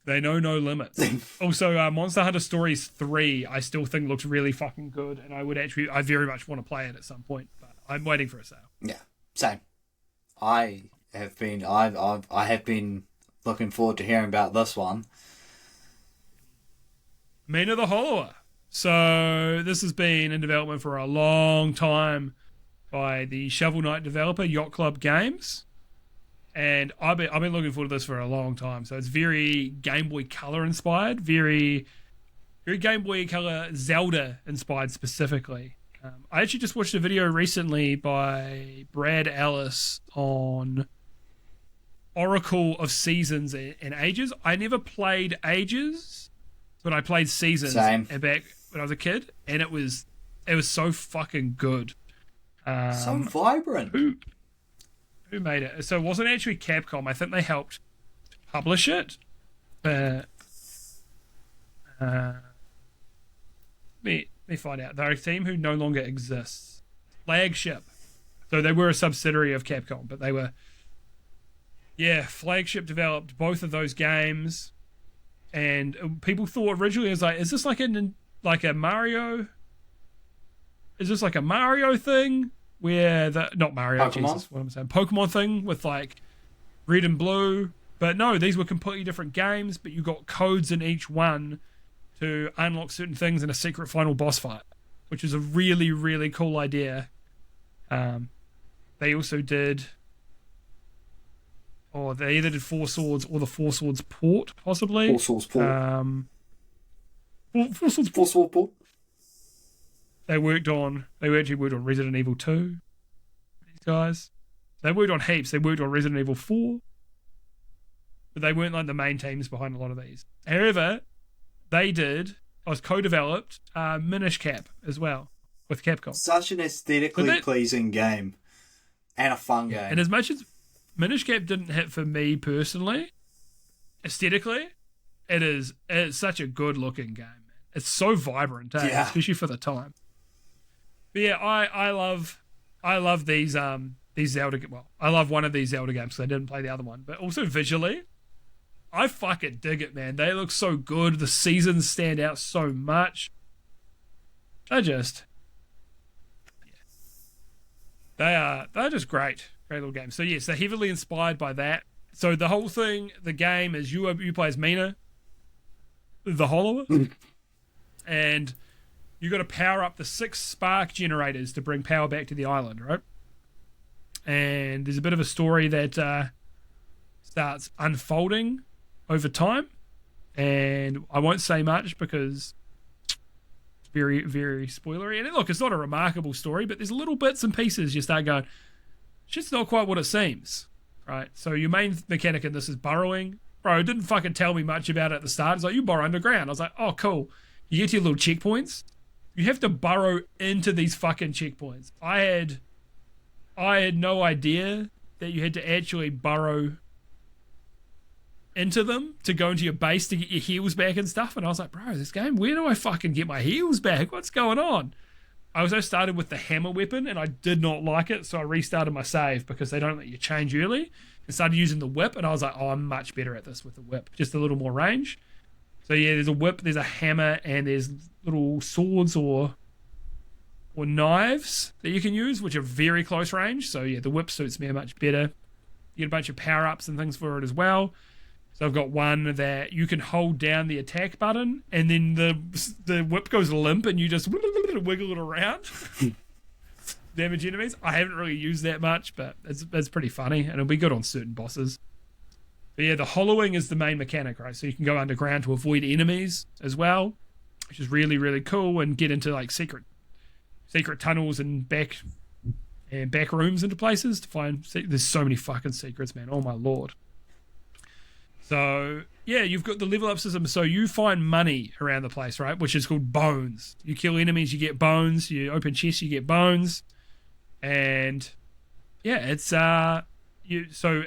they know no limits. Also, Monster Hunter Stories 3, I still think looks really fucking good, and I very much want to play it at some point, but I'm waiting for a sale. Yeah, same. I have been looking forward to hearing about this one. Mina the Hollower. So this has been in development for a long time by the Shovel Knight developer Yacht Club Games. And I've been looking forward to this for a long time. So it's very Game Boy Color inspired, very Game Boy Color Zelda inspired specifically. I actually just watched a video recently by Brad Ellis on Oracle of Seasons and Ages. I never played Ages, but I played Seasons back when I was a kid, and it was so fucking good. So vibrant. Who made it? So it wasn't actually Capcom. I think they helped publish it. Let me find out. They're a team who no longer exists. Flagship. So they were a subsidiary of Capcom, but they were... Yeah, Flagship developed both of those games, and people thought originally, it was like, is this like a Mario? Is this like a Mario thing? Where not Mario, Pokemon? Jesus, what am I saying? Pokemon thing with like red and blue. But no, these were completely different games, but you got codes in each one to unlock certain things in a secret final boss fight, which is a really, really cool idea. They also did... they either did Four Swords or the Four Swords port, possibly. Four Swords port. Four Swords Four Sword port. They actually worked on Resident Evil 2. These guys. They worked on heaps. They worked on Resident Evil 4. But they weren't like the main teams behind a lot of these. However, I was co-developed Minish Cap as well with Capcom. Such an aesthetically pleasing game. And a fun game. And as much as Minish Cap didn't hit for me personally, aesthetically, it's such a good looking game. It's so vibrant, especially for the time. But yeah, I love these Zelda. Well, I love one of these Zelda games because I didn't play the other one. But also visually, I fucking dig it, man. They look so good. The seasons stand out so much. They're just they're just great little games. So yes, they're heavily inspired by that. So the whole thing, the game is you play as Mina, the Hollower, and you got to power up the 6 spark generators to bring power back to the island, right? And there's a bit of a story that starts unfolding over time, and I won't say much because it's very, very spoilery. And look, it's not a remarkable story, but there's little bits and pieces you start going, shit's not quite what it seems, right? So your main mechanic in this is burrowing. Bro, it didn't fucking tell me much about it at the start. It's like, you burrow underground. I was like, oh, cool. You get to your little checkpoints. You have to burrow into these fucking checkpoints. I had no idea that you had to actually burrow into them to go into your base to get your heals back and stuff. And I was like, bro, this game, where do I fucking get my heals back? What's going on? I also started with the hammer weapon and I did not like it, so I restarted my save because they don't let you change early, and started using the whip, and I was like, oh, I'm much better at this with the whip, just a little more range. So yeah, there's a whip, there's a hammer, and there's little swords or knives that you can use, which are very close range. So yeah, the whip suits me much better. You get a bunch of power-ups and things for it as well. So I've got one that you can hold down the attack button, and then the whip goes limp, and you just wiggle it around, damage enemies. I haven't really used that much, but it's pretty funny, and it'll be good on certain bosses. But yeah, the hollowing is the main mechanic, right? So you can go underground to avoid enemies as well, which is really, really cool, and get into like secret tunnels and back rooms into places to find. There's so many fucking secrets, man. Oh my lord. So yeah, you've got the level up system. So you find money around the place, right? Which is called bones. You kill enemies, you get bones. You open chests, you get bones. And yeah, it's so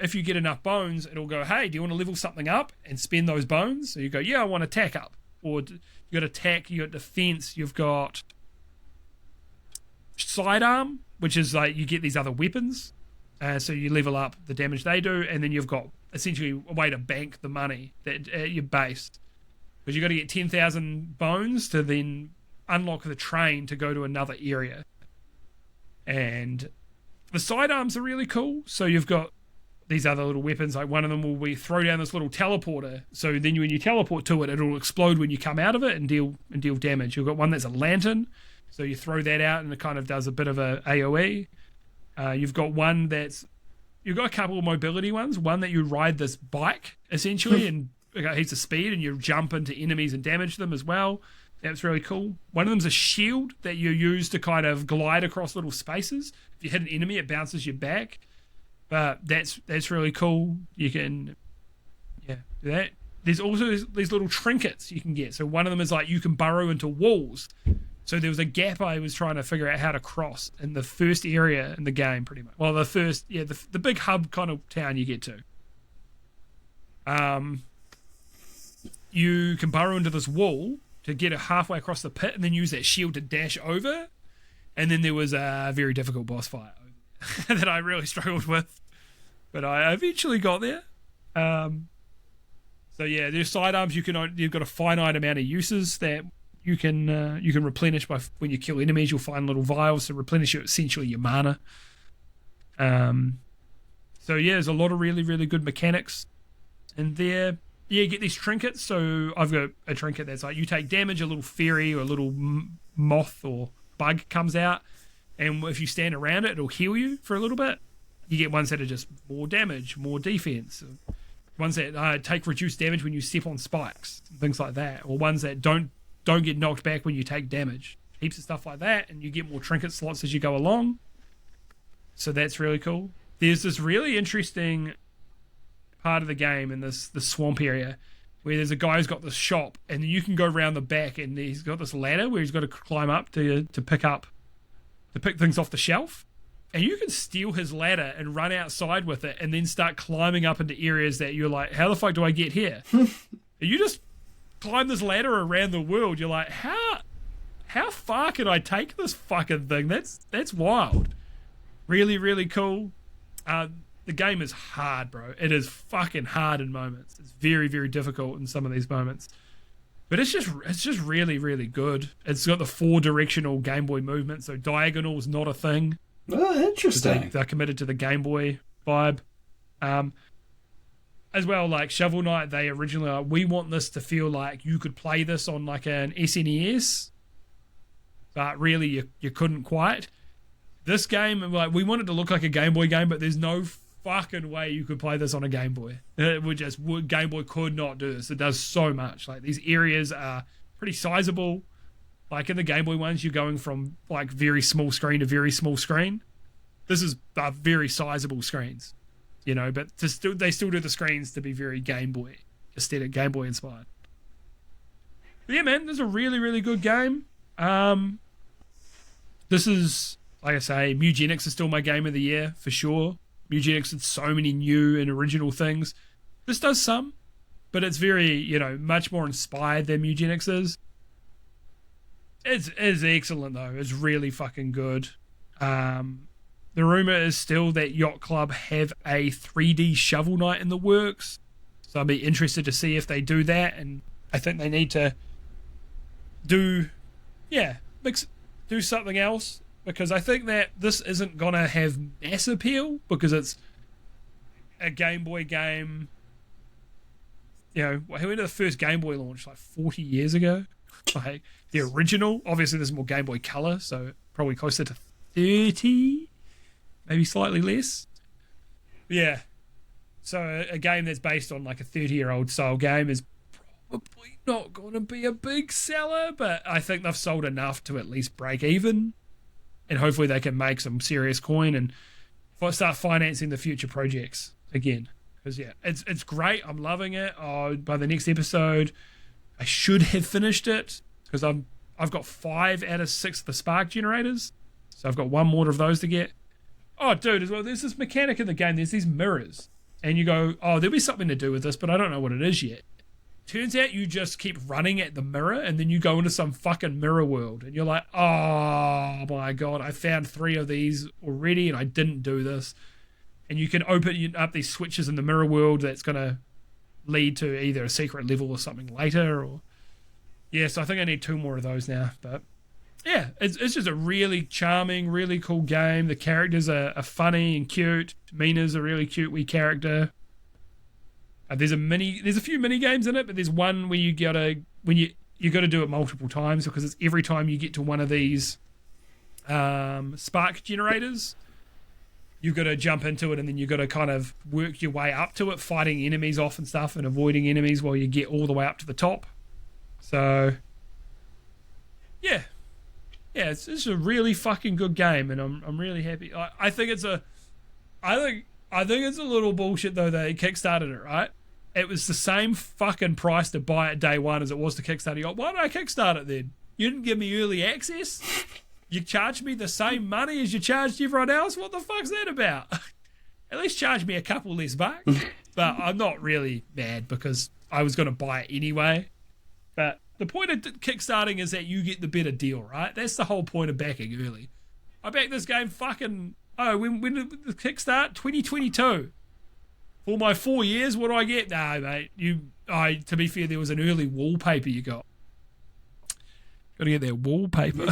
if you get enough bones, it'll go, hey, do you want to level something up and spend those bones? So you go, yeah, I want attack up. Or you got attack, you got defense, you've got sidearm, which is like you get these other weapons. So you level up the damage they do, and then you've got essentially a way to bank the money that you're based. Because you've got to get 10,000 bones to then unlock the train to go to another area. And the sidearms are really cool. So you've got these other little weapons. Like one of them will be throw down this little teleporter. So then when you teleport to it, it'll explode when you come out of it and deal damage. You've got one that's a lantern. So you throw that out and it kind of does a bit of a AoE. You've got one you've got a couple of mobility ones. One that you ride this bike essentially and got heaps of speed, and you jump into enemies and damage them as well. That's really cool. One of them's a shield that you use to kind of glide across little spaces. If you hit an enemy, it bounces you back. But that's really cool. You can do that. There's also these little trinkets you can get. So one of them is like you can burrow into walls. So there was a gap I was trying to figure out how to cross in the first area in the game, pretty much. Well, the big hub kind of town you get to. You can burrow into this wall to get it halfway across the pit, and then use that shield to dash over. And then there was a very difficult boss fight that I really struggled with, but I eventually got there. So yeah, there's sidearms. You've got a finite amount of uses that you can replenish by when you kill enemies. You'll find little vials to replenish essentially your mana. So yeah, there's a lot of really, really good mechanics in there. Yeah, you get these trinkets. So I've got a trinket that's like you take damage, a little fairy or a little moth or bug comes out, and if you stand around it, it'll heal you for a little bit. You get ones that are just more damage, more defense. Ones that take reduced damage when you step on spikes, things like that. Or ones that don't get knocked back when you take damage. Heaps of stuff like that, and you get more trinket slots as you go along. So that's really cool. There's this really interesting part of the game in the swamp area where there's a guy who's got this shop, and you can go around the back, and he's got this ladder where he's got to climb up to pick things off the shelf. And you can steal his ladder and run outside with it and then start climbing up into areas that you're like, how the fuck do I get here? And you just climb this ladder around the world. You're like, how far can I take this fucking thing? That's wild. Really, really cool. The game is hard, bro. It is fucking hard in moments. It's very, very difficult in some of these moments. But it's just really, really good. It's got the 4-directional Game Boy movement, so diagonal is not a thing. Oh, interesting. They're committed to the Game Boy vibe. As well, like Shovel Knight, they originally we want this to feel like you could play this on like an SNES, but really you couldn't quite. This game, like we want it to look like a Game Boy game, but there's no fucking way you could play this on a Game Boy. Game Boy could not do this. It does so much. Like these areas are pretty sizable. Like in the Game Boy ones, you're going from like very small screen to very small screen. This is very sizable screens, but they still do the screens to be very Game Boy aesthetic, Game Boy inspired. But yeah, man, this is a really, really good game. This is, like I say, Mugenics is still my game of the year for sure. Mugenics did so many new and original things. This does some. but it's very, much more inspired than Eugenics is. It's excellent though. It's really fucking good. The rumor is still that Yacht Club have a 3D Shovel Knight in the works, so I'll be interested to see if they do that. And I think they need to do something else, because I think that this isn't gonna have mass appeal because it's a Game Boy game. When did the first Game Boy launch? Like 40 years ago. Like the original. Obviously, there's more Game Boy Color, so probably closer to 30, maybe slightly less. Yeah. So a game that's based on like a 30-year-old style game is probably not going to be a big seller, but I think they've sold enough to at least break even, and hopefully they can make some serious coin and start financing the future projects again. Because it's great. I'm loving it. By the next episode, I should have finished it, because I've got 5 out of 6 of the spark generators, so I've got 1 more of those to get. Oh, dude, as well, there's this mechanic in the game. There's these mirrors, and you go, oh, there'll be something to do with this, but I don't know what it is yet. Turns out you just keep running at the mirror, and then you go into some fucking mirror world, and you're like, oh my god, I found 3 of these already, and I didn't do this. And you can open up these switches in the mirror world that's going to lead to either a secret level or something later. So I think I need 2 more of those now. But yeah, it's just a really charming, really cool game. The characters are funny and cute. Mina's a really cute wee character. There's a few mini games in it, but there's one where you gotta do it multiple times, because it's every time you get to one of these spark generators, you've got to jump into it, and then you've got to kind of work your way up to it, fighting enemies off and stuff, and avoiding enemies while you get all the way up to the top. So yeah, it's a really fucking good game, and I'm really happy. I think it's a little bullshit though that they kickstarted it, right? It was the same fucking price to buy it day one as it was to kickstart it. Why did I kickstart it then? You didn't give me early access? You charged me the same money as you charged everyone else? What the fuck's that about? At least charge me a couple less bucks. But I'm not really mad, because I was going to buy it anyway. But the point of kickstarting is that you get the better deal, right? That's the whole point of backing early. I backed this game fucking... when did the kickstart? 2022. For my 4 years, what do I get? No, mate. To be fair, there was an early wallpaper you got. Got to get that wallpaper.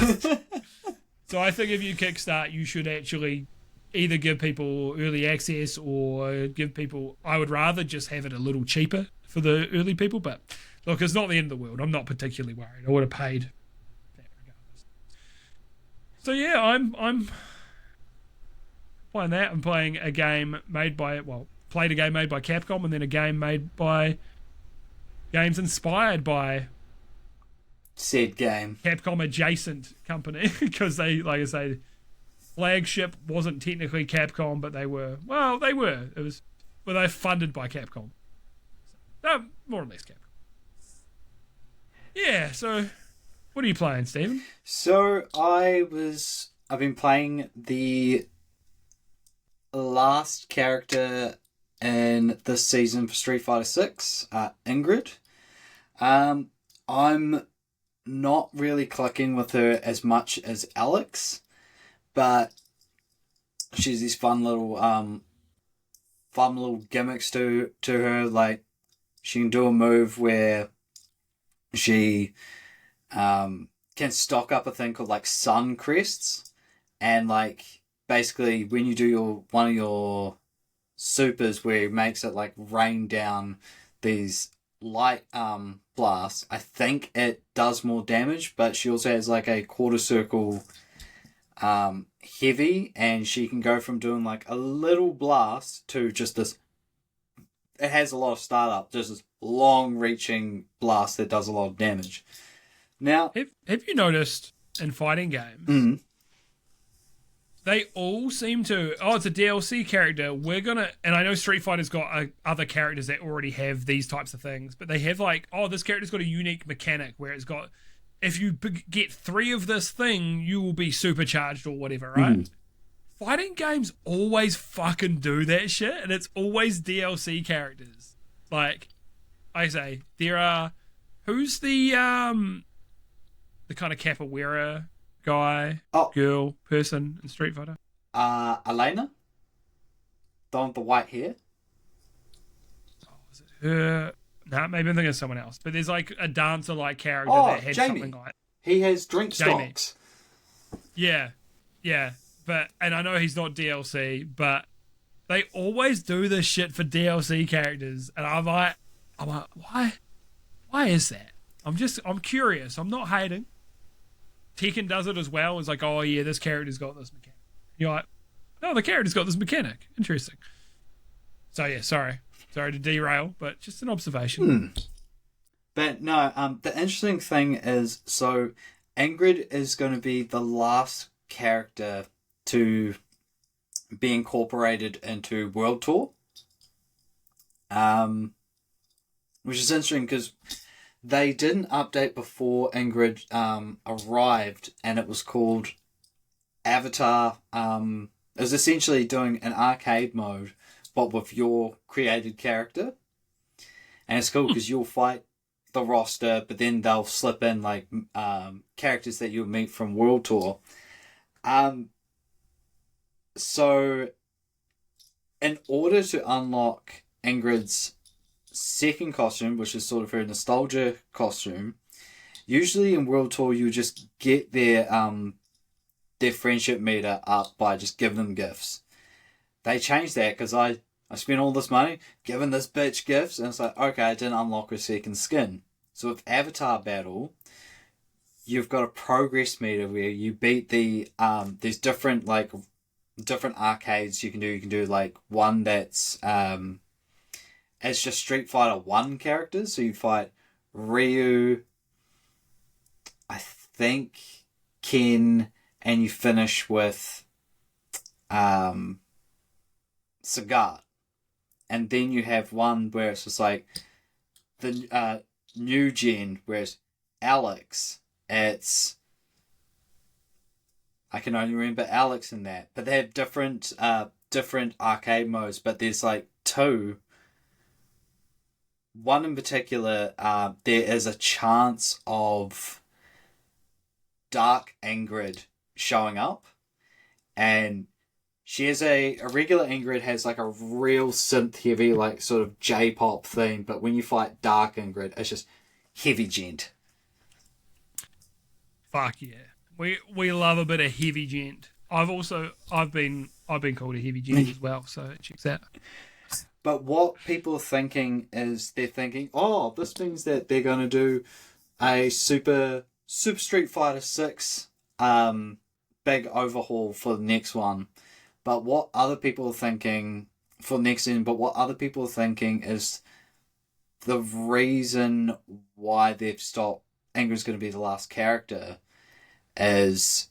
So I think if you kickstart, you should actually either give people early access or give people... I would rather just have it a little cheaper for the early people, but look, it's not the end of the world. I'm not particularly worried. I would have paid that regardless. So yeah, I'm playing that. I'm playing a game made by... played a game made by Capcom, and then a game made by... games inspired by... said game. Capcom adjacent company, because they, like I say, flagship wasn't technically Capcom, but they were. They're funded by Capcom. So, more or less Capcom. Yeah, so what are you playing, Stephen? So I've been playing the last character in this season for Street Fighter 6, Ingrid. I'm not really clicking with her as much as Alex, but she's these fun little gimmicks to her. Like, she can do a move where she can stock up a thing called like sun crests, and like basically when you do one of your supers where it makes it like rain down these light blast, I think it does more damage, but she also has like a quarter circle heavy, and she can go from doing like a little blast to just this... It has a lot of startup, just this long reaching blast that does a lot of damage. Now, have you noticed in fighting games, they all seem to, it's a DLC character, and I know Street Fighter's got other characters that already have these types of things, but they have like, this character's got a unique mechanic where it's got, if you get 3 of this thing, you will be supercharged or whatever, right? Fighting games always fucking do that shit, and it's always DLC characters. Like, I say there are. Who's the kind of capoeira guy, girl, person in Street Fighter? Elena, the one with the white hair. Oh, is it her? No, maybe I'm thinking of someone else. But there's like a dancer like character that had Jamie. something like. He has drink Jamie. stocks. Yeah, and I know he's not DLC, but they always do this shit for DLC characters, and I'm like, why? Why is that? I'm curious. I'm not hating. Tekken does it as well. It's like, oh yeah, this character's got this mechanic. You're like, no, the character's got this mechanic. Interesting. So yeah, sorry to derail, but just an observation. But no, the interesting thing is, so Ingrid is going to be the last character to be incorporated into World Tour. Which is interesting because they did an update before Ingrid arrived, and it was called Avatar. It was essentially doing an arcade mode, but with your created character. And it's cool because you'll fight the roster, but then they'll slip in like characters that you'll meet from World Tour. So in order to unlock Ingrid's second costume, which is sort of her nostalgia costume, usually in World Tour you just get their friendship meter up by just giving them gifts. They changed that because I spent all this money giving this bitch gifts, and it's like, okay, I didn't unlock her second skin. So with Avatar Battle, you've got a progress meter where you beat the there's different arcades you can do. You can do like one that's it's just Street Fighter 1 characters. So you fight Ryu, I think Ken, and you finish with Sagat. And then you have one where it's just like the new gen, where it's Alex. It's I can only remember Alex in that. But they have different arcade modes, but there's like two. One in particular, there is a chance of Dark Ingrid showing up, and she has a regular Ingrid has like a real synth heavy, like sort of J-pop theme, but when you fight Dark Ingrid, it's just heavy gent. Fuck yeah. We love a bit of heavy gent. I've been called a heavy gent as well, so it checks out. But what people are thinking is they're thinking, oh, this means that they're going to do a Super Street Fighter 6 big overhaul for the next one. But what other people are thinking for next gen, what other people are thinking is the reason why they've stopped Ingrid's going to be the last character is,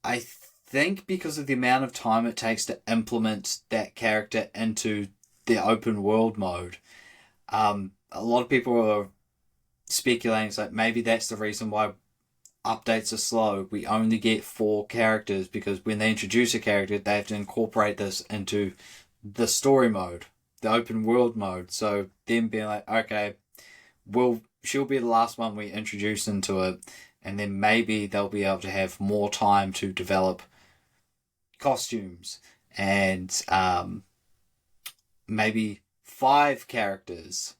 I think, because of the amount of time it takes to implement that character into the open world mode. A lot of people are speculating it's like maybe that's the reason why updates are slow. We only get 4 characters because when they introduce a character, they have to incorporate this into the story mode, the open world mode. So them being like, okay, she'll be the last one we introduce into it, and then maybe they'll be able to have more time to develop costumes and maybe 5 characters,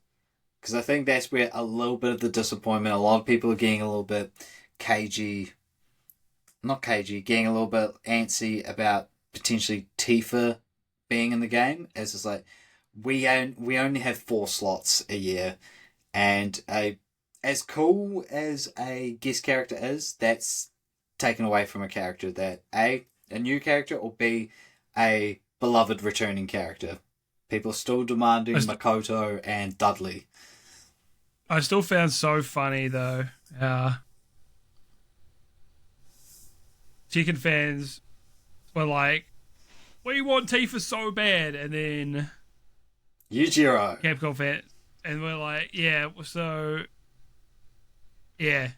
because I think that's where a little bit of the disappointment, a lot of people are getting a little bit getting a little bit antsy about potentially Tifa being in the game, as it's like we only have 4 slots a year, and as cool as a guest character is, that's taken away from a character that a new character, or B, a beloved returning character. People are still demanding Makoto and Dudley. I still found so funny though. Tekken fans were like, we want Tifa so bad, and then Yujiro. Capcom fans, and we're like, yeah, so yeah.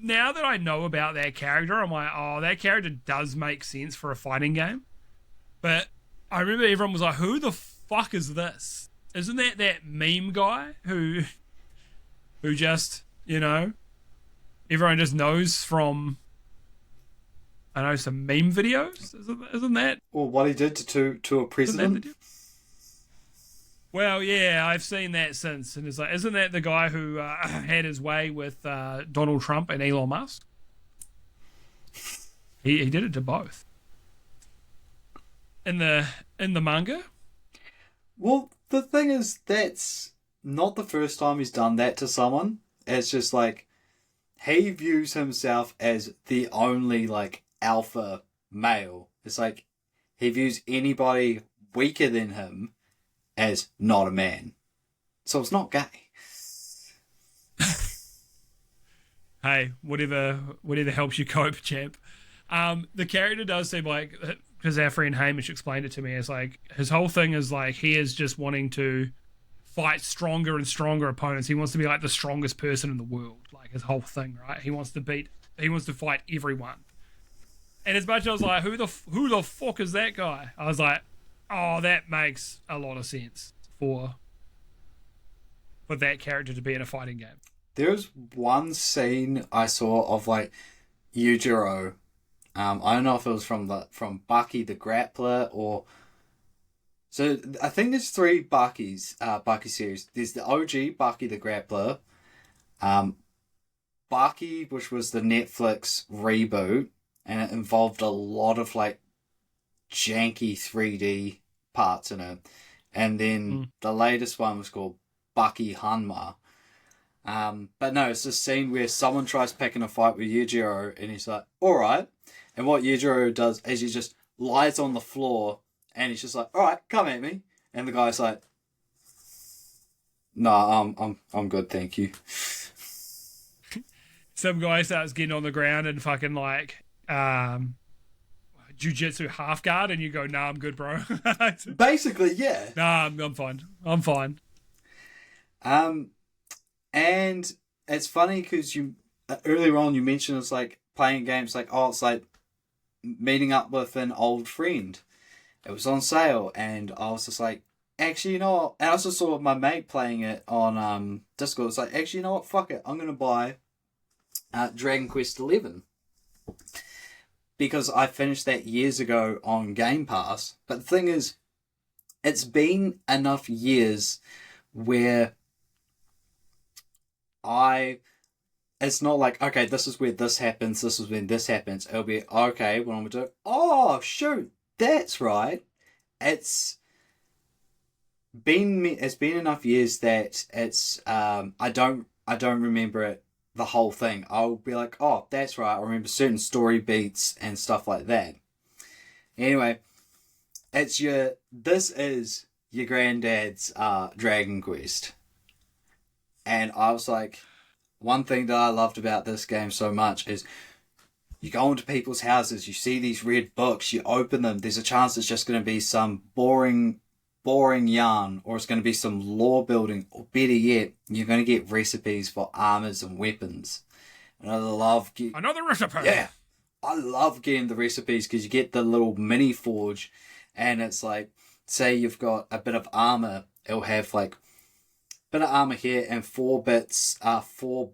Now that I know about that character, I'm like, oh, that character does make sense for a fighting game. But I remember everyone was like, who the fuck is this? isn't that meme guy who just, everyone just knows from, I don't know, some meme videos? Isn't that? Or what he did to a president? Well, yeah, I've seen that since, and it's like, isn't that the guy who had his way with Donald Trump and Elon Musk? He did it to both. In the manga. Well, the thing is, that's not the first time he's done that to someone. It's just like he views himself as the only alpha male. It's like he views anybody weaker than him as not a man. So it's not gay. Hey, whatever helps you cope, champ. The character does seem like, because our friend Hamish explained it to me, it's like his whole thing is like he is just wanting to fight stronger and stronger opponents. He wants to be like the strongest person in the world. Like his whole thing, right? He wants to fight everyone. And as much as I was like, who the fuck is that guy? I was like, oh, that makes a lot of sense for that character to be in a fighting game. There's one scene I saw of Yujiro. I don't know if it was from Bucky the Grappler or. So I think there's 3 Bucky series. There's the OG Bucky the Grappler, Bucky, which was the Netflix reboot, and it involved a lot of janky 3D parts in it. And then the latest one was called Bucky Hanma. But no, it's this scene where someone tries picking a fight with Yujiro, and he's like, alright. And what Yujiro does is he just lies on the floor, and he's just like, alright, come at me. And the guy's like, no, I'm good, thank you. Some guy starts getting on the ground and fucking jiu-jitsu half guard, and you go, nah, I'm good, bro. Basically, yeah. Nah, I'm fine. I'm fine. And it's funny because you earlier on you mentioned it's like playing games it's like meeting up with an old friend. It was on sale, and I was just like, actually, you know what? And I also saw my mate playing it on Discord. It's like, actually, you know what? Fuck it. I'm going to buy Dragon Quest XI. Because I finished that years ago on Game Pass. But the thing is, it's been enough years where it's not like, okay, this is where this happens, this is when this happens. It'll be, okay, what I'm going to do? Oh, shoot, that's right. It's been enough years that it's, I don't remember it, the whole thing. I'll be like, oh, that's right, I remember certain story beats and stuff like that. Anyway, this is your granddad's Dragon Quest. And I was like, one thing that I loved about this game so much is you go into people's houses, you see these red books, you open them, there's a chance it's just going to be some boring yarn, or it's going to be some lore building, or better yet, you're going to get recipes for armors and weapons. And I love another recipe. Yeah, I love getting the recipes because you get the little mini forge, and it's like, say you've got a bit of armor, it'll have bit of armor here and 4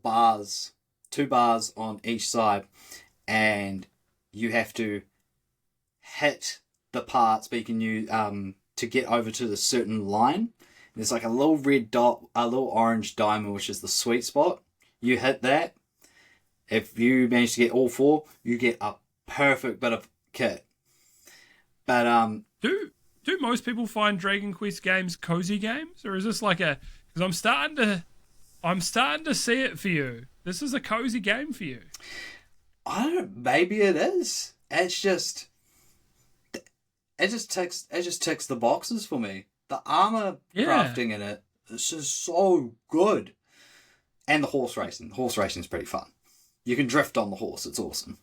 bars, 2 bars on each side, and you have to hit the parts, but you can use to get over to the certain line. There's a little red dot, a little orange diamond, which is the sweet spot. You hit that. If you manage to get all 4, you get a perfect bit of kit. But do most people find Dragon Quest games cozy games, or is this because I'm starting to see it for you. This is a cozy game for you. I don't know, maybe it is. It just ticks the boxes for me. The armor crafting in it is just so good. And the horse racing. The horse racing is pretty fun. You can drift on the horse, it's awesome.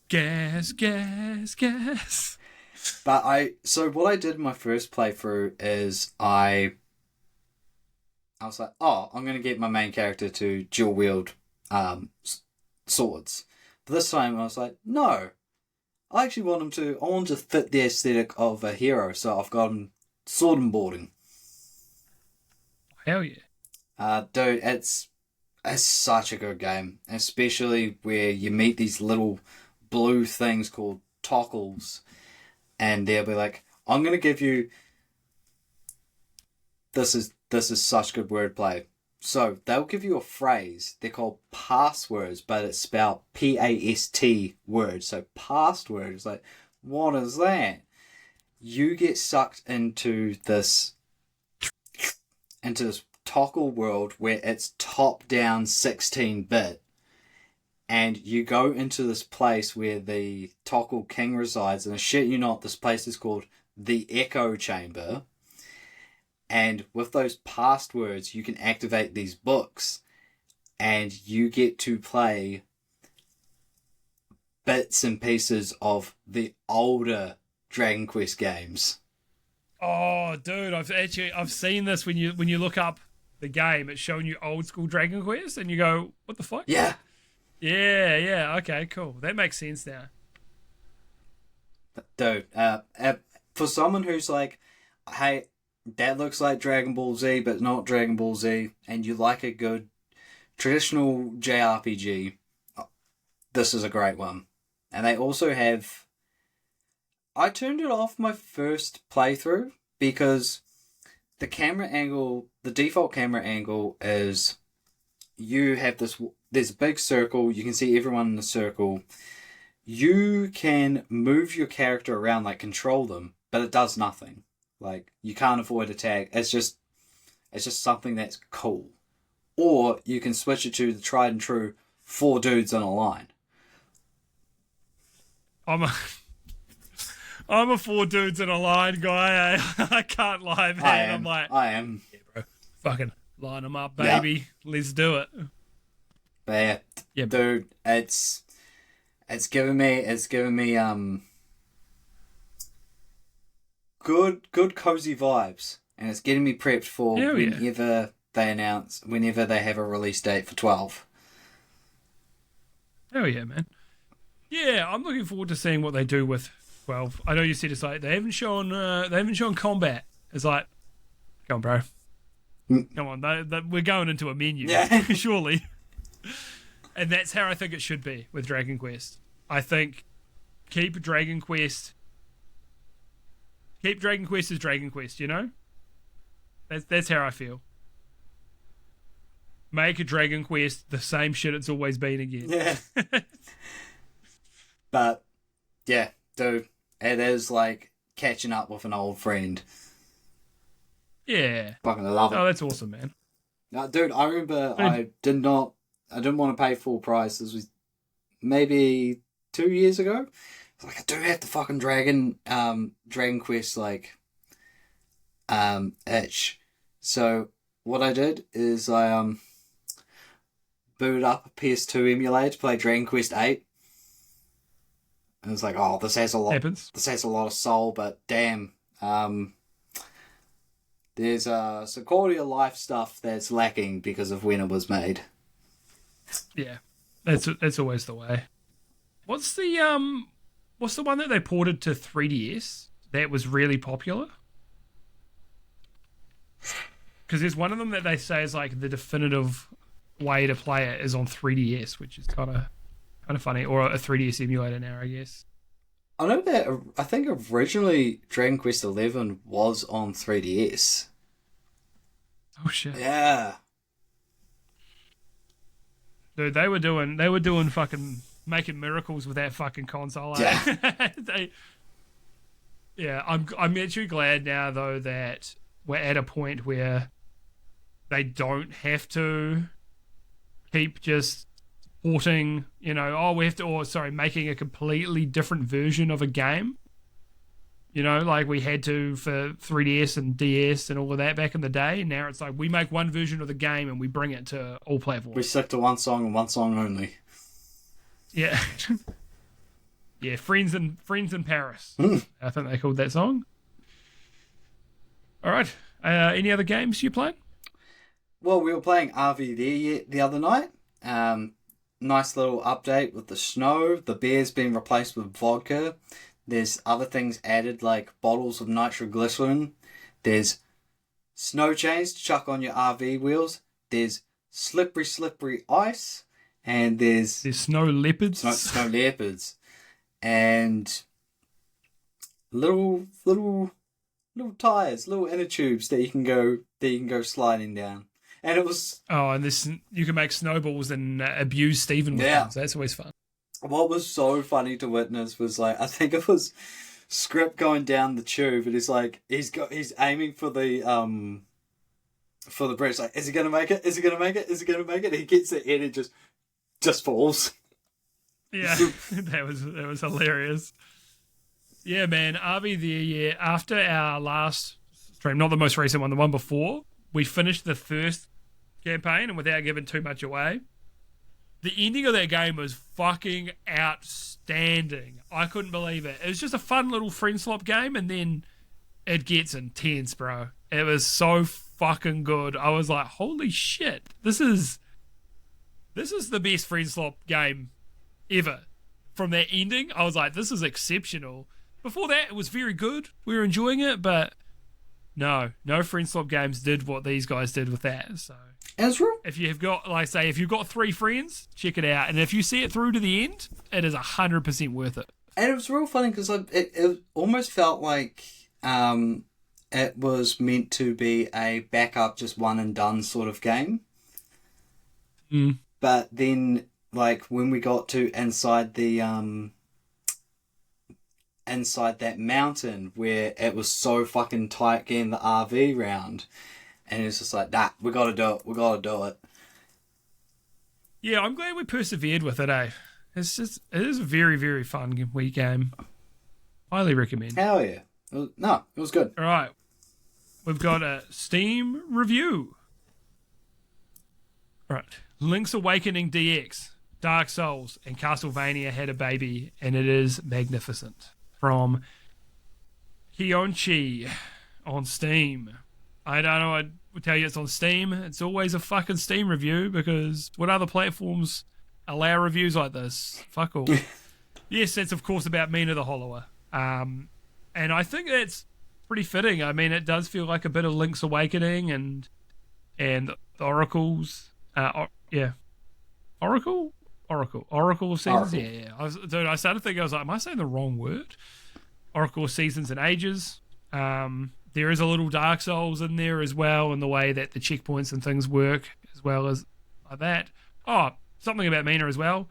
Gas, gas, gas. But so what I did in my first playthrough is I was like, oh, I'm going to get my main character to dual wield swords. But this time I was like, no, I want to fit the aesthetic of a hero. So I've got him Sword and Boarding. Hell yeah. Dude, it's such a good game, especially where you meet these little blue things called tockles, and they'll be like, I'm gonna give you this is such good wordplay. So they'll give you a phrase. They're called passwords, but it's spelled PAST words. So password is like, what is that? You get sucked into this toggle world where it's top down 16-bit, and you go into this place where the toggle king resides, and shit you not, this place is called the Echo Chamber. And with those passwords, you can activate these books, and you get to play bits and pieces of the older Dragon Quest games. Oh, dude, I've seen this when you look up the game. It's showing you old school Dragon Quest, and you go, "What the fuck?" Yeah. Yeah. Okay, cool. That makes sense now. Dude, for someone who's like, hey, that looks like Dragon Ball Z, but not Dragon Ball Z, and you like a good traditional JRPG, this is a great one. And they also have... I turned it off my first playthrough because the camera angle, the default camera angle is you have there's a big circle, you can see everyone in the circle. You can move your character around, like control them, but it does nothing. Like, you can't avoid attack. It's just something that's cool. Or you can switch it to the tried and true 4 dudes in a line. I'm a 4 dudes in a line guy. I can't lie, man. I am. Yeah, bro. Fucking line them up, baby. Yep. Let's do it. But yeah, dude, it's giving me good cozy vibes, and it's getting me prepped for whenever they have a release date for 12. Hell yeah, man. Yeah, I'm looking forward to seeing what they do with 12. I know you said it's like they haven't shown combat. It's like, come on, bro. Come on, we're going into a menu, surely. And that's how I think it should be with Dragon Quest. I think keep Dragon Quest as Dragon Quest, you know? That's how I feel. Make a Dragon Quest the same shit it's always been again. Yeah. But, yeah, dude, it is like catching up with an old friend. Yeah. Fucking love it. Oh, that's awesome, man. No, dude, I remember I didn't want to pay full price. This was maybe 2 years ago. I was like, I do have the fucking Dragon Quest, like, itch. So what I did is I booted up a PS2 emulator to play Dragon Quest 8. And it's like, oh, this has a lot of soul, but damn, there's some quality of life stuff that's lacking because of when it was made. Yeah, that's always the way. What's the one that they ported to 3DS that was really popular? Because there's one of them that they say is like the definitive way to play it is on 3DS, which is kind of funny, or a 3DS emulator now, I guess. I know that I think originally Dragon Quest XI was on 3DS. Oh shit! Yeah, dude, they were doing fucking making miracles with that fucking console. Eh? Yeah. I'm actually glad now though that we're at a point where they don't have to keep just porting, making a completely different version of a game. You know, like we had to for 3DS and DS and all of that back in the day. Now it's like we make one version of the game and we bring it to all platforms. We stick to one song and one song only. Yeah. Yeah, Friends in Paris. I think they called that song. All right. Any other games you playing? Well, we were playing RV the other night. Nice little update with the snow. The beer's been replaced with vodka. There's other things added like bottles of nitroglycerin There's snow chains to chuck on your RV wheels. There's slippery ice. And there's snow leopards. Snow leopards. And little tires, little inner tubes that you can go sliding down. And it was and this you can make snowballs and abuse Stephen with them. So that's always fun. What was so funny to witness was like, I think it was Script going down the tube, and it's like he's aiming for the bridge. Like, is he gonna make it? Is he gonna make it? Is he gonna make it? He gets it and it just falls. Yeah, that was hilarious. Yeah, man, RV the year after our last stream, not the most recent one, the one before, we finished the first campaign, and without giving too much away, the ending of that game was fucking outstanding. I couldn't believe it. It was just a fun little friend swap game, and then it gets intense, bro. It was so fucking good. I was like, holy shit, this is the best friend swap game ever. From that ending, I was like, this is exceptional. Before that, it was very good. We were enjoying it, but no friend swap games did what these guys did with that. So Ezra, if you've got, like, say, if you've got 3 friends, check it out. And if you see it through to the end, it is 100% worth it. And it was real funny because it almost felt like it was meant to be a backup, just one and done sort of game. Mm. But then, like, when we got to inside that mountain where it was so fucking tight getting the RV round, and it's just like, nah, we gotta do it. Yeah, I'm glad we persevered with it, eh? It is a very, very fun wee game. Highly recommend. Hell yeah. It was good. All right. We've got a Steam review. All right. Link's Awakening DX, Dark Souls, and Castlevania had a baby, and it is magnificent. From Kionchi on Steam. I don't know, I would tell you it's on Steam. It's always a fucking Steam review, because what other platforms allow reviews like this? Fuck all. Yes, it's of course about Mina the Hollower. And I think that's pretty fitting. I mean, it does feel like a bit of Link's Awakening and the Oracle's Oracle of Seasons. Yeah. I started thinking, I was like, am I saying the wrong word? Oracle of Seasons and Ages. There is a little Dark Souls in there as well, in the way that the checkpoints and things work, as well as like that. Oh, something about Mina as well.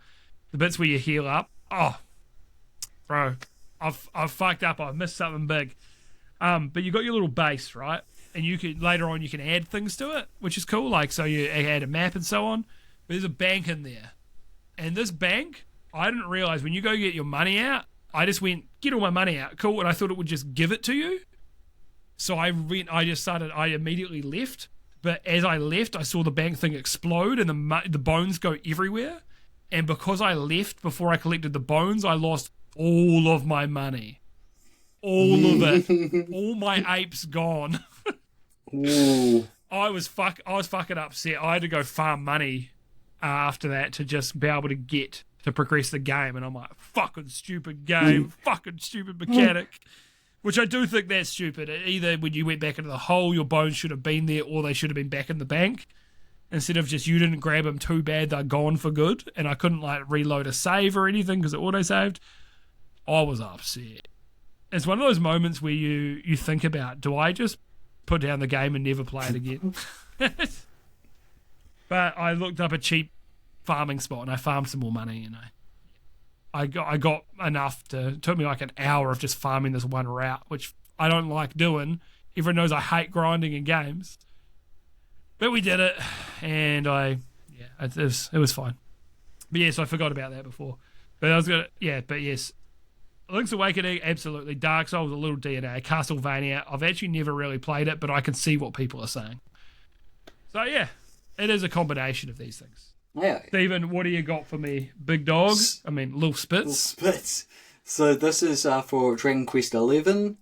The bits where you heal up. Oh, bro, I've fucked up. I've missed something big. But you got your little base, right? And you can later on you can add things to it, which is cool. Like, so you add a map and so on. But there's a bank in there, and this bank, I didn't realize when you go get your money out. I just went, get all my money out, cool, and I thought it would just give it to you. So I immediately left. But as I left, I saw the bank thing explode and the bones go everywhere. And because I left before I collected the bones, I lost all of my money. All of it. All my apes gone. Ooh. I was fucking upset. I had to go farm money after that to just be able to progress the game. And I'm like, fucking stupid game, fucking stupid mechanic. Which I do think that's stupid. Either when you went back into the hole, your bones should have been there, or they should have been back in the bank. Instead of just, you didn't grab them too bad, they're gone for good. And I couldn't like reload a save or anything because it auto-saved. I was upset. It's one of those moments where you think about, do I just put down the game and never play it again? But I looked up a cheap farming spot and I farmed some more money, you know. I got enough it took me like an hour of just farming this one route, which I don't like doing. Everyone knows I hate grinding in games. But we did it, and it was fine. But yes, I forgot about that before. But yes. Link's Awakening, absolutely. Dark Souls, a little DNA. Castlevania, I've actually never really played it, but I can see what people are saying. So yeah, it is a combination of these things. Yeah. Stephen, what do you got for me? Big dog? Little Spitz. So this is for Dragon Quest XI.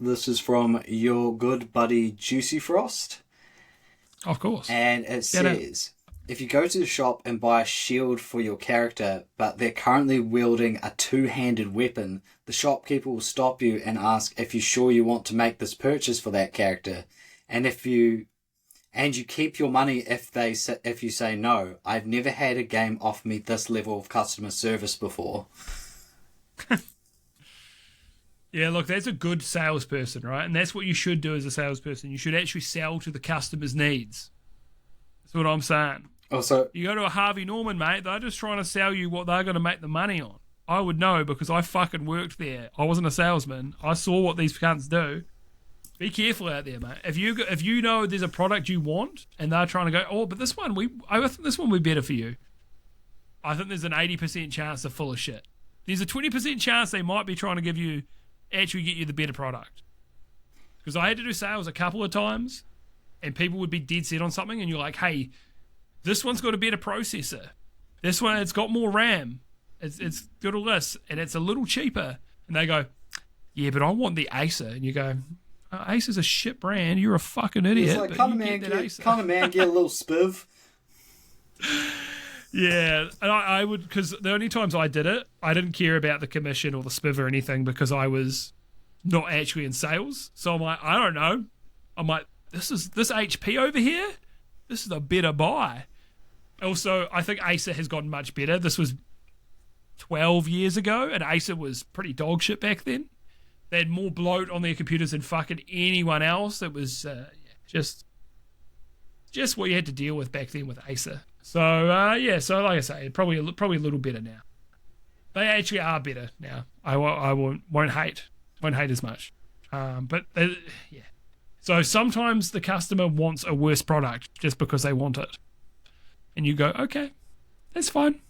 This is from your good buddy Juicy Frost. Of course. And it says, if you go to the shop and buy a shield for your character, but they're currently wielding a two-handed weapon, the shopkeeper will stop you and ask if you're sure you want to make this purchase for that character. And you keep your money if you say no. I've never had a game offer me this level of customer service before. Yeah, look, that's a good salesperson, right? And that's what you should do as a salesperson. You should actually sell to the customer's needs. That's what I'm saying. Also, you go to a Harvey Norman, mate, they're just trying to sell you what they're going to make the money on. I would know because I fucking worked there. I wasn't a salesman. I saw what these cunts do. Be careful out there, mate. If you know there's a product you want and they're trying to go, oh, but this one, I think this one would be better for you. I think there's an 80% chance they're full of shit. There's a 20% chance they might be trying to get you the better product. Because I had to do sales a couple of times and people would be dead set on something and you're like, hey, this one's got a better processor. This one, it's got more RAM. It's got all this and it's a little cheaper. And they go, yeah, but I want the Acer. And you go, oh, Acer's a shit brand. You're a fucking idiot. It's like, come on, man, get a little spiv. Yeah, and I would, because the only times I did it, I didn't care about the commission or the spiv or anything because I was not actually in sales. So I'm like, I don't know. I'm like, this HP over here, this is a better buy. Also, I think Acer has gotten much better. This was 12 years ago, and Acer was pretty dog shit back then. They had more bloat on their computers than fucking anyone else. It was just what you had to deal with back then with Acer. So so like I say, probably a little better now. They actually are better now. I won't hate as much. Yeah. So sometimes the customer wants a worse product just because they want it, and you go, okay, that's fine.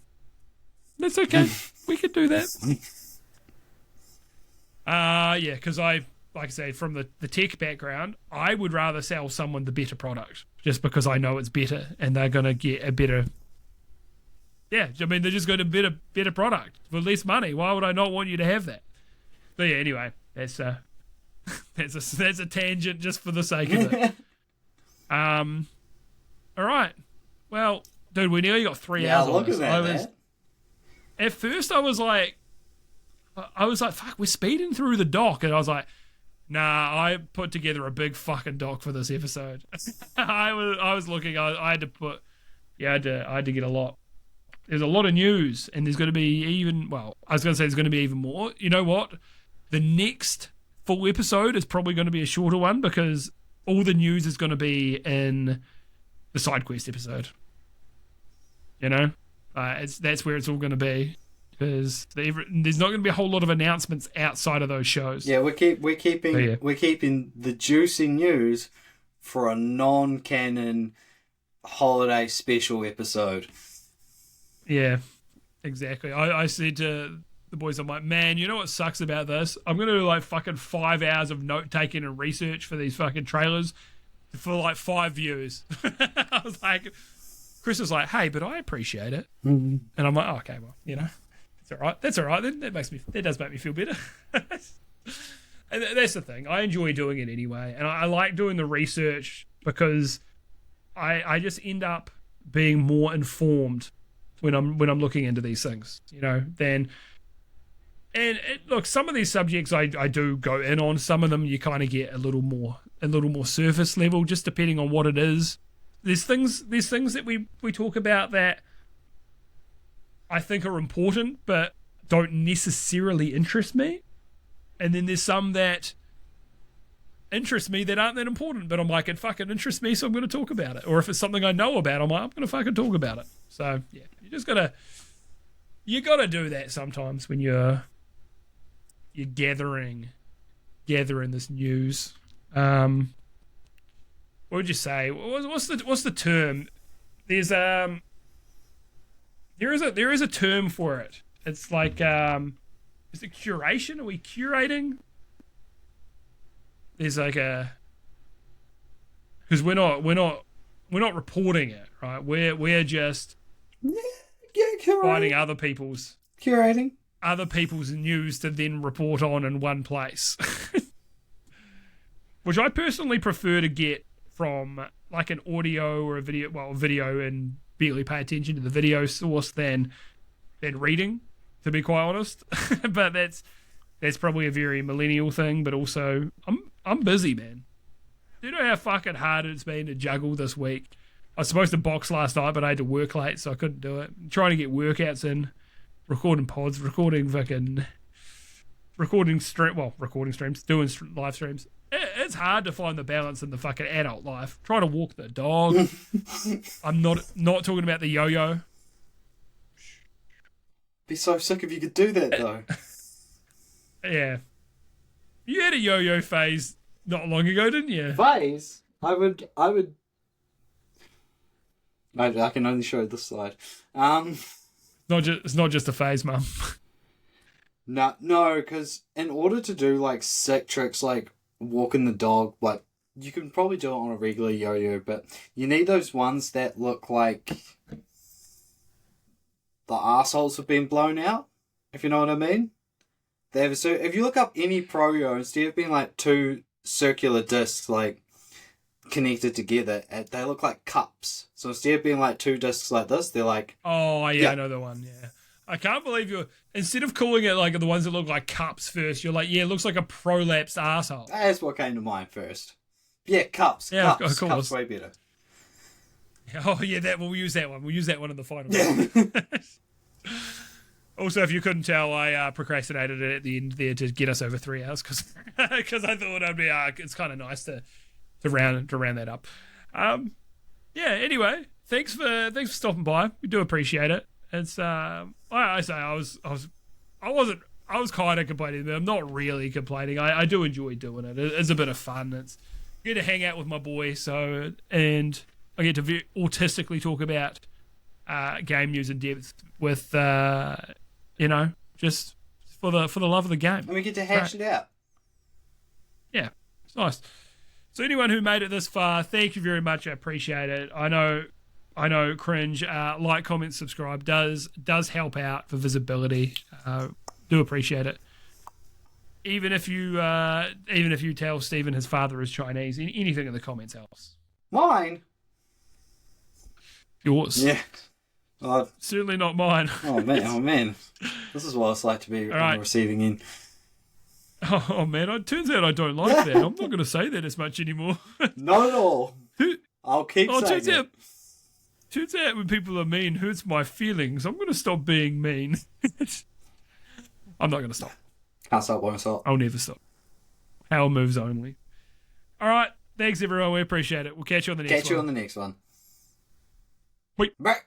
That's okay. We could do that. Yeah, because like I say, from the tech background, I would rather sell someone the better product just because I know it's better and they're going to get a better... Yeah, I mean, they're just going to better product for less money. Why would I not want you to have that? But yeah, anyway, that's a tangent just for the sake of it. All right. Well, dude, we nearly got 3 hours on this. At first, I was like, fuck, we're speeding through the doc. And I was like, nah, I put together a big fucking doc for this episode. I was looking, I had to put, I had to get a lot. There's a lot of news, and there's going to be there's going to be even more. You know what? The next full episode is probably going to be a shorter one because all the news is going to be in the side quest episode. You know? That's where it's all going to be. Because there's not going to be a whole lot of announcements outside of those shows. Yeah, we're keeping the juicy news for a non-canon holiday special episode. Yeah, exactly. I said to the boys, I'm like, man, you know what sucks about this? I'm going to do like fucking 5 hours of note taking and research for these fucking trailers for like 5 views. I was like, Chris was like, hey, but I appreciate it. Mm-hmm. And I'm like, oh, okay, well, you know. That's all right then. That does make me feel better. And that's the thing. I enjoy doing it anyway, and I like doing the research because I just end up being more informed when I'm looking into these things, you know. Look, some of these subjects I do go in on. Some of them you kind of get a little more surface level, just depending on what it is. There's things that we talk about that I think are important, but don't necessarily interest me. And then there's some that interest me that aren't that important, but I'm like, it fucking interests me, so I'm going to talk about it. Or if it's something I know about, I'm like, I'm going to fucking talk about it. So yeah, you gotta do that sometimes when you're gathering this news. What would you say? What's the term? There is a term for it. It's like, is it curation? Are we curating? There's like because we're not reporting it, right? We're just finding other people's news to then report on in one place, which I personally prefer to get from like an audio or a video, well, video and barely pay attention to the video source than reading, to be quite honest. But that's probably a very millennial thing. But also, I'm busy, man. Do you know how fucking hard it's been to juggle this week? I was supposed to box last night, but I had to work late, so I couldn't do it. I'm trying to get workouts in, recording pods, recording streams, doing live streams. It's hard to find the balance in the fucking adult life. Trying to walk the dog. I'm not talking about the yo-yo. Be so sick if you could do that though. Yeah. You had a yo-yo phase not long ago, didn't you? Phase? I can only show this slide. It's not just a phase, Mum. No, because in order to do like sick tricks like walking the dog, like you can probably do it on a regular yo-yo, but you need those ones that look like the assholes have been blown out, if you know what I mean. So if you look up any pro yo, instead of being like two circular discs like connected together, they look like cups. So instead of being like two discs like this, they're like... Oh, yeah, I know the one, yeah. I can't believe instead of calling it like the ones that look like cups first, you're like, yeah, it looks like a prolapsed asshole. That's what came to mind first. Yeah, cups. Yeah, cups. of course. Cups way better. Oh, yeah, we'll use that one. We'll use that one in the final. Yeah. Also, if you couldn't tell, I procrastinated it at the end there to get us over 3 hours because I thought it'd be it's kind of nice to round that up. Yeah. Anyway, thanks for stopping by. We do appreciate it. It's I was kind of complaining, but I'm not really complaining. I do enjoy doing it. It's a bit of fun. It's good to hang out with my boy. And I get to very autistically talk about game news in depth with just for the love of the game. And we get to hash it out. Yeah, it's nice. So anyone who made it this far, thank you very much. I appreciate it. I know, cringe. Like, comment, subscribe does help out for visibility. Do appreciate it. Even if you tell Stephen his father is Chinese, anything in the comments helps. Mine. Yours. Yeah. Certainly not mine. Oh man. This is what it's like to be on the receiving end. Oh man, it turns out I don't like that. I'm not going to say that as much anymore. Not at all. I'll keep saying it. Turns out when people are mean, hurts my feelings. I'm going to stop being mean. I'm not going to stop. Can't stop, won't stop. I'll never stop. Power moves only. All right. Thanks, everyone. We appreciate it. We'll catch you on the next one. Catch you on the next one. Wait. Bye.